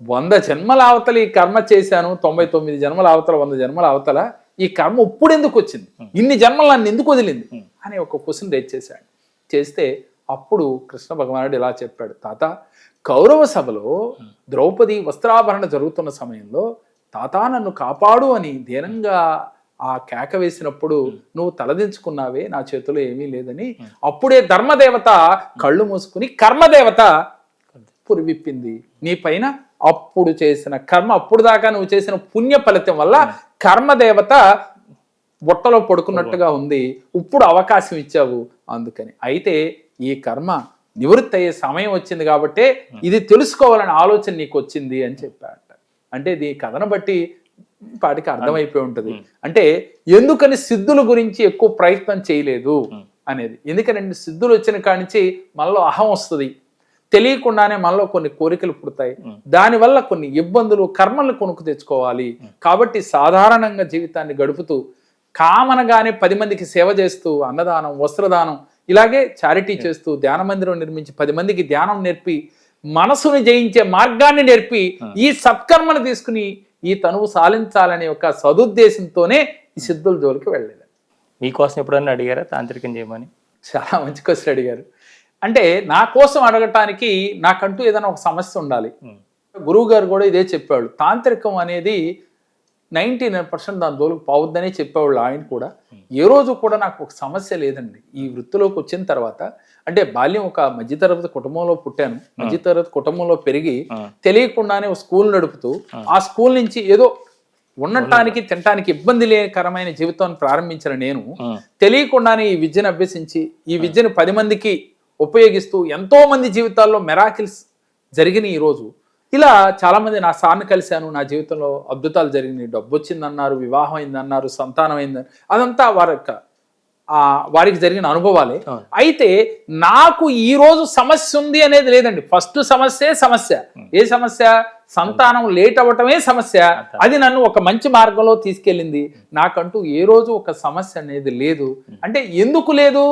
100 జన్మల అవతల ఈ కర్మ చేశాను, 99 జన్మల అవతల 100 జన్మల అవతల ఈ కర్మ ఇప్పుడు ఎందుకు వచ్చింది, ఇన్ని జన్మలు నన్ను ఎందుకు వదిలింది అని ఒక క్వశ్చన్ రేజ్ చేశాడు. చేస్తే అప్పుడు కృష్ణ భగవానుడు ఇలా చెప్పాడు, తాత కౌరవ సభలో ద్రౌపది వస్త్రాభరణ జరుగుతున్న సమయంలో తాత నన్ను కాపాడు అని దీనంగా ఆ కేక వేసినప్పుడు నువ్వు తలదించుకున్నావే, నా చేతిలో ఏమీ లేదని. అప్పుడే ధర్మదేవత కళ్ళు మూసుకుని కర్మదేవత పురి విప్పింది నీ పైన. అప్పుడు చేసిన కర్మ, అప్పుడు దాకా నువ్వు చేసిన పుణ్య ఫలితం వల్ల కర్మదేవత బుట్టలో పడుకున్నట్టుగా ఉంది, ఇప్పుడు అవకాశం ఇచ్చావు అందుకని. అయితే ఈ కర్మ నివృత్తి అయ్యే సమయం వచ్చింది కాబట్టి ఇది తెలుసుకోవాలని ఆలోచన నీకు వచ్చింది అని చెప్పాడు. అంటే ఈ కథను బట్టి వాటికి అర్థమైపోయి ఉంటుంది. అంటే ఎందుకని సిద్ధుల గురించి ఎక్కువ ప్రయత్నం చేయలేదు అనేది. ఎందుకనంటే సిద్ధులు వచ్చిన కాడి నుంచి మనలో అహం వస్తుంది, తెలియకుండానే మనలో కొన్ని కోరికలు పుడతాయి, దానివల్ల కొన్ని ఇబ్బందులు కర్మలు కొనుక్కు తెచ్చుకోవాలి. కాబట్టి సాధారణంగా జీవితాన్ని గడుపుతూ కామనగానే 10 మందికి సేవ చేస్తూ అన్నదానం, వస్త్రదానం, ఇలాగే చారిటీ చేస్తూ ధ్యాన మందిరం నిర్మించి 10 మందికి ధ్యానం నేర్పి మనసును జయించే మార్గాన్ని నేర్పి ఈ సత్కర్మను తీసుకుని ఈ తనువు సాధించాలనే ఒక సదుద్దేశంతోనే ఈ సిద్ధుల జోలికి వెళ్ళలేదు. మీకోసం ఎప్పుడన్నా అడిగారా తాంత్రికం చేయమని? చాలా మంచి క్వశ్చన్ అడిగారు. అంటే నా కోసం అడగటానికి నాకంటూ ఏదైనా ఒక సమస్య ఉండాలి. గురువు గారు కూడా ఇదే చెప్పాడు. తాంత్రికం అనేది 99% దాని జోలికి పోవద్దనే చెప్పేవాళ్ళు ఆయన కూడా. ఏ రోజు కూడా నాకు ఒక సమస్య లేదండి. ఈ వృత్తిలోకి వచ్చిన తర్వాత అంటే బాల్యం ఒక మధ్యతరగతి కుటుంబంలో పుట్టాను, మధ్యతరగతి కుటుంబంలో పెరిగి తెలియకుండానే ఒక స్కూల్ నడుపుతూ ఆ స్కూల్ నుంచి ఏదో ఉండటానికి తినటానికి ఇబ్బంది లేకరమైన జీవితాన్ని ప్రారంభించిన నేను తెలియకుండానే ఈ విద్యను అభ్యసించి ఈ విద్యను 10 మందికి ఉపయోగిస్తూ ఎంతో మంది జీవితాల్లో మెరాకిల్స్ జరిగినాయి. ఈరోజు ఇలా చాలా మంది నా సార్ని కలిశాను, నా జీవితంలో అద్భుతాలు జరిగినాయి, డబ్బు వచ్చిందన్నారు, వివాహం అయిందన్నారు, సంతానం అయిందన్నారు, అదంతా వారికి జరిగిన అనుభవాలే. అయితే నాకు ఈ రోజు సమస్య ఉంది అనేది లేదండి. ఫస్ట్ సమస్య ఏ సమస్య? సంతానం లేట్ అవ్వటమే సమస్య. అది నన్ను ఒక మంచి మార్గంలో తీసుకెళ్ళింది. నాకంటూ ఏ రోజు ఒక సమస్య అనేది లేదు. అంటే ఎందుకు లేదు?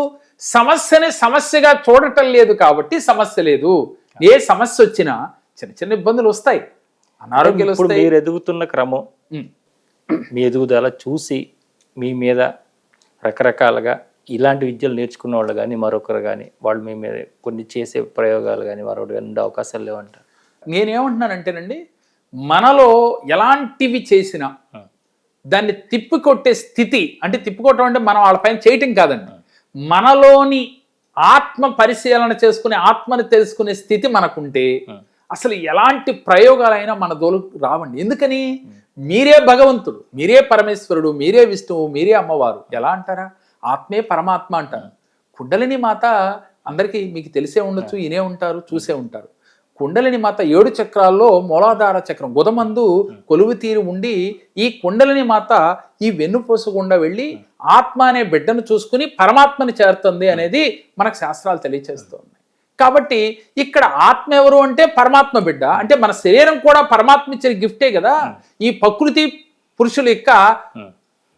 సమస్యని సమస్యగా చూడటం లేదు కాబట్టి సమస్య లేదు. ఏ సమస్య వచ్చినా చిన్న చిన్న ఇబ్బందులు వస్తాయి, అనారోగ్యాలు వస్తాయి. మీరు ఎదుగుతున్న క్రమం, మీ ఎదుగుదల చూసి మీ మీద రకరకాలుగా ఇలాంటి విద్యలు నేర్చుకున్న వాళ్ళు కానీ మరొకరు కానీ వాళ్ళు మీ మీద కొన్ని చేసే ప్రయోగాలు కానీ మరొకటి ఉండే అవకాశాలు లేవంటారు. నేనేమంటున్నానంటేనండి, మనలో ఎలాంటివి చేసినా దాన్ని తిప్పికొట్టే స్థితి, అంటే తిప్పికొట్టడం అంటే మనం వాళ్ళపైన చేయటం కాదండి, మనలోని ఆత్మ పరిశీలన చేసుకునే ఆత్మని తెలుసుకునే స్థితి మనకుంటే అసలు ఎలాంటి ప్రయోగాలైనా మన దోలుకు రావండి. ఎందుకని? మీరే భగవంతుడు, మీరే పరమేశ్వరుడు, మీరే విష్ణువు, మీరే అమ్మవారు. ఎలా అంటారా? ఆత్మే పరమాత్మ అంటారు. కుండలిని మాత అందరికీ మీకు తెలిసే ఉండొచ్చు, వినే ఉంటారు, చూసే ఉంటారు. కుండలిని మాత 7 చక్రాల్లో మూలాధార చక్రం గుదమందు కొలువు తీరి ఉండి ఈ కుండలిని మాత ఈ వెన్నుపూస గుండా వెళ్ళి ఆత్మ అనే బిడ్డను చూసుకుని పరమాత్మని చేరుతుంది అనేది మనకు శాస్త్రాలు తెలియచేస్తుంది. కాబట్టి ఇక్కడ ఆత్మ ఎవరు అంటే పరమాత్మ బిడ్డ, అంటే మన శరీరం కూడా పరమాత్మ ఇచ్చిన గిఫ్టే కదా. ఈ ప్రకృతి పురుషుల యొక్క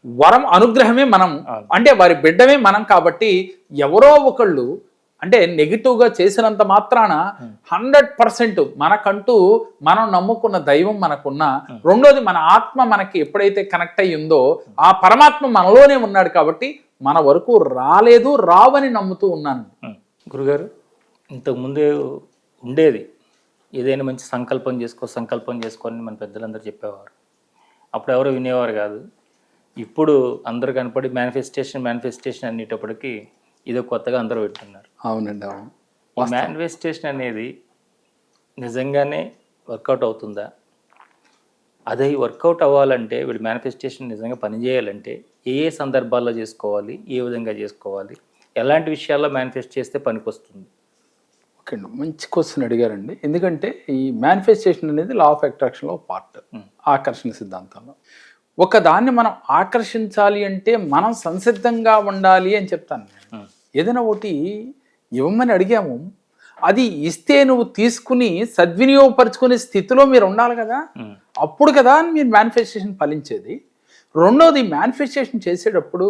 వరం అనుగ్రహమే మనం, అంటే వారి బిడ్డమే మనం. కాబట్టి ఎవరో ఒకళ్ళు అంటే నెగిటివ్గా చేసినంత మాత్రాన 100% మనకంటూ మనం నమ్ముకున్న దైవం మనకున్న, రెండోది మన ఆత్మ మనకి ఎప్పుడైతే కనెక్ట్ అయ్యిందో ఆ పరమాత్మ మనలోనే ఉన్నాడు. కాబట్టి మన వరకు రాలేదు, రావని నమ్ముతూ ఉన్నాను. గురుగారు, ఇంతకుముందు ఉండేది ఏదైనా మంచి సంకల్పం చేసుకొని మన పెద్దలందరూ చెప్పేవారు. అప్పుడు ఎవరు వినేవారు కాదు. ఇప్పుడు అందరూ కనపడి మేనిఫెస్టేషన్ అనేటప్పటికీ ఇదో కొత్తగా అందరూ పెట్టున్నారు. అవునండి, అవును. మేనిఫెస్టేషన్ అనేది నిజంగానే వర్కౌట్ అవుతుందా? అది వర్కౌట్ అవ్వాలంటే వీళ్ళు మేనిఫెస్టేషన్ నిజంగా పనిచేయాలంటే ఏ సందర్భాల్లో చేసుకోవాలి, ఏ విధంగా చేసుకోవాలి, ఎలాంటి విషయాల్లో మేనిఫెస్ట్ చేస్తే పనికొస్తుంది? ఓకే అండి, మంచి క్వశ్చన్ అడిగారండి. ఎందుకంటే ఈ మేనిఫెస్టేషన్ అనేది లా ఆఫ్ అట్రాక్షన్లో పార్ట్, ఆకర్షణ సిద్ధాంతంలో. ఒక దాన్ని మనం ఆకర్షించాలి అంటే మనం సంసిద్ధంగా ఉండాలి అని చెప్తాను. ఏదైనా ఒకటి ఇవ్వమని అడిగాము, అది ఇస్తే నువ్వు తీసుకుని సద్వినియోగపరుచుకునే స్థితిలో మీరు ఉండాలి కదా. అప్పుడు కదా మీరు మేనిఫెస్టేషన్ ఫలించేది. రెండోది, మేనిఫెస్టేషన్ చేసేటప్పుడు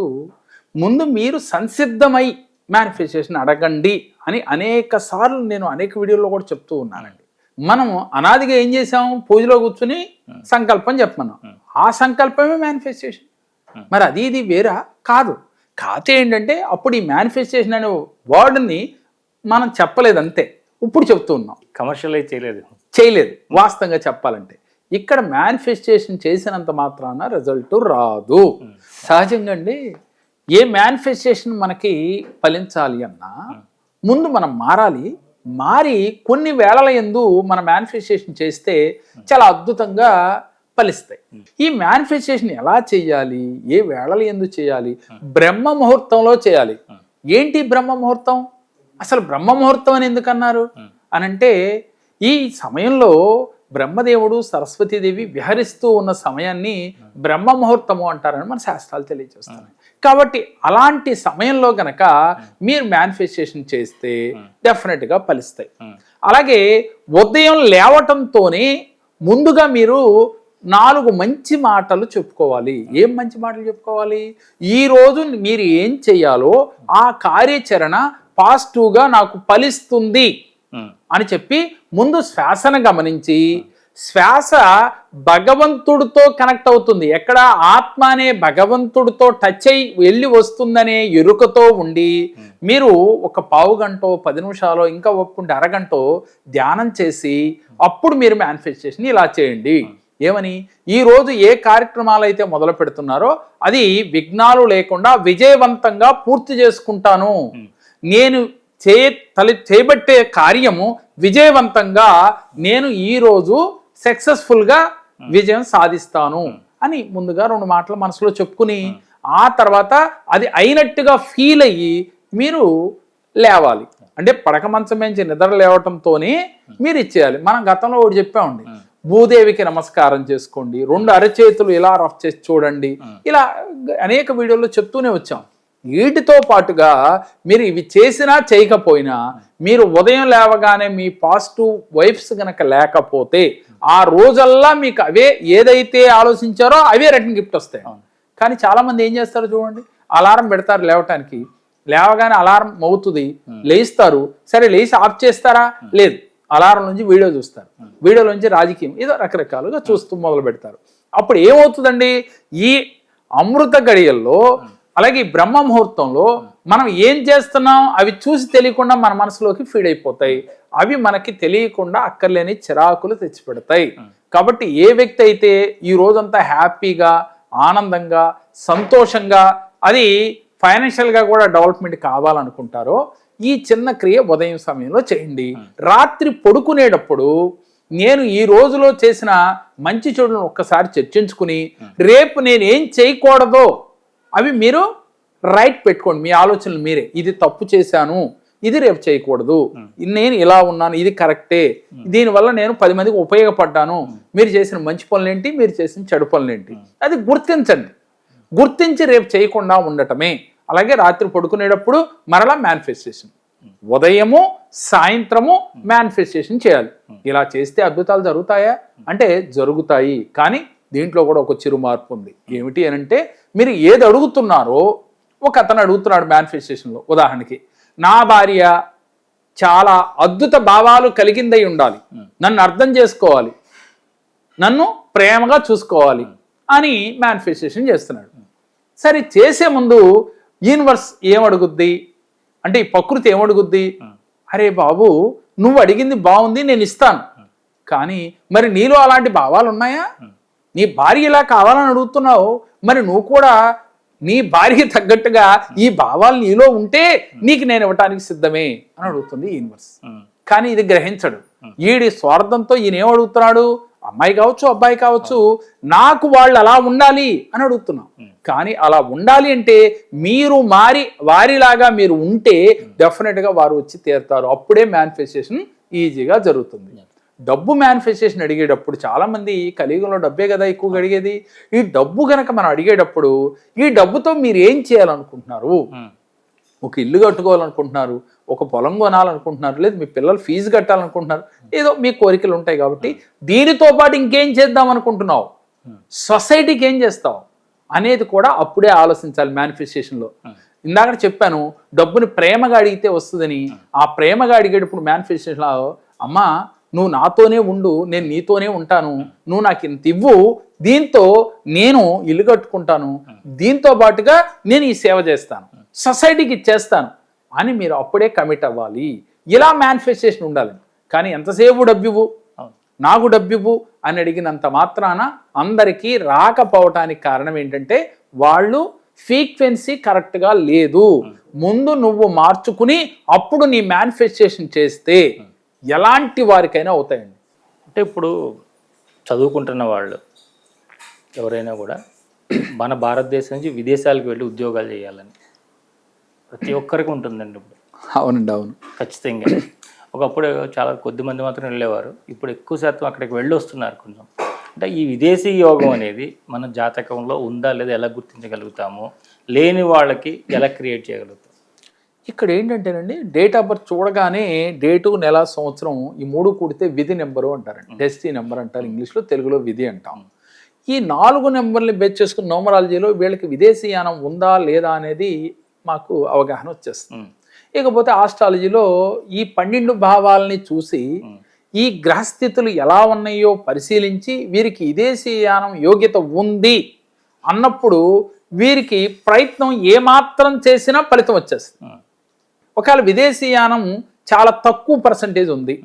ముందు మీరు సంసిద్ధమై మేనిఫెస్టేషన్ అడగండి అని అనేక సార్లు నేను అనేక వీడియోల్లో కూడా చెప్తూ ఉన్నానండి. మనం అనాదిగా ఏం చేసాము, పూజలో కూర్చుని సంకల్పం చెప్పమన్నాం, ఆ సంకల్పమే మేనిఫెస్టేషన్. మరి అది ఇది వేరా కాదు. కాతే ఏంటంటే అప్పుడు ఈ మేనిఫెస్టేషన్ అనే వర్డ్ని మనం చెప్పలేదు, అంతే. ఇప్పుడు చెప్తూ ఉన్నాం, కమర్షియలైజ్ చేయలేదు. వాస్తవంగా చెప్పాలంటే ఇక్కడ మేనిఫెస్టేషన్ చేసినంత మాత్రాన రిజల్ట్ రాదు. సహజంగా అండి ఏ మేనిఫెస్టేషన్ మనకి ఫలించాలి అన్నా ముందు మనం మారి కొన్ని వేళల యందు మన మేనిఫెస్టేషన్ చేస్తే చాలా అద్భుతంగా ఫలిస్తాయి. ఈ మేనిఫెస్టేషన్ ఎలా చేయాలి, ఏ వేళల యందు చేయాలి? బ్రహ్మ ముహూర్తంలో చేయాలి. ఏంటి బ్రహ్మ ముహూర్తం? అసలు బ్రహ్మ ముహూర్తం అని ఎందుకన్నారు అనంటే ఈ సమయంలో బ్రహ్మదేవుడు సరస్వతీదేవి విహరిస్తూ ఉన్న సమయాన్ని బ్రహ్మ ముహూర్తము అంటారని మన శాస్త్రాలు తెలియజేస్తున్నాయి. కాబట్టి అలాంటి సమయంలో గనక మీరు మేనిఫెస్టేషన్ చేస్తే డెఫినెట్గా ఫలిస్తాయి. అలాగే ఉదయం లేవటంతోనే ముందుగా మీరు 4 మంచి మాటలు చెప్పుకోవాలి. ఏం మంచి మాటలు చెప్పుకోవాలి? ఈరోజు మీరు ఏం చెయ్యాలో ఆ కార్యాచరణ పాజిటివ్గా నాకు ఫలిస్తుంది అని చెప్పి ముందు శ్వాసను గమనించి, శ్వాస భగవంతుడితో కనెక్ట్ అవుతుంది, ఎక్కడ ఆత్మ అనే భగవంతుడితో టచ్ అయి వెళ్ళి వస్తుందనే ఎరుకతో ఉండి మీరు ఒక పావు గంటో 10 నిమిషాలు ఇంకా ఒప్పుకుంటే అరగంటో ధ్యానం చేసి అప్పుడు మీరు మేనిఫెస్టేషన్ ఇలా చేయండి. ఏమని? ఈరోజు ఏ కార్యక్రమాలు అయితే మొదలు పెడుతున్నారో అది విఘ్నాలు లేకుండా విజయవంతంగా పూర్తి చేసుకుంటాను. నేను చేయబట్టే కార్యము విజయవంతంగా నేను ఈరోజు సక్సెస్ఫుల్గా విజయం సాధిస్తాను అని ముందుగా 2 మాటలు మనసులో చెప్పుకుని ఆ తర్వాత అది అయినట్టుగా ఫీల్ అయ్యి మీరు లేవాలి. అంటే పడక మంచం నుంచి నిద్ర లేవటంతోనే మీరు ఇచ్చేయాలి. మనం గతంలో ఒకటి చెప్పామండి, భూదేవికి నమస్కారం చేసుకోండి, 2 అరచేతులు ఇలా రఫ్ చేసి చూడండి, ఇలా అనేక వీడియోల్లో చెప్తూనే వచ్చాం. వీటితో పాటుగా మీరు ఇవి చేసినా చేయకపోయినా మీరు ఉదయం లేవగానే మీ పాజిటివ్ వైబ్స్ గనక లేకపోతే ఆ రోజల్లా మీకు అవే ఏదైతే ఆలోచించారో అవే రిటర్న్ గిఫ్ట్ వస్తాయి. కానీ చాలా మంది ఏం చేస్తారో చూడండి, అలారం పెడతారు లేవటానికి, లేవగానే అలారం మోగుతుంది, లేస్తారు, సరే లేచి ఆఫ్ చేస్తారా? లేదు, అలారం నుంచి వీడియో చూస్తారు, వీడియోలో నుంచి రాజకీయం, ఏదో రకరకాలుగా చూస్తూ మొదలు పెడతారు. అప్పుడు ఏమవుతుందండి, ఈ అమృత గడియల్లో అలాగే బ్రహ్మ ముహూర్తంలో మనం ఏం చేస్తున్నాం అవి చూసి తెలియకుండా మన మనసులోకి ఫీడ్ అయిపోతాయి. అవి మనకి తెలియకుండా అక్కర్లేని చిరాకులు తెచ్చిపెడతాయి. కాబట్టి ఏ వ్యక్తి అయితే ఈ రోజంతా హ్యాపీగా, ఆనందంగా, సంతోషంగా, అది ఫైనాన్షియల్గా కూడా డెవలప్మెంట్ కావాలనుకుంటారో ఈ చిన్న క్రియ ఉదయం సమయంలో చేయండి. రాత్రి పడుకునేటప్పుడు నేను ఈ రోజులో చేసిన మంచి చెడులను ఒక్కసారి చర్చించుకుని రేపు నేను ఏం చేయకూడదో అవి మీరు రైట్ పెట్టుకోండి మీ ఆలోచనలు మీరే. ఇది తప్పు చేశాను, ఇది రేపు చేయకూడదు, నేను ఇలా ఉన్నాను, ఇది కరెక్టే, దీనివల్ల నేను 10 మందికి ఉపయోగపడ్డాను, మీరు చేసిన మంచి పనులేంటి, మీరు చేసిన చెడు పనులేంటి, అది గుర్తించండి. గుర్తించి రేపు చేయకుండా ఉండటమే. అలాగే రాత్రి పడుకునేటప్పుడు మరలా మేనిఫెస్టేషన్, ఉదయము సాయంత్రము మేనిఫెస్టేషన్ చేయాలి. ఇలా చేస్తే అద్భుతాలు జరుగుతాయా అంటే జరుగుతాయి. కానీ దీంట్లో కూడా ఒక చిరు మార్పు ఉంది. ఏమిటి అని అంటే, మీరు ఏది అడుగుతున్నారో, ఒక అతను అడుగుతున్నాడు మేనిఫెస్టేషన్లో, ఉదాహరణకి నా భార్య చాలా అద్భుత భావాలు కలిగిందై ఉండాలి, నన్ను అర్థం చేసుకోవాలి, నన్ను ప్రేమగా చూసుకోవాలి అని మేనిఫెస్టేషన్ చేస్తున్నాడు. సరే, చేసే ముందు యూనివర్స్ ఏమడుగుద్ది అంటే, ఈ ప్రకృతి ఏమడుగుద్ది, అరే బాబు నువ్వు అడిగింది బాగుంది, నేను ఇస్తాను, కానీ మరి నీలో అలాంటి భావాలు ఉన్నాయా? నీ భార్య ఇలా కావాలని అడుగుతున్నావు, మరి నువ్వు కూడా నీ భార్యకి తగ్గట్టుగా ఈ భావాలు నీలో ఉంటే నీకు నేను ఇవ్వటానికి సిద్ధమే అని అడుగుతుంది యూనివర్స్. కానీ ఇది గ్రహించడు. ఈడి స్వార్థంతో ఈయన ఏం అడుగుతున్నాడు, అమ్మాయి కావచ్చు అబ్బాయి కావచ్చు, నాకు వాళ్ళు అలా ఉండాలి అని అడుగుతున్నాం. కానీ అలా ఉండాలి అంటే మీరు మారి వారిలాగా మీరు ఉంటే డెఫినెట్గా వారు వచ్చి తీరుతారు. అప్పుడే మేనిఫెస్టేషన్ ఈజీగా జరుగుతుంది. డబ్బు మేనిఫెస్టేషన్ అడిగేటప్పుడు చాలా మంది కలియుగంలో డబ్బే కదా ఎక్కువగా అడిగేది. ఈ డబ్బు గనక మనం అడిగేటప్పుడు, ఈ డబ్బుతో మీరు ఏం చేయాలనుకుంటున్నారు? ఒక ఇల్లు కట్టుకోవాలనుకుంటున్నారు, ఒక పొలం కొనాలనుకుంటున్నారు, లేదు మీ పిల్లలు ఫీజు కట్టాలనుకుంటున్నారు, ఏదో మీ కోరికలు ఉంటాయి కాబట్టి దీనితో పాటు ఇంకేం చేద్దాం అనుకుంటున్నావు, సొసైటీకి ఏం చేస్తావు అనేది కూడా అప్పుడే ఆలోచించాలి మేనిఫెస్టేషన్లో. ఇందాక చెప్పాను, డబ్బుని ప్రేమగా అడిగితే వస్తుందని. ఆ ప్రేమగా అడిగేటప్పుడు మేనిఫెస్టేషన్లో, అమ్మా నువ్వు నాతోనే ఉండు, నేను నీతోనే ఉంటాను, నువ్వు నాకు ఇంత ఇవ్వు, దీంతో నేను ఇల్లు కట్టుకుంటాను, దీంతో పాటుగా నేను ఈ సేవ చేస్తాను, సొసైటీకి ఇచ్చేస్తాను అని మీరు అప్పుడే కమిట్ అవ్వాలి. ఇలా మేనిఫెస్టేషన్ ఉండాలి. కానీ ఎంతసేపు డబ్బివ్వు, నాకు డబ్బివ్వు అని అడిగినంత మాత్రాన అందరికీ రాకపోవటానికి కారణం ఏంటంటే, వాళ్ళు ఫ్రీక్వెన్సీ కరెక్ట్గా లేదు. ముందు నువ్వు మార్చుకుని అప్పుడు నీ మేనిఫెస్టేషన్ చేస్తే ఎలాంటి వారికైనా అవుతాయండి. అంటే ఇప్పుడు చదువుకుంటున్న వాళ్ళు ఎవరైనా కూడా మన భారతదేశం నుంచి విదేశాలకు వెళ్ళి ఉద్యోగాలు చేయాలని ప్రతి ఒక్కరికి ఉంటుందండి ఇప్పుడు. అవునండి, అవును, ఖచ్చితంగా. ఒకప్పుడు చాలా కొద్ది మంది మాత్రం వెళ్ళేవారు, ఇప్పుడు ఎక్కువ శాతం అక్కడికి వెళ్ళి వస్తున్నారు కొంచెం. అంటే ఈ విదేశీ యోగం అనేది మన జాతకంలో ఉందా లేదా ఎలా గుర్తించగలుగుతాము, లేని వాళ్ళకి ఎలా క్రియేట్ చేయగలుగుతాం? ఇక్కడ ఏంటంటేనండి, డేట్ ఆఫ్ బర్త్ చూడగానే డేటు, నెల, సంవత్సరం ఈ 3 కూడితే విధి నెంబరు అంటారండి. డెస్టినీ నెంబర్ అంటారు ఇంగ్లీష్లో, తెలుగులో విధి అంటాం. ఈ 4 నెంబర్ని బేస్ చేసుకుని న్యూమరాలజీలో వీళ్ళకి విదేశీయానం ఉందా లేదా అనేది మాకు అవగాహన వచ్చేస్తుంది. ఇకపోతే ఆస్ట్రాలజీలో ఈ 12 భావాలని చూసి ఈ గ్రహస్థితులు ఎలా ఉన్నాయో పరిశీలించి వీరికి విదేశీయానం యోగ్యత ఉంది అన్నప్పుడు వీరికి ప్రయత్నం ఏమాత్రం చేసినా ఫలితం వచ్చేస్తుంది. ఒకవేళ విదేశీయానం చాలా తక్కువ పర్సంటేజ్ ఉంది,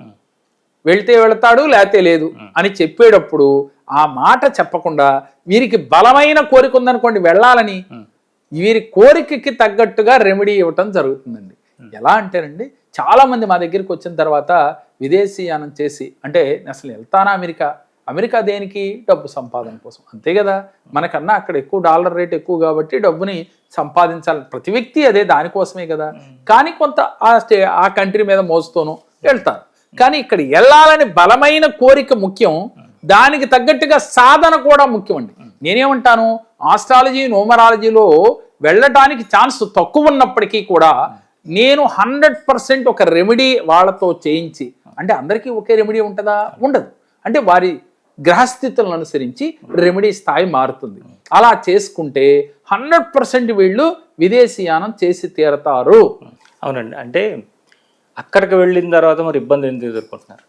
వెళ్తే వెళతాడు లేతే లేదు అని చెప్పేటప్పుడు ఆ మాట చెప్పకుండా వీరికి బలమైన కోరిక ఉందనుకోండి వెళ్ళాలని, వీరి కోరికకి తగ్గట్టుగా రెమెడీ ఇవ్వటం జరుగుతుందండి. ఎలా అంటేనండి, చాలా మంది మా దగ్గరికి వచ్చిన తర్వాత విదేశీయానం చేసి, అంటే అసలు వెళ్తానా అమెరికా దేనికి, డబ్బు సంపాదన కోసం, అంతే కదా, మనకన్నా అక్కడ ఎక్కువ డాలర్ రేట్ ఎక్కువ కాబట్టి డబ్బుని సంపాదించాలి, ప్రతి వ్యక్తి అదే దానికోసమే కదా. కానీ కొంత ఆ కంట్రీ మీద మోస్తూను వెళ్తారు. కానీ ఇక్కడ వెళ్ళాలని బలమైన కోరిక ముఖ్యం, దానికి తగ్గట్టుగా సాధన కూడా ముఖ్యం అండి. నేనేమంటాను, ఆస్ట్రాలజీ న్యూమరాలజీలో వెళ్ళటానికి ఛాన్స్ తక్కువ ఉన్నప్పటికీ కూడా నేను 100% ఒక రెమెడీ వాళ్ళతో చేయించి, అంటే అందరికీ ఒకే రెమెడీ ఉంటుందా, ఉండదు, అంటే వారి గ్రహస్థితులను అనుసరించి రెమెడీ స్థాయి మారుతుంది. అలా చేసుకుంటే 100% వీళ్ళు విదేశీయానం చేసి తీరతారు. అవునండి. అంటే అక్కడికి వెళ్ళిన తర్వాత మరి ఇబ్బంది ఎందుకు ఎదుర్కొంటున్నారు?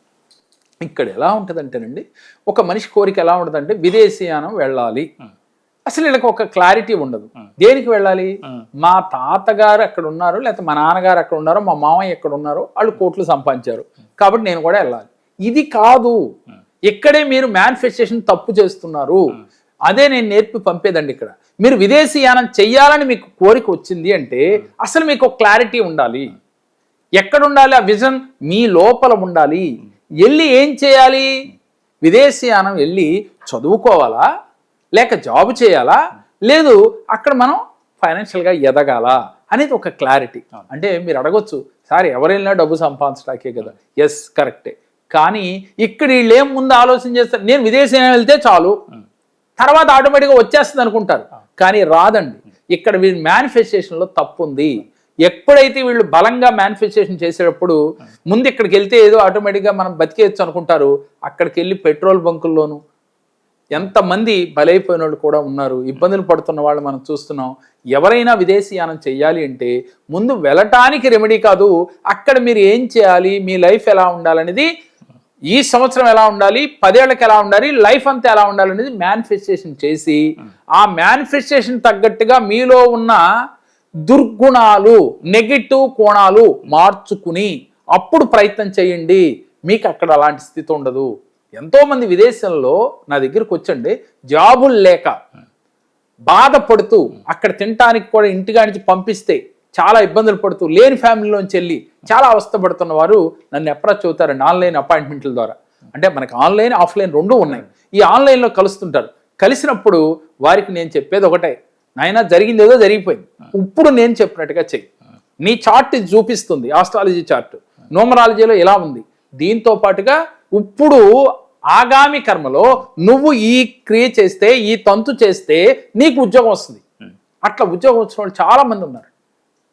ఇక్కడ ఎలా ఉంటుందంటేనండి, ఒక మనిషి కోరిక ఎలా ఉంటుందంటే విదేశీయానం వెళ్ళాలి, అసలు వీళ్ళకి ఒక క్లారిటీ ఉండదు. దేనికి వెళ్ళాలి, మా తాతగారు ఎక్కడ ఉన్నారు, లేకపోతే మా నాన్నగారు ఎక్కడ ఉన్నారో, మా మామయ్య ఎక్కడ ఉన్నారో, వాళ్ళు కోట్లు సంపాదించారు కాబట్టి నేను కూడా వెళ్ళాలి. ఇది కాదు, ఇక్కడే మీరు మేనిఫెస్టేషన్ తప్పు చేస్తున్నారు. అదే నేను నేర్పి పంపేదండి. ఇక్కడ మీరు విదేశీయానం చెయ్యాలని మీకు కోరిక వచ్చింది అంటే అసలు మీకు క్లారిటీ ఉండాలి. ఎక్కడ ఉండాలి ఆ విజన్, మీ లోపల ఉండాలి. వెళ్ళి ఏం చేయాలి, విదేశీయానం వెళ్ళి చదువుకోవాలా, లేక జాబ్ చేయాలా, లేదు అక్కడ మనం ఫైనాన్షియల్గా ఎదగాల అనేది ఒక క్లారిటీ. అంటే మీరు అడగొచ్చు, సార్ ఎవరైనా డబ్బు సంపాదించడాకే కదా. ఎస్, కరెక్టే. కానీ ఇక్కడ వీళ్ళు ఏం ముందు ఆలోచన చేస్తారు, నేను విదేశం వెళ్తే చాలు తర్వాత ఆటోమేటిక్గా వచ్చేస్తుంది అనుకుంటారు. కానీ రాదండి. ఇక్కడ వీళ్ళ మేనిఫెస్టేషన్లో తప్పు ఉంది. ఎప్పుడైతే వీళ్ళు బలంగా మేనిఫెస్టేషన్ చేసేటప్పుడు ముందు ఇక్కడికి వెళ్తే ఏదో ఆటోమేటిక్గా మనం బతికేయచ్చు అనుకుంటారు. అక్కడికి వెళ్ళి పెట్రోల్ బంకుల్లోనూ ఎంతమంది బలైపోయిన వాళ్ళు కూడా ఉన్నారు, ఇబ్బందులు పడుతున్న వాళ్ళు మనం చూస్తున్నాం. ఎవరైనా విదేశీయానం చేయాలి అంటే ముందు వెళ్ళటానికి రెమెడీ కాదు, అక్కడ మీరు ఏం చేయాలి, మీ లైఫ్ ఎలా ఉండాలనేది, ఈ సంవత్సరం ఎలా ఉండాలి, 10 ఏళ్ళకి ఎలా ఉండాలి, లైఫ్ అంతా ఎలా ఉండాలనేది మేనిఫెస్టేషన్ చేసి ఆ మేనిఫెస్టేషన్ తగ్గట్టుగా మీలో ఉన్న దుర్గుణాలు, నెగిటివ్ కోణాలు మార్చుకుని అప్పుడు ప్రయత్నం చేయండి. మీకు అక్కడ అలాంటి స్థితి ఉండదు. ఎంతోమంది విదేశంలో నా దగ్గరకు వచ్చండి, జాబులు లేక బాధపడుతూ అక్కడ తినటానికి కూడా ఇంటిగా నుంచి పంపిస్తే చాలా ఇబ్బందులు పడుతూ లేని ఫ్యామిలీలోంచి వెళ్ళి చాలా అవస్థపడుతున్న వారు నన్ను అప్రోచ్ అవుతారండి ఆన్లైన్ అపాయింట్మెంట్ల ద్వారా. అంటే మనకి ఆన్లైన్ ఆఫ్లైన్ రెండూ ఉన్నాయి. ఈ ఆన్లైన్లో కలుస్తుంటారు. కలిసినప్పుడు వారికి నేను చెప్పేది ఒకటే, నాయన జరిగింది ఏదో జరిగిపోయింది, ఇప్పుడు నేను చెప్పినట్టుగా చెయ్యి. నీ చార్ట్ ఇది చూపిస్తుంది, ఆస్ట్రాలజీ చార్ట్, న్యూమరాలజీలో ఎలా ఉంది. దీంతో పాటుగా ఇప్పుడు ఆగామి కర్మలో నువ్వు ఈ క్రియ చేస్తే, ఈ తంతు చేస్తే నీకు ఉద్యోగం వస్తుంది. అట్లా ఉద్యోగం వచ్చిన వాళ్ళు చాలా మంది ఉన్నారు.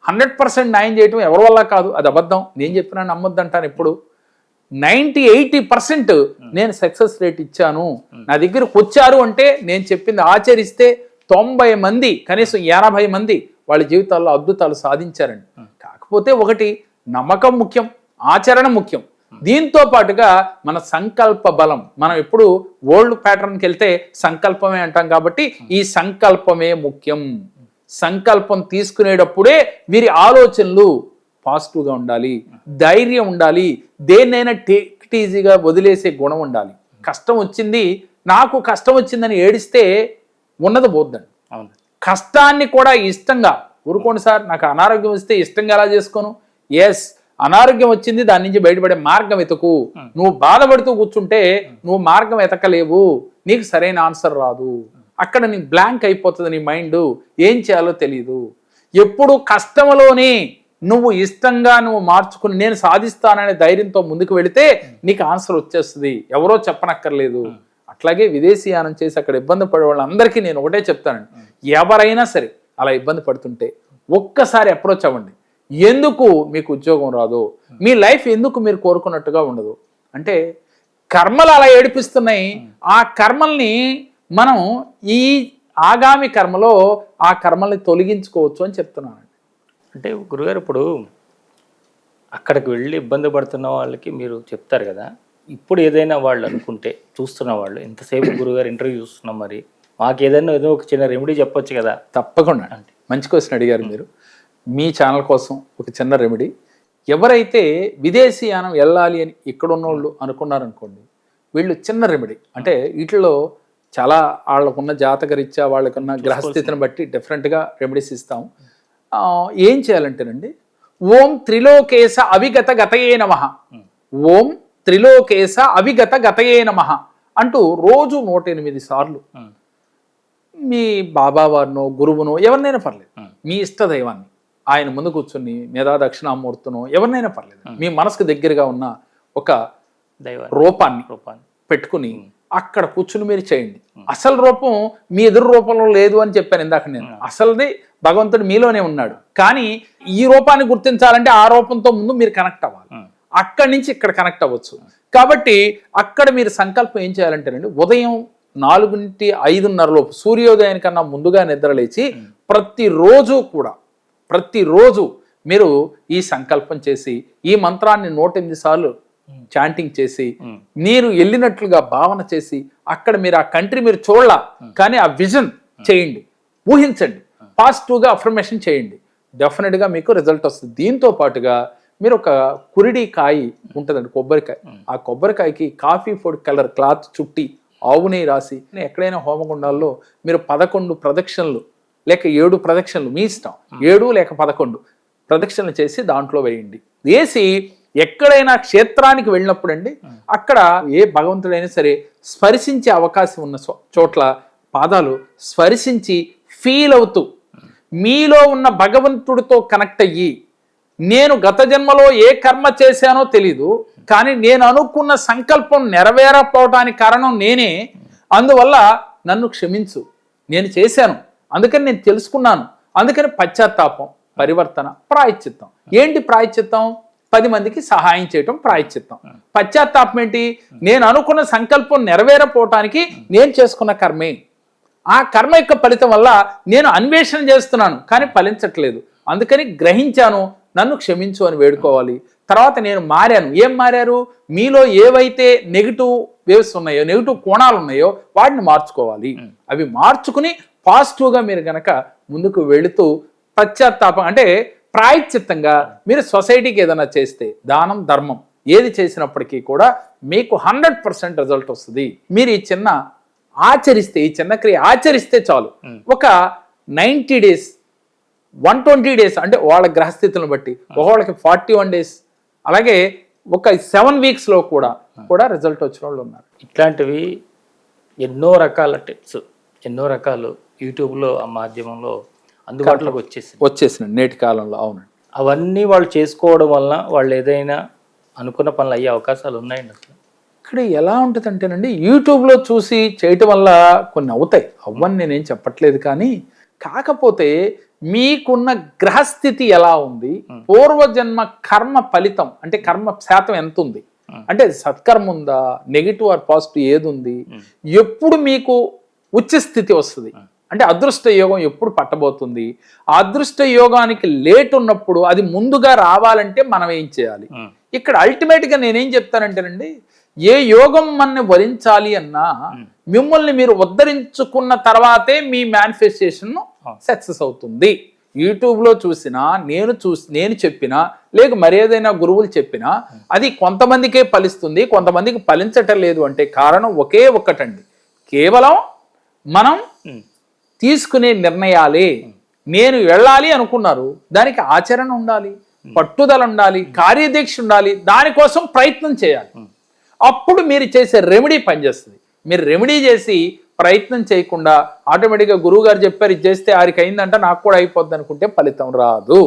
100% న్యాయం చేయటం ఎవరి వల్ల కాదు, అది అబద్ధం. నేను చెప్పినా నమ్మొద్దు అంటాను ఎప్పుడు. 90-80% నేను సక్సెస్ రేట్ ఇచ్చాను. నా దగ్గరకు వచ్చారు అంటే నేను చెప్పింది ఆచరిస్తే 90 మంది, కనీసం 80 మంది వాళ్ళ జీవితాల్లో అద్భుతాలు సాధించారండి. కాకపోతే ఒకటి, నమ్మకం ముఖ్యం, ఆచరణ ముఖ్యం. దీంతో పాటుగా మన సంకల్ప బలం. మనం ఎప్పుడు ఓల్డ్ ప్యాటర్న్కి వెళ్తే సంకల్పమే అంటాం కాబట్టి ఈ సంకల్పమే ముఖ్యం. సంకల్పం తీసుకునేటప్పుడే వీరి ఆలోచనలు పాజిటివ్గా ఉండాలి, ధైర్యం ఉండాలి, దేన్నైనా టేక్ ఈజీగా వదిలేసే గుణం ఉండాలి. కష్టం వచ్చింది, నాకు కష్టం వచ్చిందని ఏడిస్తే ఉన్నది పోద్దండి. కష్టాన్ని కూడా ఇష్టంగా ఊరుకోండి సార్, నాకు అనారోగ్యం వస్తే ఇష్టంగా ఎలా చేసుకోను. ఎస్, అనారోగ్యం వచ్చింది, దాని నుంచి బయటపడే మార్గం వెతుకు. నువ్వు బాధపడుతూ కూర్చుంటే నువ్వు మార్గం వెతకలేవు, నీకు సరైన ఆన్సర్ రాదు. అక్కడ నీ బ్లాంక్ అయిపోతుంది నీ మైండ్, ఏం చేయాలో తెలియదు. ఎప్పుడు కష్టంలోనే నువ్వు ఇష్టంగా నువ్వు మార్చుకుని నేను సాధిస్తాననే ధైర్యంతో ముందుకు వెళితే నీకు ఆన్సర్ వచ్చేస్తుంది, ఎవరో చెప్పనక్కర్లేదు. అట్లాగే విదేశీయానం చేసి అక్కడ ఇబ్బంది పడే వాళ్ళందరికీ నేను ఒకటే చెప్తానండి, ఎవరైనా సరే అలా ఇబ్బంది పడుతుంటే ఒక్కసారి అప్రోచ్ అవ్వండి. ఎందుకు మీకు ఉద్యోగం రాదు, మీ లైఫ్ ఎందుకు మీరు కోరుకున్నట్టుగా ఉండదు అంటే కర్మలు అలా ఏడిపిస్తున్నాయి. ఆ కర్మల్ని మనం ఈ ఆగామి కర్మలో ఆ కర్మల్ని తొలగించుకోవచ్చు అని చెప్తున్నానండి. అంటే గురుగారు, ఇప్పుడు అక్కడికి వెళ్ళి ఇబ్బంది పడుతున్న వాళ్ళకి మీరు చెప్తారు కదా, ఇప్పుడు ఏదైనా వాళ్ళు అనుకుంటే చూస్తున్న వాళ్ళు, ఇంతసేపు గురుగారు ఇంటర్వ్యూ చూస్తున్నాం, మరి మాకు ఏదైనా ఏదో ఒక చిన్న రెమెడీ చెప్పొచ్చు కదా. తప్పకుండా అంటే మంచి క్వశ్చన్ అడిగారు మీరు. మీ ఛానల్ కోసం ఒక చిన్న రెమెడీ. ఎవరైతే విదేశీయానం వెళ్ళాలి అని ఇక్కడ ఉన్నోళ్ళు అనుకున్నారనుకోండి, వీళ్ళు చిన్న రెమెడీ అంటే వీటిలో చాలా వాళ్ళకున్న జాతకరీత్యా వాళ్ళకున్న గ్రహస్థితిని బట్టి డిఫరెంట్గా రెమెడీస్ ఇస్తాం. ఏం చేయాలంటేనండి, ఓం త్రిలోకేశ అవిగత గతయే నమః, ఓం త్రిలోకేశ అవిగత గతయే నమః అంటూ రోజు 108 సార్లు మీ బాబా వారినో గురువునో ఎవరినైనా పర్లేదు, మీ ఇష్టదైవాన్ని ఆయన ముందు కూర్చుని మేధా దక్షిణామూర్తునో ఎవరినైనా పర్లేదు, మీ మనసుకు దగ్గరగా ఉన్న ఒక రూపాన్ని పెట్టుకుని అక్కడ కూర్చుని మీరు చేయండి. అసలు రూపం మీ ఎదురు రూపంలో లేదు అని చెప్పాను ఇందాక నేను. అసలుది భగవంతుడు మీలోనే ఉన్నాడు, కానీ ఈ రూపాన్ని గుర్తించాలంటే ఆ రూపంతో ముందు మీరు కనెక్ట్ అవ్వాలి. అక్కడి నుంచి ఇక్కడ కనెక్ట్ అవ్వచ్చు. కాబట్టి అక్కడ మీరు సంకల్పం ఏం చేయాలంటేనండి, ఉదయం 4-5:30 లోపు సూర్యోదయానికన్నా ముందుగా నిద్రలేచి ప్రతిరోజు మీరు ఈ సంకల్పం చేసి ఈ మంత్రాన్ని 108 సార్లు చాంటింగ్ చేసి మీరు వెళ్ళినట్లుగా భావన చేసి అక్కడ మీరు ఆ కంట్రీ మీరు చూడాల, కానీ ఆ విజన్ చేయండి, ఊహించండి, పాజిటివ్గా అఫర్మేషన్ చేయండి, డెఫినెట్గా మీకు రిజల్ట్ వస్తుంది. దీంతో పాటుగా మీరు ఒక కురిడి కాయ ఉంటుందండి, కొబ్బరికాయ, ఆ కొబ్బరికాయకి కాఫీ పొడి కలర్ క్లాత్ చుట్టి ఆవు నెయ్యి రాసి ఎక్కడైనా హోమగుండాల్లో మీరు 11 ప్రదక్షిణలు లేక 7 ప్రదక్షిణలు మీ ఇష్టం, 7 లేక 11 ప్రదక్షిణలు చేసి దాంట్లో వేయండి. వేసి ఎక్కడైనా క్షేత్రానికి వెళ్ళినప్పుడు అండి, అక్కడ ఏ భగవంతుడైనా సరే స్పర్శించే అవకాశం ఉన్న చోట్ల పాదాలు స్పర్శించి ఫీల్ అవుతూ మీలో ఉన్న భగవంతుడితో కనెక్ట్ అయ్యి నేను గత జన్మలో ఏ కర్మ చేశానో తెలీదు, కానీ నేను అనుకున్న సంకల్పం నెరవేరకపోవడానికి కారణం నేనే, అందువల్ల నన్ను క్షమించు, నేను చేశాను, అందుకని నేను తెలుసుకున్నాను, అందుకని పశ్చాత్తాపం, పరివర్తన, ప్రాయశ్చిత్తం. ఏంటి ప్రాయశ్చిత్తం? 10 మందికి సహాయం చేయటం ప్రాయశ్చిత్తం. పశ్చాత్తాపం ఏంటి? నేను అనుకున్న సంకల్పం నెరవేరపోవటానికి నేను చేసుకున్న కర్మే. ఆ కర్మ యొక్క ఫలితం వల్ల నేను అన్వేషణ చేస్తున్నాను కానీ ఫలించట్లేదు, అందుకని గ్రహించాను, నన్ను క్షమించు అని వేడుకోవాలి. తర్వాత నేను మారాను. ఏం మారారు? మీలో ఏవైతే నెగిటివ్ వేవ్స్ ఉన్నాయో, నెగిటివ్ కోణాలు ఉన్నాయో వాటిని మార్చుకోవాలి. అవి మార్చుకుని పాజిటివ్గా మీరు గనక ముందుకు వెళుతూ పశ్చాత్తాపం అంటే ప్రాయశ్చిత్తంగా మీరు సొసైటీకి ఏదైనా చేస్తే, దానం ధర్మం ఏది చేసినప్పటికీ కూడా మీకు 100% రిజల్ట్ వస్తుంది. మీరు ఈ చిన్న ఆచరిస్తే, ఈ చిన్న క్రియ ఆచరిస్తే చాలు. ఒక 90 days 120 days అంటే వాళ్ళ గ్రహస్థితులను బట్టి ఒకళ్ళకి 41 days, అలాగే ఒక 7 weeksలో కూడా రిజల్ట్ వచ్చిన వాళ్ళు ఉన్నారు. ఇట్లాంటివి ఎన్నో రకాల టిప్స్, ఎన్నో రకాలు యూట్యూబ్లో ఆ మాధ్యమంలో అందుబాటులోకి వచ్చేసిన నేటి కాలంలో. అవునండి. అవన్నీ వాళ్ళు చేసుకోవడం వల్ల వాళ్ళు ఏదైనా అనుకున్న పనులు అయ్యే అవకాశాలు ఉన్నాయండి. అసలు ఇక్కడ ఎలా ఉంటుంది అంటేనండి, యూట్యూబ్లో చూసి చేయటం వల్ల కొన్ని అవుతాయి, అవ్వని నేనేం చెప్పట్లేదు, కానీ కాకపోతే మీకున్న గ్రహస్థితి ఎలా ఉంది, పూర్వజన్మ కర్మ ఫలితం అంటే కర్మ శాతం ఎంత ఉంది, అంటే సత్కర్మ ఉందా, నెగిటివ్ ఆర్ పాజిటివ్ ఏది ఉంది, ఎప్పుడు మీకు ఉచ్చ స్థితి వస్తుంది అంటే అదృష్ట యోగం ఎప్పుడు పట్టబోతుంది, ఆ అదృష్ట యోగానికి లేట్ ఉన్నప్పుడు అది ముందుగా రావాలంటే మనం ఏం చేయాలి. ఇక్కడ అల్టిమేట్గా నేనేం చెప్తానంటేనండి, ఏ యోగం మనని వరించాలి అన్నా మిమ్మల్ని మీరు ఉద్ధరించుకున్న తర్వాతే మీ మేనిఫెస్టేషన్ సక్సెస్ అవుతుంది. యూట్యూబ్లో చూసినా, నేను చెప్పినా, లేక మరేదైనా గురువులు చెప్పినా అది కొంతమందికే ఫలిస్తుంది, కొంతమందికి ఫలించటం లేదు అంటే కారణం ఒకే ఒక్కటండి, కేవలం మనం తీసుకునే నిర్ణయాలే. నేను వెళ్ళాలి అనుకున్నారు, దానికి ఆచరణ ఉండాలి, పట్టుదల ఉండాలి, కార్యదీక్ష ఉండాలి, దానికోసం ప్రయత్నం చేయాలి. అప్పుడు మీరు చేసే రెమెడీ పనిచేస్తుంది. మీరు రెమెడీ చేసి ప్రయత్నం చేయకుండా ఆటోమేటిక్గా గురువు గారు చెప్పారు ఇది చేస్తే ఆరికి అయిందంట నాకు కూడా అయిపోద్ది అనుకుంటే ఫలితం రాదు.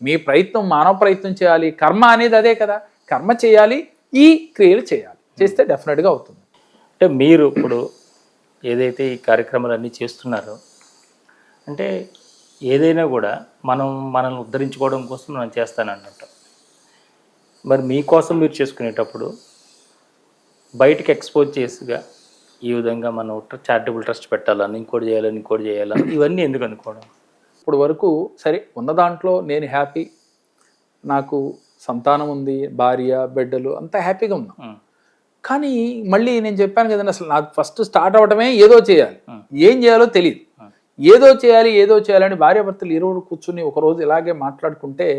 మీ ప్రయత్నం మానవ ప్రయత్నం చేయాలి. కర్మ అనేది అదే కదా, కర్మ చేయాలి, ఈ క్రియలు చేయాలి, చేస్తే డెఫినెట్గా అవుతుంది. అంటే మీరు ఇప్పుడు ఏదైతే ఈ కార్యక్రమాలన్నీ చేస్తున్నారో, అంటే ఏదైనా కూడా మనల్ని ఉద్ధరించుకోవడం కోసం మనం చేస్తానన్నట్టు, మరి మీకోసం మీరు చేసుకునేటప్పుడు బయటికి ఎక్స్పోజ్ చేసిగా ఈ విధంగా మనం చారిటబుల్ ట్రస్ట్ పెట్టాలని, ఇంకోటి చేయాలని ఇవన్నీ ఎందుకు అనుకోవడం? ఇప్పుడు వరకు సరే ఉన్న దాంట్లో నేను హ్యాపీ, నాకు సంతానం ఉంది, భార్య బిడ్డలు అంతా హ్యాపీగా ఉన్నాం. కానీ మళ్ళీ నేను చెప్పాను కదండి, అసలు నాకు ఫస్ట్ స్టార్ట్ అవ్వడమే ఏదో చేయాలి, ఏం చేయాలో తెలియదు, ఏదో చేయాలని భార్యాభర్తలు ఇరువురు కూర్చుని ఒకరోజు ఇలాగే మాట్లాడుకుంటే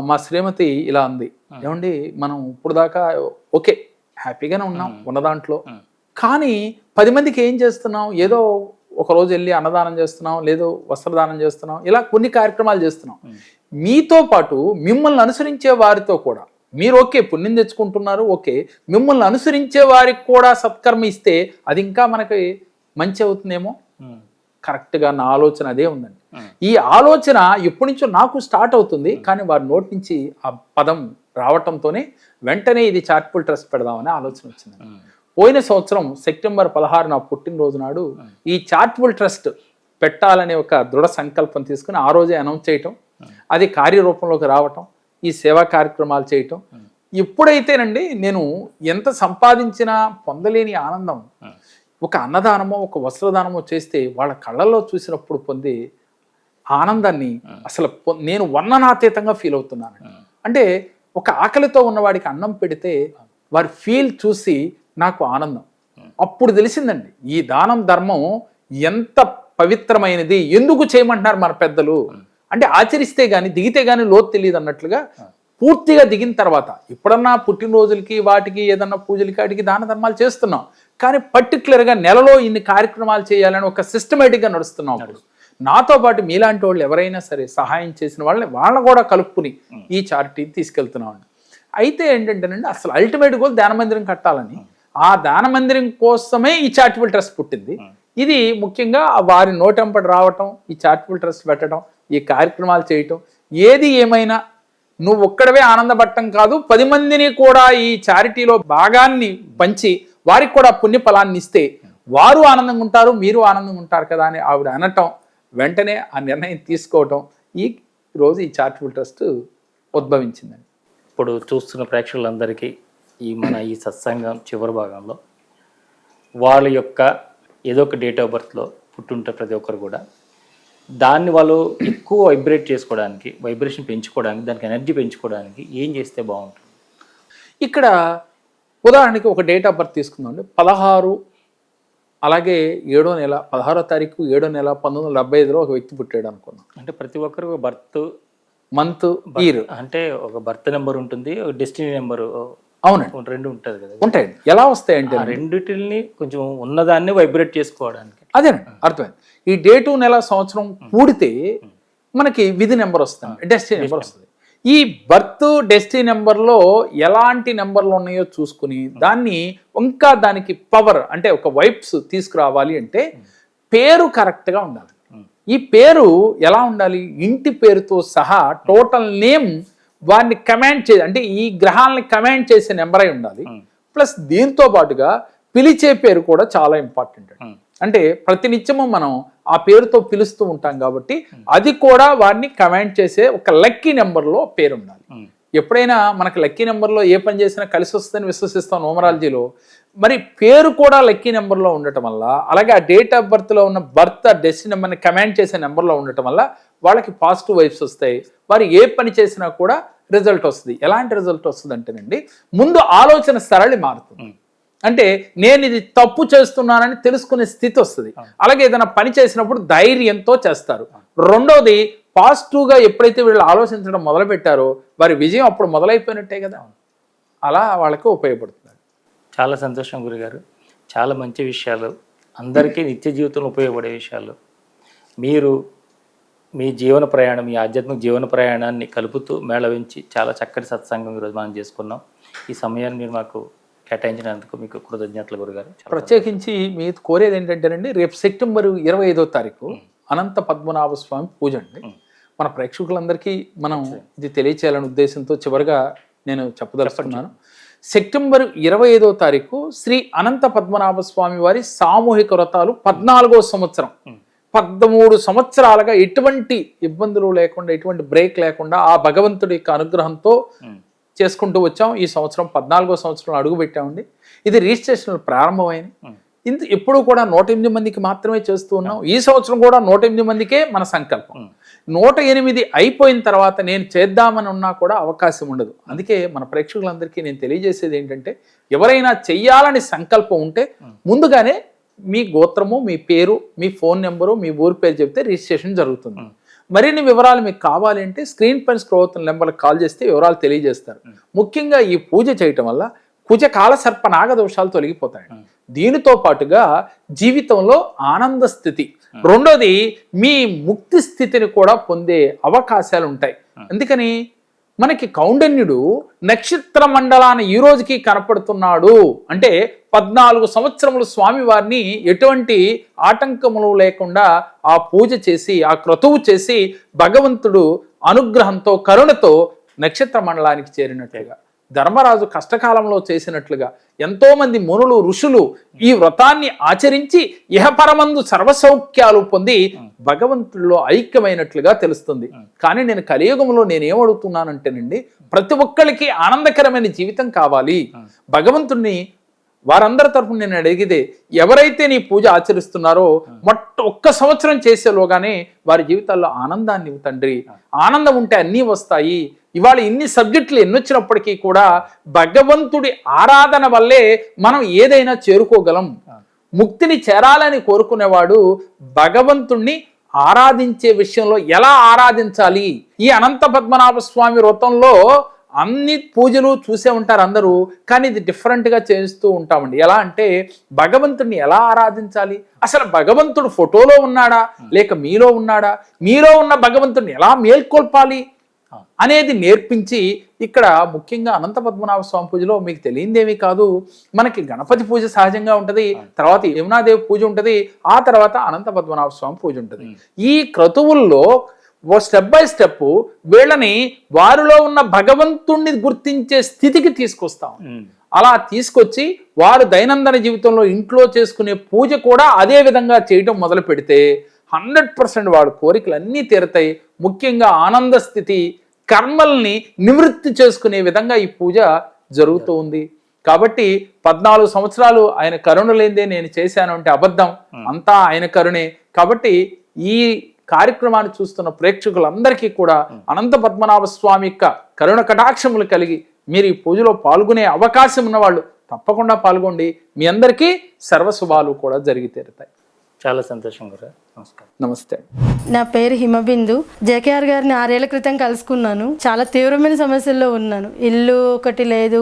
మా శ్రీమతి ఇలా అంది, ఏమండి మనం ఇప్పుడు దాకా ఓకే హ్యాపీగానే ఉన్నాం ఉన్న దాంట్లో, కానీ 10 మందికి ఏం చేస్తున్నాం, ఏదో ఒకరోజు వెళ్ళి అన్నదానం చేస్తున్నాం, లేదో వస్త్రదానం చేస్తున్నాం, ఇలా కొన్ని కార్యక్రమాలు చేస్తున్నాం. మీతో పాటు మిమ్మల్ని అనుసరించే వారితో కూడా మీరు ఓకే పుణ్యం తెచ్చుకుంటున్నారు, ఓకే మిమ్మల్ని అనుసరించే వారికి కూడా సత్కర్మ ఇస్తే అది ఇంకా మనకి మంచి అవుతుందేమో. కరెక్ట్గా నా ఆలోచన అదే ఉందండి. ఈ ఆలోచన ఎప్పటి నుంచో నాకు స్టార్ట్ అవుతుంది, కానీ వారి నోటి నుంచి ఆ పదం రావటంతోనే వెంటనే ఇది చారిటబుల్ ట్రస్ట్ పెడదామనే ఆలోచన వచ్చింది. పోయిన సంవత్సరం సెప్టెంబర్ 16 నా పుట్టినరోజు నాడు ఈ చారిటబుల్ ట్రస్ట్ పెట్టాలనే ఒక దృఢ సంకల్పం తీసుకుని ఆ రోజే అనౌన్స్ చేయటం, అది కార్యరూపంలోకి రావటం, ఈ సేవా కార్యక్రమాలు చేయటం. ఎప్పుడైతేనండి నేను ఎంత సంపాదించినా పొందలేని ఆనందం ఒక అన్నదానమో ఒక వస్త్రదానమో చేస్తే వాళ్ళ కళ్ళల్లో చూసినప్పుడు పొందే ఆనందాన్ని అసలు నేను వర్ణనాతీతంగా ఫీల్ అవుతున్నాను. అంటే ఒక ఆకలితో ఉన్నవాడికి అన్నం పెడితే వారి ఫీల్ చూసి నాకు ఆనందం. అప్పుడు తెలిసిందండి ఈ దానం ధర్మం ఎంత పవిత్రమైనది, ఎందుకు చేయమంటున్నారు మన పెద్దలు అంటే ఆచరిస్తే గాని దిగితే గాని లోతు తెలియదు అన్నట్లుగా పూర్తిగా దిగిన తర్వాత ఇప్పుడన్నా పుట్టినరోజులకి వాటికి ఏదన్నా పూజలకి వాటికి దాన ధర్మాలు చేస్తున్నాం, కానీ పర్టికులర్గా నెలలో ఇన్ని కార్యక్రమాలు చేయాలని ఒక సిస్టమేటిక్గా నడుస్తున్నాం. అప్పుడు నాతో పాటు మీలాంటి వాళ్ళు ఎవరైనా సరే సహాయం చేసిన వాళ్ళని కూడా కలుపుకుని ఈ చారిటీ తీసుకెళ్తున్నాం. అయితే ఏంటంటేనండి అసలు అల్టిమేట్ గోల్ ధ్యాన మందిరం కట్టాలని, ఆ దాన మందిరం కోసమే ఈ చారిటబుల్ ట్రస్ట్ పుట్టింది. ఇది ముఖ్యంగా వారి నోటెంపటి రావటం, ఈ చారిటబుల్ ట్రస్ట్ పెట్టడం, ఈ కార్యక్రమాలు చేయటం, ఏది ఏమైనా నువ్వు ఒక్కడవే ఆనందపడటం కాదు, 10 మందిని కూడా ఈ చారిటీలో భాగాన్ని పంచి వారికి కూడా పుణ్య ఫలాన్ని ఇస్తే వారు ఆనందంగా ఉంటారు, మీరు ఆనందంగా ఉంటారు కదా అని ఆవిడ అనటం, వెంటనే ఆ నిర్ణయం తీసుకోవటం, ఈ రోజు ఈ చారిటబుల్ ట్రస్ట్ ఉద్భవించిందండి. ఇప్పుడు చూస్తున్న ప్రేక్షకులందరికీ ఈ సత్సంగం చివరి భాగంలో వాళ్ళ యొక్క ఏదో ఒక డేట్ ఆఫ్ బర్త్లో పుట్టుంటే ప్రతి ఒక్కరు కూడా దాన్ని వాళ్ళు ఎక్కువ వైబ్రేట్ చేసుకోవడానికి, వైబ్రేషన్ పెంచుకోవడానికి, దానికి ఎనర్జీ పెంచుకోవడానికి ఏం చేస్తే బాగుంటుంది? ఇక్కడ ఉదాహరణకి ఒక డేట్ ఆఫ్ బర్త్ తీసుకుందామండి. 16 అలాగే 7వ నెల 16వ తారీఖు 7వ నెల 1975లో ఒక వ్యక్తి పుట్టాడు అనుకున్నాం. అంటే ప్రతి ఒక్కరు బర్త్ మంత్ ఇయర్ అంటే ఒక బర్త్ నెంబర్ ఉంటుంది, ఒక డెస్టినీ నెంబర్, అవునండి, 2 ఉంటుంది కదా. ఉంటాయండి. ఎలా వస్తాయంటే రెండిటిని కొంచెం ఉన్నదాన్ని వైబ్రేట్ చేసుకోవడానికి. అదేనండి, అర్థమైంది. ఈ డేటు నెల సంవత్సరం కూడితే మనకి విధి నెంబర్ వస్తుంది, డెస్టినీ నెంబర్ వస్తుంది. ఈ బర్త్ డెస్టినీ నెంబర్లో ఎలాంటి నెంబర్లు ఉన్నాయో చూసుకుని దాన్ని ఇంకా దానికి పవర్ అంటే ఒక వైబ్స్ తీసుకురావాలి అంటే పేరు కరెక్ట్గా ఉండాలి. ఈ పేరు ఎలా ఉండాలి? ఇంటి పేరుతో సహా టోటల్ నేమ్ వారిని కమాండ్ చే అంటే ఈ గ్రహాలని కమాండ్ చేసే నెంబర్ అయి ఉండాలి. ప్లస్ దీంతో పాటుగా పిలిచే పేరు కూడా చాలా ఇంపార్టెంట్. అంటే ప్రతినిత్యము మనం ఆ పేరుతో పిలుస్తూ ఉంటాం కాబట్టి అది కూడా వారిని కమాండ్ చేసే ఒక లక్కీ నెంబర్లో పేరు ఉండాలి. ఎప్పుడైనా మనకు లక్కీ నెంబర్లో ఏ పని చేసినా కలిసి వస్తుందని విశ్వసిస్తాం న్యూమరాలజీలో. మరి పేరు కూడా లక్కీ నెంబర్లో ఉండటం వల్ల, అలాగే ఆ డేట్ ఆఫ్ బర్త్లో ఉన్న బర్త్ డెస్టినీ నెంబర్ని కమాండ్ చేసే నెంబర్లో ఉండటం వల్ల వాళ్ళకి పాజిటివ్ వైబ్స్ వస్తాయి. వారు ఏ పని చేసినా కూడా రిజల్ట్ వస్తుంది. ఎలాంటి రిజల్ట్ వస్తుంది అంటేనండి, ముందు ఆలోచన సరళి మారుతుంది. అంటే నేను ఇది తప్పు చేస్తున్నానని తెలుసుకునే స్థితి వస్తుంది. అలాగే ఏదైనా పని చేసినప్పుడు ధైర్యంతో చేస్తారు. రెండోది, పాజిటివ్గా ఎప్పుడైతే వీళ్ళు ఆలోచించడం మొదలు పెట్టారో వారి విజయం అప్పుడు మొదలైపోయినట్టే కదా. అలా వాళ్ళకి ఉపయోగపడుతుంది. చాలా సంతోషం గురుగారు, చాలా మంచి విషయాలు, అందరికీ నిత్య జీవితంలో ఉపయోగపడే విషయాలు మీరు మీ జీవన ప్రయాణం, మీ ఆధ్యాత్మిక జీవన ప్రయాణాన్ని కలుపుతూ మేళవించి చాలా చక్కటి సత్సంగం ఈరోజు మనం చేసుకున్నాం. ఈ సమయాన్ని మీరు మాకు కేటాయించినందుకు మీకు కృతజ్ఞతలు గురుగారు. ప్రత్యేకించి మీరు కోరేది ఏంటంటేనండి, రేపు సెప్టెంబర్ 25వ తారీఖు అనంత పద్మనాభ స్వామి పూజ అండి. మన ప్రేక్షకులందరికీ మనం ఇది తెలియచేయాలనే ఉద్దేశంతో చివరిగా నేను చెప్పదలుచుకున్నాను. సెప్టెంబర్ 25వ తారీఖు శ్రీ అనంత పద్మనాభ స్వామి వారి సామూహిక వ్రతాలు 14వ సంవత్సరం. 13 సంవత్సరాలుగా ఎటువంటి ఇబ్బందులు లేకుండా, ఎటువంటి బ్రేక్ లేకుండా ఆ భగవంతుడి యొక్క అనుగ్రహంతో చేసుకుంటూ వచ్చాం. ఈ సంవత్సరం 14వ సంవత్సరంలో అడుగు పెట్టామండి. ఇది రిజిస్ట్రేషన్లు ప్రారంభమైంది. ఎప్పుడు కూడా 108 మందికి మాత్రమే చేస్తూ ఉన్నాం. ఈ సంవత్సరం కూడా 108 మందికే మన సంకల్పం. 108 అయిపోయిన తర్వాత నేను చేద్దామని ఉన్నా కూడా అవకాశం ఉండదు. అందుకే మన ప్రేక్షకులందరికీ నేను తెలియజేసేది ఏంటంటే, ఎవరైనా చెయ్యాలని సంకల్పం ఉంటే ముందుగానే మీ గోత్రము, మీ పేరు, మీ ఫోన్ నెంబరు, మీ ఊరి పేరు చెప్తే రిజిస్ట్రేషన్ జరుగుతుంది. మరిన్ని వివరాలు మీకు కావాలి అంటే స్క్రీన్ పైన స్క్రోల్ అవుతున్న నెంబర్కి కాల్ చేస్తే వివరాలు తెలియజేస్తారు. ముఖ్యంగా ఈ పూజ చేయటం వల్ల కుజ కాల సర్ప నాగదోషాలు తొలగిపోతాయి. దీనితో పాటుగా జీవితంలో ఆనంద స్థితి, రెండోది మీ ముక్తి స్థితిని కూడా పొందే అవకాశాలు ఉంటాయి. అందుకని మనకి కౌండన్యుడు నక్షత్ర మండలాన్ని ఈ రోజుకి కనపడుతున్నాడు అంటే 14 సంవత్సరములు స్వామివారిని ఎటువంటి ఆటంకములు లేకుండా ఆ పూజ చేసి, ఆ క్రతువు చేసి భగవంతుడు అనుగ్రహంతో, కరుణతో నక్షత్ర మండలానికి చేరినట్లుగా, ధర్మరాజు కష్టకాలంలో చేసినట్లుగా ఎంతో మంది మునులు, ఋషులు ఈ వ్రతాన్ని ఆచరించి ఇహపరమందు సర్వసౌఖ్యాలు పొంది భగవంతుడిలో ఐక్యమైనట్లుగా తెలుస్తుంది. కానీ నేను కలియుగంలో నేనేమడుగుతున్నానంటేనండి, ప్రతి ఒక్కరికి ఆనందకరమైన జీవితం కావాలి. భగవంతుడిని వారందరి తరఫున నేను అడిగితే, ఎవరైతే నీ పూజ ఆచరిస్తున్నారో ఒక్క సంవత్సరం చేసేలోగానే వారి జీవితాల్లో ఆనందాన్ని తండ్రి, ఆనందం ఉంటే అన్నీ వస్తాయి. ఇవాళ ఇన్ని సబ్జెక్టులు ఎన్నొచ్చినప్పటికీ కూడా భగవంతుడి ఆరాధన వల్లే మనం ఏదైనా చేరుకోగలం. ముక్తిని చేరాలని కోరుకునేవాడు భగవంతుణ్ణి ఆరాధించే విషయంలో ఎలా ఆరాధించాలి, ఈ అనంత పద్మనాభ స్వామి వ్రతంలో అన్ని పూజలు చూసే ఉంటారు అందరూ, కానీ ఇది డిఫరెంట్గా చేస్తూ ఉంటామండి. ఎలా అంటే భగవంతుడిని ఎలా ఆరాధించాలి, అసలు భగవంతుడు ఫోటోలో ఉన్నాడా లేక మీలో ఉన్నాడా, మీలో ఉన్న భగవంతుడిని ఎలా మేల్కొల్పాలి అనేది నేర్పించి ఇక్కడ ముఖ్యంగా అనంత పద్మనాభ స్వామి పూజలో మీకు తెలియందేమీ కాదు, మనకి గణపతి పూజ సహజంగా ఉంటది, తర్వాత యమునాదేవి పూజ ఉంటది, ఆ తర్వాత అనంత పద్మనాభ స్వామి పూజ ఉంటది. ఈ క్రతువుల్లో ఓ స్టెప్ బై స్టెప్ వీళ్ళని వారిలో ఉన్న భగవంతుణ్ణి గుర్తించే స్థితికి తీసుకొస్తాం. అలా తీసుకొచ్చి వారు దైనందిన జీవితంలో ఇంట్లో చేసుకునే పూజ కూడా అదే విధంగా చేయటం మొదలు పెడితే 100% వాడు కోరికలు అన్నీ తీరతాయి. ముఖ్యంగా ఆనంద స్థితి, కర్మల్ని నివృత్తి చేసుకునే విధంగా ఈ పూజ జరుగుతూ ఉంది. కాబట్టి 14 సంవత్సరాలు ఆయన కరుణ లేనిదే నేను చేశాను అంటే అబద్ధం, అంతా ఆయన కరుణే. కాబట్టి ఈ కార్యక్రమాన్ని చూస్తున్న ప్రేక్షకులందరికీ కూడా అనంత పద్మనాభ స్వామి యొక్క కరుణ కటాక్షములు కలిగి మీరు ఈ పూజలో పాల్గొనే అవకాశం ఉన్న వాళ్ళు తప్పకుండా పాల్గొండి. మీ అందరికీ సర్వశుభాలు కూడా జరిగి తీరుతాయి. చాలా సంతోషం గురు. నమస్కారం. నమస్తే. నా పేరు హిమబిందు. జేకేఆర్ గారిని 6 ఏళ్ల క్రితం కలుసుకున్నాను. చాలా తీవ్రమైన సమస్యల్లో ఉన్నాను. ఇల్లు ఒకటి లేదు,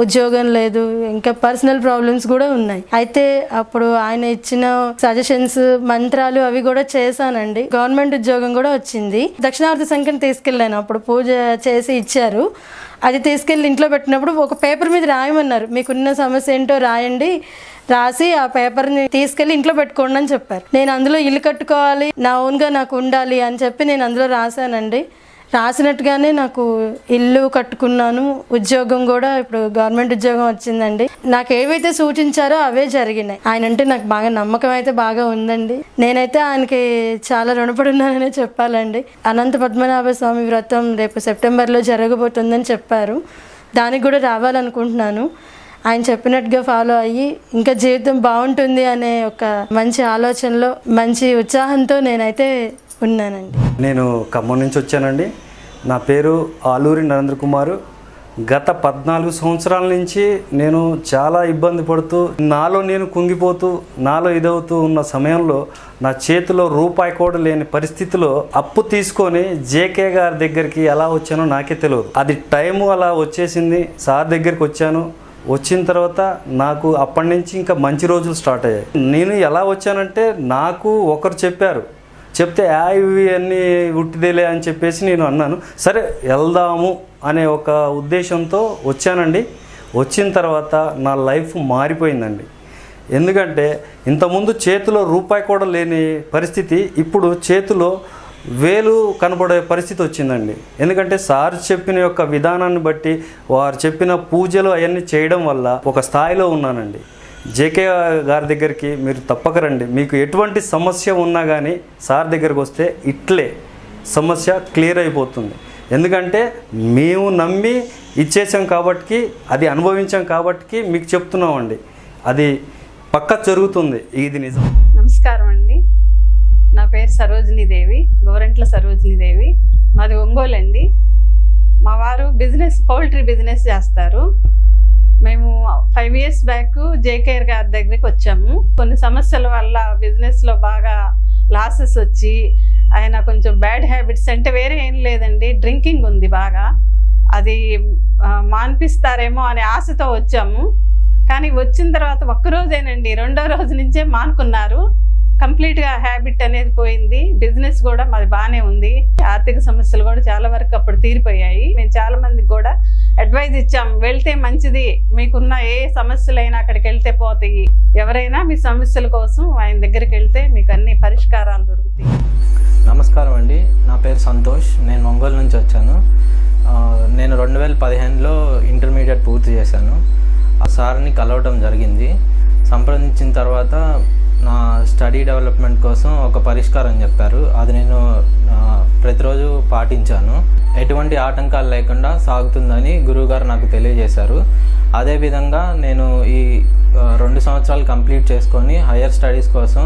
ఉద్యోగం లేదు, ఇంకా పర్సనల్ ప్రాబ్లమ్స్ కూడా ఉన్నాయి. అయితే అప్పుడు ఆయన ఇచ్చిన సజెషన్స్, మంత్రాలు అవి కూడా చేశానండి. గవర్నమెంట్ ఉద్యోగం కూడా వచ్చింది. దక్షిణావర్తి సంఖ్యను తీసుకెళ్ళాను. అప్పుడు పూజ చేసి ఇచ్చారు. అది తీసుకెళ్ళి ఇంట్లో పెట్టినప్పుడు ఒక పేపర్ మీద రాయమన్నారు. మీకున్న సమస్య ఏంటో రాయండి, రాసి ఆ పేపర్ని తీసుకెళ్ళి ఇంట్లో పెట్టుకోండి అని చెప్పారు. నేను అందులో ఇల్లు కట్టుకోవాలి, నా ఓన్గా నాకు ఉండాలి అని చెప్పి నేను అందులో రాశానండి. రాసినట్టుగానే నాకు ఇల్లు కట్టుకున్నాను. ఉద్యోగం కూడా ఇప్పుడు గవర్నమెంట్ ఉద్యోగం వచ్చిందండి. నాకు ఏవైతే సూచించారో అవే జరిగినాయి. ఆయన అంటే నాకు బాగా నమ్మకం అయితే బాగా ఉందండి. నేనైతే ఆయనకి చాలా రుణపడి ఉన్నాననే చెప్పాలండి. అనంత పద్మనాభ స్వామి వ్రతం రేపు సెప్టెంబర్లో జరగబోతుందని చెప్పారు. దానికి కూడా రావాలనుకుంటున్నాను. ఆయన చెప్పినట్టుగా ఫాలో అయ్యి ఇంకా జీవితం బాగుంటుంది అనే ఒక మంచి ఆలోచనలో, మంచి ఉత్సాహంతో నేనైతే ఉన్నానండి. నేను ఖమ్మం నుంచి వచ్చానండి. నా పేరు ఆలూరి నరేంద్ర కుమారు. గత 14 సంవత్సరాల నుంచి నేను చాలా ఇబ్బంది పడుతూ, నాలో నేను కుంగిపోతూ, నాలో ఇదవుతూ ఉన్న సమయంలో నా చేతిలో రూపాయి కూడా లేని పరిస్థితిలో అప్పు తీసుకొని జేకే గారి దగ్గరికి ఎలా వచ్చానో నాకే తెలియదు. అది టైము అలా వచ్చేసింది. సార్ దగ్గరికి వచ్చాను. వచ్చిన తర్వాత నాకు అప్పటి నుంచి ఇంకా మంచి రోజులు స్టార్ట్ అయ్యాయి. నేను ఎలా వచ్చానంటే నాకు ఒకరు చెప్పారు, చెప్తే ఇవి అన్నీ ఉట్టిదేలే అని చెప్పేసి నేను అన్నాను. సరే వెళ్దాము అనే ఒక ఉద్దేశంతో వచ్చానండి. వచ్చిన తర్వాత నా లైఫ్ మారిపోయిందండి. ఎందుకంటే ఇంతకుముందు చేతిలో రూపాయి కూడా లేని పరిస్థితి ఇప్పుడు చేతిలో వేలు కనబడే పరిస్థితి వచ్చిందండి. ఎందుకంటే సార్ చెప్పిన యొక్క విధానాన్ని బట్టి, వారు చెప్పిన పూజలు అవన్నీ చేయడం వల్ల ఒక స్థాయిలో ఉన్నానండి. జేకే గారి దగ్గరికి మీరు తప్పక రండి. మీకు ఎటువంటి సమస్య ఉన్నా కానీ సార్ దగ్గరికి వస్తే ఇట్లే సమస్య క్లియర్ అయిపోతుంది. ఎందుకంటే మేము నమ్మి ఇచ్చేసాం కాబట్టి, అది అనుభవించాం కాబట్టి మీకు చెప్తున్నామండి. అది పక్కా జరుగుతుంది. ఇది నిజం. నమస్కారం అండి. నా పేరు సరోజినీదేవి, గోరంట్ల సరోజినీదేవి. మాది ఒంగోలు అండి. మా వారు పౌల్ట్రీ బిజినెస్ చేస్తారు. మేము 5 years బ్యాక్ జేకేఆర్ గారి దగ్గరికి వచ్చాము. కొన్ని సమస్యల వల్ల బిజినెస్లో బాగా లాసెస్ వచ్చి, ఆయన కొంచెం బ్యాడ్ హ్యాబిట్స్ అంటే వేరే ఏం లేదండి, డ్రింకింగ్ ఉంది బాగా. అది మాన్పిస్తారేమో అనే ఆశతో వచ్చాము. కానీ వచ్చిన తర్వాత ఒక్కరోజేనండి, 2వ రోజు నుంచే మానుకున్నారు. కంప్లీట్గా హ్యాబిట్ అనేది పోయింది. బిజినెస్ కూడా మాది బాగానే ఉంది. ఆర్థిక సమస్యలు కూడా చాలా వరకు అప్పుడు తీరిపోయాయి. మేము చాలా మందికి కూడా అడ్వైజ్ ఇచ్చాం, వెళ్తే మంచిది, మీకున్న ఏ సమస్యలైనా అక్కడికి వెళ్తే పోతాయి. ఎవరైనా మీ సమస్యల కోసం ఆయన దగ్గరికి వెళ్తే మీకు అన్ని పరిష్కారాలు దొరుకుతాయి. నమస్కారం అండి. నా పేరు సంతోష్. నేను ఒంగోలు నుంచి వచ్చాను. నేను 2015లో ఇంటర్మీడియట్ పూర్తి చేశాను. ఆ సార్ని కలవటం జరిగింది. సంప్రదించిన తర్వాత నా స్టడీ డెవలప్మెంట్ కోసం ఒక పరిష్కారం చెప్పారు. అది నేను ప్రతిరోజు పాటించాను. ఎటువంటి ఆటంకాలు లేకుండా సాగుతుందని గురువుగారు నాకు తెలియజేశారు. అదేవిధంగా నేను ఈ 2 సంవత్సరాలు కంప్లీట్ చేసుకొని హయ్యర్ స్టడీస్ కోసం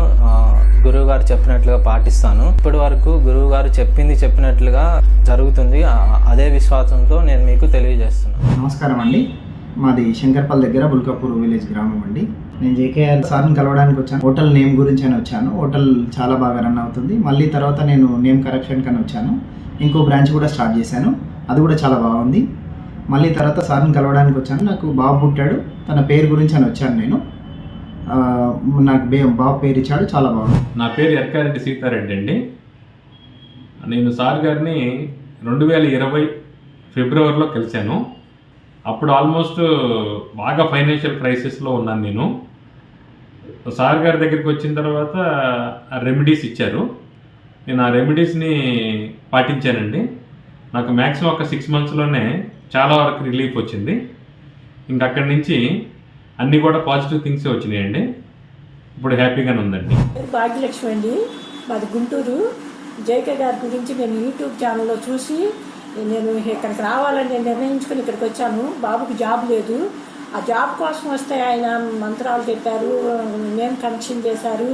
గురువుగారు చెప్పినట్లుగా పాటిస్తాను. ఇప్పటి వరకు గురువుగారు చెప్పినట్లుగా జరుగుతుంది. అదే విశ్వాసంతో నేను మీకు తెలియజేస్తున్నాను. నమస్కారం అండి. మాది శంకర్పల్లి దగ్గర బుల్కాపూర్ విలేజ్ గ్రామం అండి. నేను జేకేఆర్ సార్ని కలవడానికి వచ్చాను. హోటల్ నేమ్ గురించి అని వచ్చాను. హోటల్ చాలా బాగా రన్ అవుతుంది. మళ్ళీ తర్వాత నేను నేమ్ కరెక్షన్ కని వచ్చాను. ఇంకో బ్రాంచ్ కూడా స్టార్ట్ చేశాను. అది కూడా చాలా బాగుంది. మళ్ళీ తర్వాత సార్ని కలవడానికి వచ్చాను. నాకు బాబు పుట్టాడు. తన పేరు గురించి అని వచ్చాను నేను. నాకు బాబు పేరు ఇచ్చాడు. చాలా బాగుంది. నా పేరు ఎర్కారెడ్డి సీతారెడ్డి అండి. నేను సార్ గారిని 2020 ఫిబ్రవరిలో కలిశాను. అప్పుడు ఆల్మోస్ట్ బాగా ఫైనాన్షియల్ క్రైసిస్లో ఉన్నాను నేను. సార్ గారి దగ్గరికి వచ్చిన తర్వాత రెమెడీస్ ఇచ్చారు. నేను ఆ రెమెడీస్ని పాటించానండి. నాకు మ్యాక్సిమం ఒక 6 monthsలోనే చాలా వరకు రిలీఫ్ వచ్చింది. ఇంక అక్కడి నుంచి అన్నీ కూడా పాజిటివ్ థింగ్సే వచ్చినాయండి. ఇప్పుడు హ్యాపీగానే ఉందండి. భాగ్యలక్ష్మి అండి, మాది గుంటూరు. జేకే గారి గురించి నేను యూట్యూబ్ ఛానల్లో చూసి నేను ఇక్కడికి రావాలని నేను నిర్ణయించుకుని ఇక్కడికి వచ్చాను. బాబుకి జాబ్ లేదు. ఆ జాబ్ కోసం వస్తే ఆయన మంత్రాలు చెప్పారు, నేమ్ కనెక్షన్ చేశారు.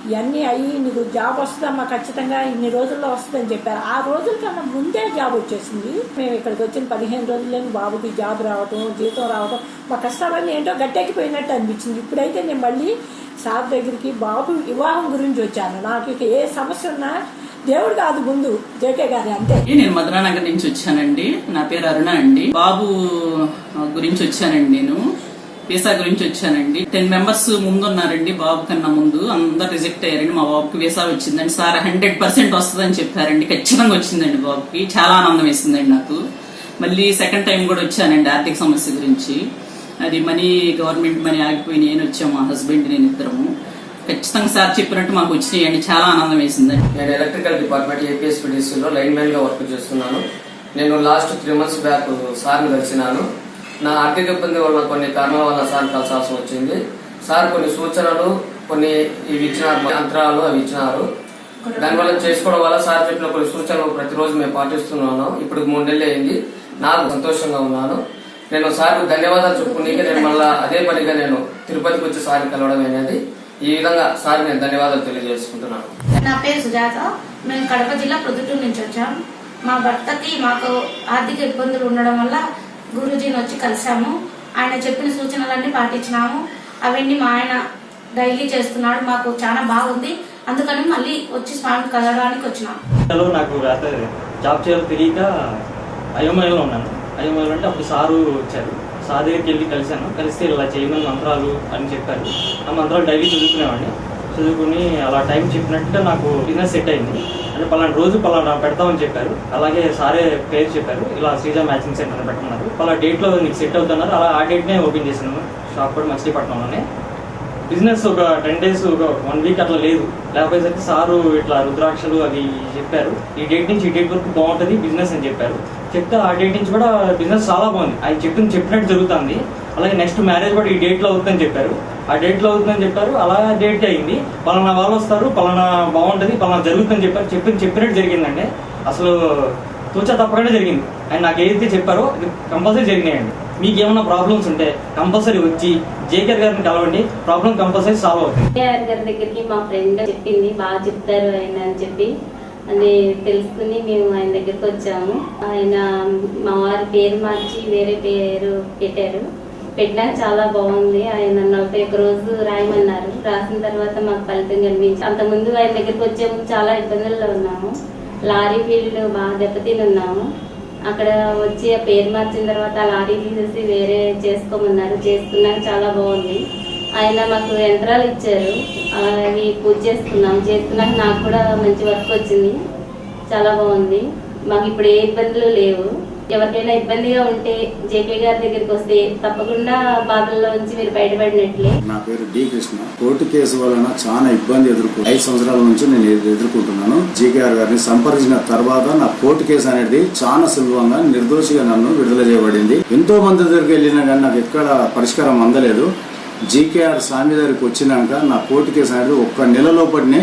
ఇవన్నీ అయ్యి నీకు జాబ్ వస్తుందమ్మా ఖచ్చితంగా ఇన్ని రోజుల్లో వస్తుందని చెప్పారు. ఆ రోజుల కన్నా ముందే జాబ్ వచ్చేసింది. మేము ఇక్కడికి వచ్చిన 15 రోజుల్లోనే బాబుకి జాబ్ రావటం, జీతం రావటం, మా కష్టాలన్నీ ఏంటో గట్టెక్కిపోయినట్టు అనిపించింది. ఇప్పుడైతే నేను మళ్ళీ సార్ దగ్గరికి బాబు వివాహం గురించి వచ్చాను. నాకు ఇక ఏ సమస్య ఉన్నా దేవుడు కాదు ముందు జేకే గారి అంతే. నేను మధురానగర్ నుంచి వచ్చానండి. నా పేరు అరుణ అండి. బాబు గురించి వచ్చానండి. నేను వీసా గురించి వచ్చానండి. 10 members ముందున్నారండి. బాబు కన్నా ముందు అందరు రిజెక్ట్ అయ్యారండి. మా బాబుకి వీసా వచ్చిందండి. సార్ 100% వస్తుందని చెప్పారండి. ఖచ్చితంగా వచ్చిందండి. బాబుకి చాలా ఆనందం వేసిందండి నాకు. మళ్ళీ సెకండ్ టైం కూడా వచ్చానండి ఆర్థిక సమస్య గురించి. అది మనీ, గవర్నమెంట్ మనీ ఆగిపోయి నేను వచ్చాము, మా హస్బెండ్ నేను ఇద్దరము. ఖచ్చితంగా సార్ చెప్పినట్టు మాకు వచ్చినాయండి. చాలా ఆనందం వేసిందండి. నేను ఎలక్ట్రికల్ డిపార్ట్మెంట్ ఏపీఎస్పీడీసీలో లైన్ మ్యాన్గా వర్క్ చేస్తున్నాను. నేను లాస్ట్ 3 months బ్యాక్ సార్ని కలిసినాను. నా ఆర్థిక ఇబ్బంది వల్ల కొన్ని కారణాల వల్ల సార్ కలిసాల్సి వచ్చింది. సార్ కొన్ని సూచనలు, కొన్ని ఇవి ఇచ్చినారు, యంత్రాలు అవి ఇచ్చినారు. దానివల్ల చేసుకోవడం వల్ల సార్ చెప్పిన కొన్ని సూచనలు ప్రతిరోజు మేము పాటిస్తున్నాను. ఇప్పుడు 3 నెలలు అయింది. నాకు సంతోషంగా ఉన్నాను. నేను సార్కు ధన్యవాదాలు చెప్పుకునేకి నేను మళ్ళీ అదే పనిగా నేను తిరుపతికి వచ్చి సార్ని కలవడం అనేది ఈ విధంగా సార్ నేను ధన్యవాదాలు తెలియజేసుకుంటున్నాను. నా పేరు సుజాత. మేము కడప జిల్లా ప్రొద్దుటూరు నుంచి వచ్చాం. మా భర్తకి మాకు ఆర్థిక ఇబ్బందులు ఉండడం వల్ల గురూజీని వచ్చి కలిసాము. ఆయన చెప్పిన సూచనలన్నీ పాటించినాము. అవన్నీ మా ఆయన డైలీ చేస్తున్నాడు. మాకు చాలా బాగుంది. అందుకని మళ్ళీ వచ్చి స్వామిని కలవడానికి వచ్చినాము. నాకు జాబ్ చేయాలో తెలియక అయోమయంలో ఉన్నాను. అయోమయంలో అంటే అప్పుడు సారు వచ్చారు. సార్ దగ్గరికి వెళ్ళి కలిశాను. కలిస్తే ఇలా చేయమని మంత్రాలు అని చెప్పారు. ఆ మంత్రాలు డైలీ చదువుకునేవాడిని. చదువుకుని అలా టైం చెప్పినట్టుగా నాకు బిజినెస్ సెట్ అయింది. అంటే పలానా రోజు పలానా పెడతామని చెప్పారు. అలాగే సారే పేరు చెప్పారు, ఇలా శ్రీజ మ్యాచింగ్ సెంటర్ అని పెట్టమన్నారు. పలానా డేట్లో నీకు సెట్ అవుతున్నారు. అలా ఆ డేట్నే ఓపెన్ చేశాను షాప్ కూడా మచిలీపట్నంలోనే. బిజినెస్ ఒక 10 days, ఒక 1 week అట్లా లేదు. లేకపోయేసరికి సారు ఇట్లా రుద్రాక్షలు అవి చెప్పారు. ఈ డేట్ నుంచి ఈ డేట్ వరకు బాగుంటుంది బిజినెస్ అని చెప్పారు. చెప్తే ఆ డేట్ నుంచి కూడా బిజినెస్ చాలా బాగుంది. ఆయన చెప్పినట్టు జరుగుతుంది. అలాగే నెక్స్ట్ మ్యారేజ్ కూడా ఈ డేట్లో అవుతుందని చెప్పారు. ఆ డేట్లో అవుతుందని చెప్పారు. అలా డేట్ అయింది. పలానా వాళ్ళు వస్తారు, పలానా బాగుంటుంది, పలానా జరుగుతుందని చెప్పారు. చెప్పినట్టు జరిగిందండి. అసలు తూచా తప్పకుండా జరిగింది. ఆయన నాకు ఏదైతే చెప్పారో అది కంపల్సరీ జరిగినాయండి. మీకు ఏమైనా ప్రాబ్లమ్స్ ఉంటే కంపల్సరీ వచ్చి జేకేఆర్ గారిని కలవండి. ప్రాబ్లం కంపల్సరీ సాల్వ్ అవుతుంది. జేకేఆర్ గారి దగ్గరికి మా ఫ్రెండ్ చెప్పింది, బాగా చెప్తారు ఆయన అని చెప్పి అని తెలుసుకుని మేము ఆయన దగ్గరికి వచ్చాము. ఆయన మా వారి పేరు మార్చి వేరే పేరు పెట్టారు. పెట్టినాక చాలా బాగుంది. ఆయన 41 రోజు రాయమన్నారు. రాసిన తర్వాత మాకు ఫలితం కనిపించి, అంతకుముందు ఆయన దగ్గరికి వచ్చే ముందు చాలా ఇబ్బందుల్లో ఉన్నాము. లారీ ఫీల్డ్ బాగా దెబ్బతిని ఉన్నాము. అక్కడ వచ్చి ఆ పేరు మార్చిన తర్వాత ఆ లారీ తీసేసి వేరే చేసుకోమన్నారు. చేసుకున్నాక చాలా బాగుంది. ఆయన మాకు యంత్రాలు ఇచ్చారు. అవి పూజ చేసుకున్నాం. చేసుకున్నాక నాకు కూడా మంచి వర్క్ వచ్చింది. చాలా బాగుంది. మాకు ఇప్పుడు ఏ ఇబ్బందులు లేవు. ఎవరికైనా ఇబ్బందిగా ఉంటే జేకే గారి దగ్గరికి వస్తే తప్పకుండా బాధల్లో నుంచి మీరు బయటపడినట్లే. నా పేరు డి కృష్ణ. కోర్టు కేసు వలన చాలా ఇబ్బంది 5 సంవత్సరాల నుంచి నేను ఎదుర్కొంటున్నాను. జేకేఆర్ గారిని సంప్రదించిన తర్వాత నా కోర్టు కేసు అనేది చాలా సులభంగా నిర్దోషిగా నన్ను విడుదల చేయబడింది. ఎంతో మంది దగ్గరికి వెళ్ళినా కానీ నాకు ఎక్కడ పరిష్కారం అందలేదు. జేకేఆర్ స్వామి దగ్గరికి వచ్చినాక నా కోర్టు కేసు అనేది 1 నెల లోపలనే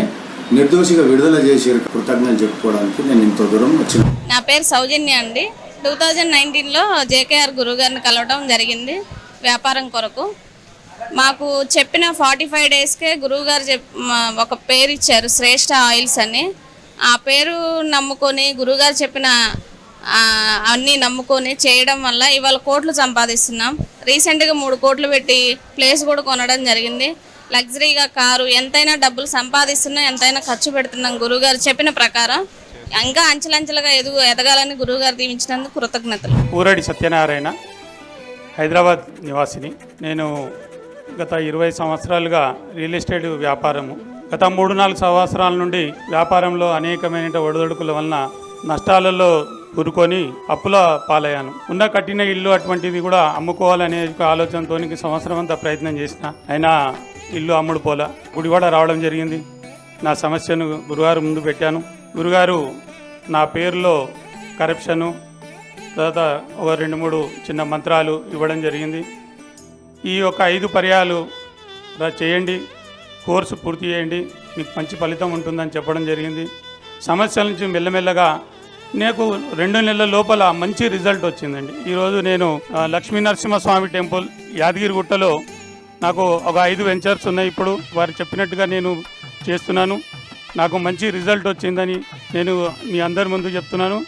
నిర్దోషిగా విడుదల చేసి కృతజ్ఞతలు చెప్పుకోవడానికి నేను ఇంత దూరం వచ్చాను. నా పేరు సౌజన్య అండి. 2019లో జేకేఆర్ గురువు గారిని కలవడం జరిగింది వ్యాపారం కొరకు. మాకు చెప్పిన 45 daysకే గురువు గారు ఒక పేరు ఇచ్చారు, శ్రేష్ఠ ఆయిల్స్ అని. ఆ పేరు నమ్ముకొని గురువుగారు చెప్పిన అన్నీ నమ్ముకొని చేయడం వల్ల ఇవాళ కోట్లు సంపాదిస్తున్నాం. రీసెంట్గా 3 కోట్లు పెట్టి ప్లేస్ కూడా కొనడం జరిగింది. లగ్జరీగా కారు, ఎంతైనా డబ్బులు సంపాదిస్తున్నాం, ఎంతైనా ఖర్చు పెడుతున్నాం గురువుగారు చెప్పిన ప్రకారం. ఇంకా అంచెలంచెలుగా ఎదగాలని గురువుగారు దీవించినందుకు కృతజ్ఞతలు. ఊరడి సత్యనారాయణ, హైదరాబాద్ నివాసిని. నేను గత 20 సంవత్సరాలుగా రియల్ ఎస్టేట్ వ్యాపారము. గత 3-4 సంవత్సరాల నుండి వ్యాపారంలో అనేకమైన ఒడిదొడుకుల వలన నష్టాలలో ఊరుకొని అప్పుల పాలయ్యాను. ఉన్న కట్టిన ఇల్లు అటువంటిది కూడా అమ్ముకోవాలనే ఆలోచనతో సంవత్సరం అంతా ప్రయత్నం చేసిన, అయినా ఇల్లు అమ్ముడు పోలా. గుడివాడ రావడం జరిగింది. నా సమస్యను గురుగారు ముందు పెట్టాను. గురుగారు నా పేరులో కరప్షను, తర్వాత ఒక 2-3 చిన్న మంత్రాలు ఇవ్వడం జరిగింది. ఈ యొక్క 5 పర్యాలు చేయండి, కోర్సు పూర్తి చేయండి, మీకు మంచి ఫలితం ఉంటుందని చెప్పడం జరిగింది. సమస్యల నుంచి మెల్లమెల్లగా నాకు 2 నెలల లోపల మంచి రిజల్ట్ వచ్చిందండి. ఈరోజు నేను లక్ష్మీ నరసింహస్వామి టెంపుల్ యాదగిరిగుట్టలో నాకు ఒక 5 వెంచర్స్ ఉన్నాయి. ఇప్పుడు వారు చెప్పినట్టుగా నేను చేస్తున్నాను. నాకు మంచి రిజల్ట్ వచ్చిందని నేను మీ అందరి ముందు చెప్తున్నాను.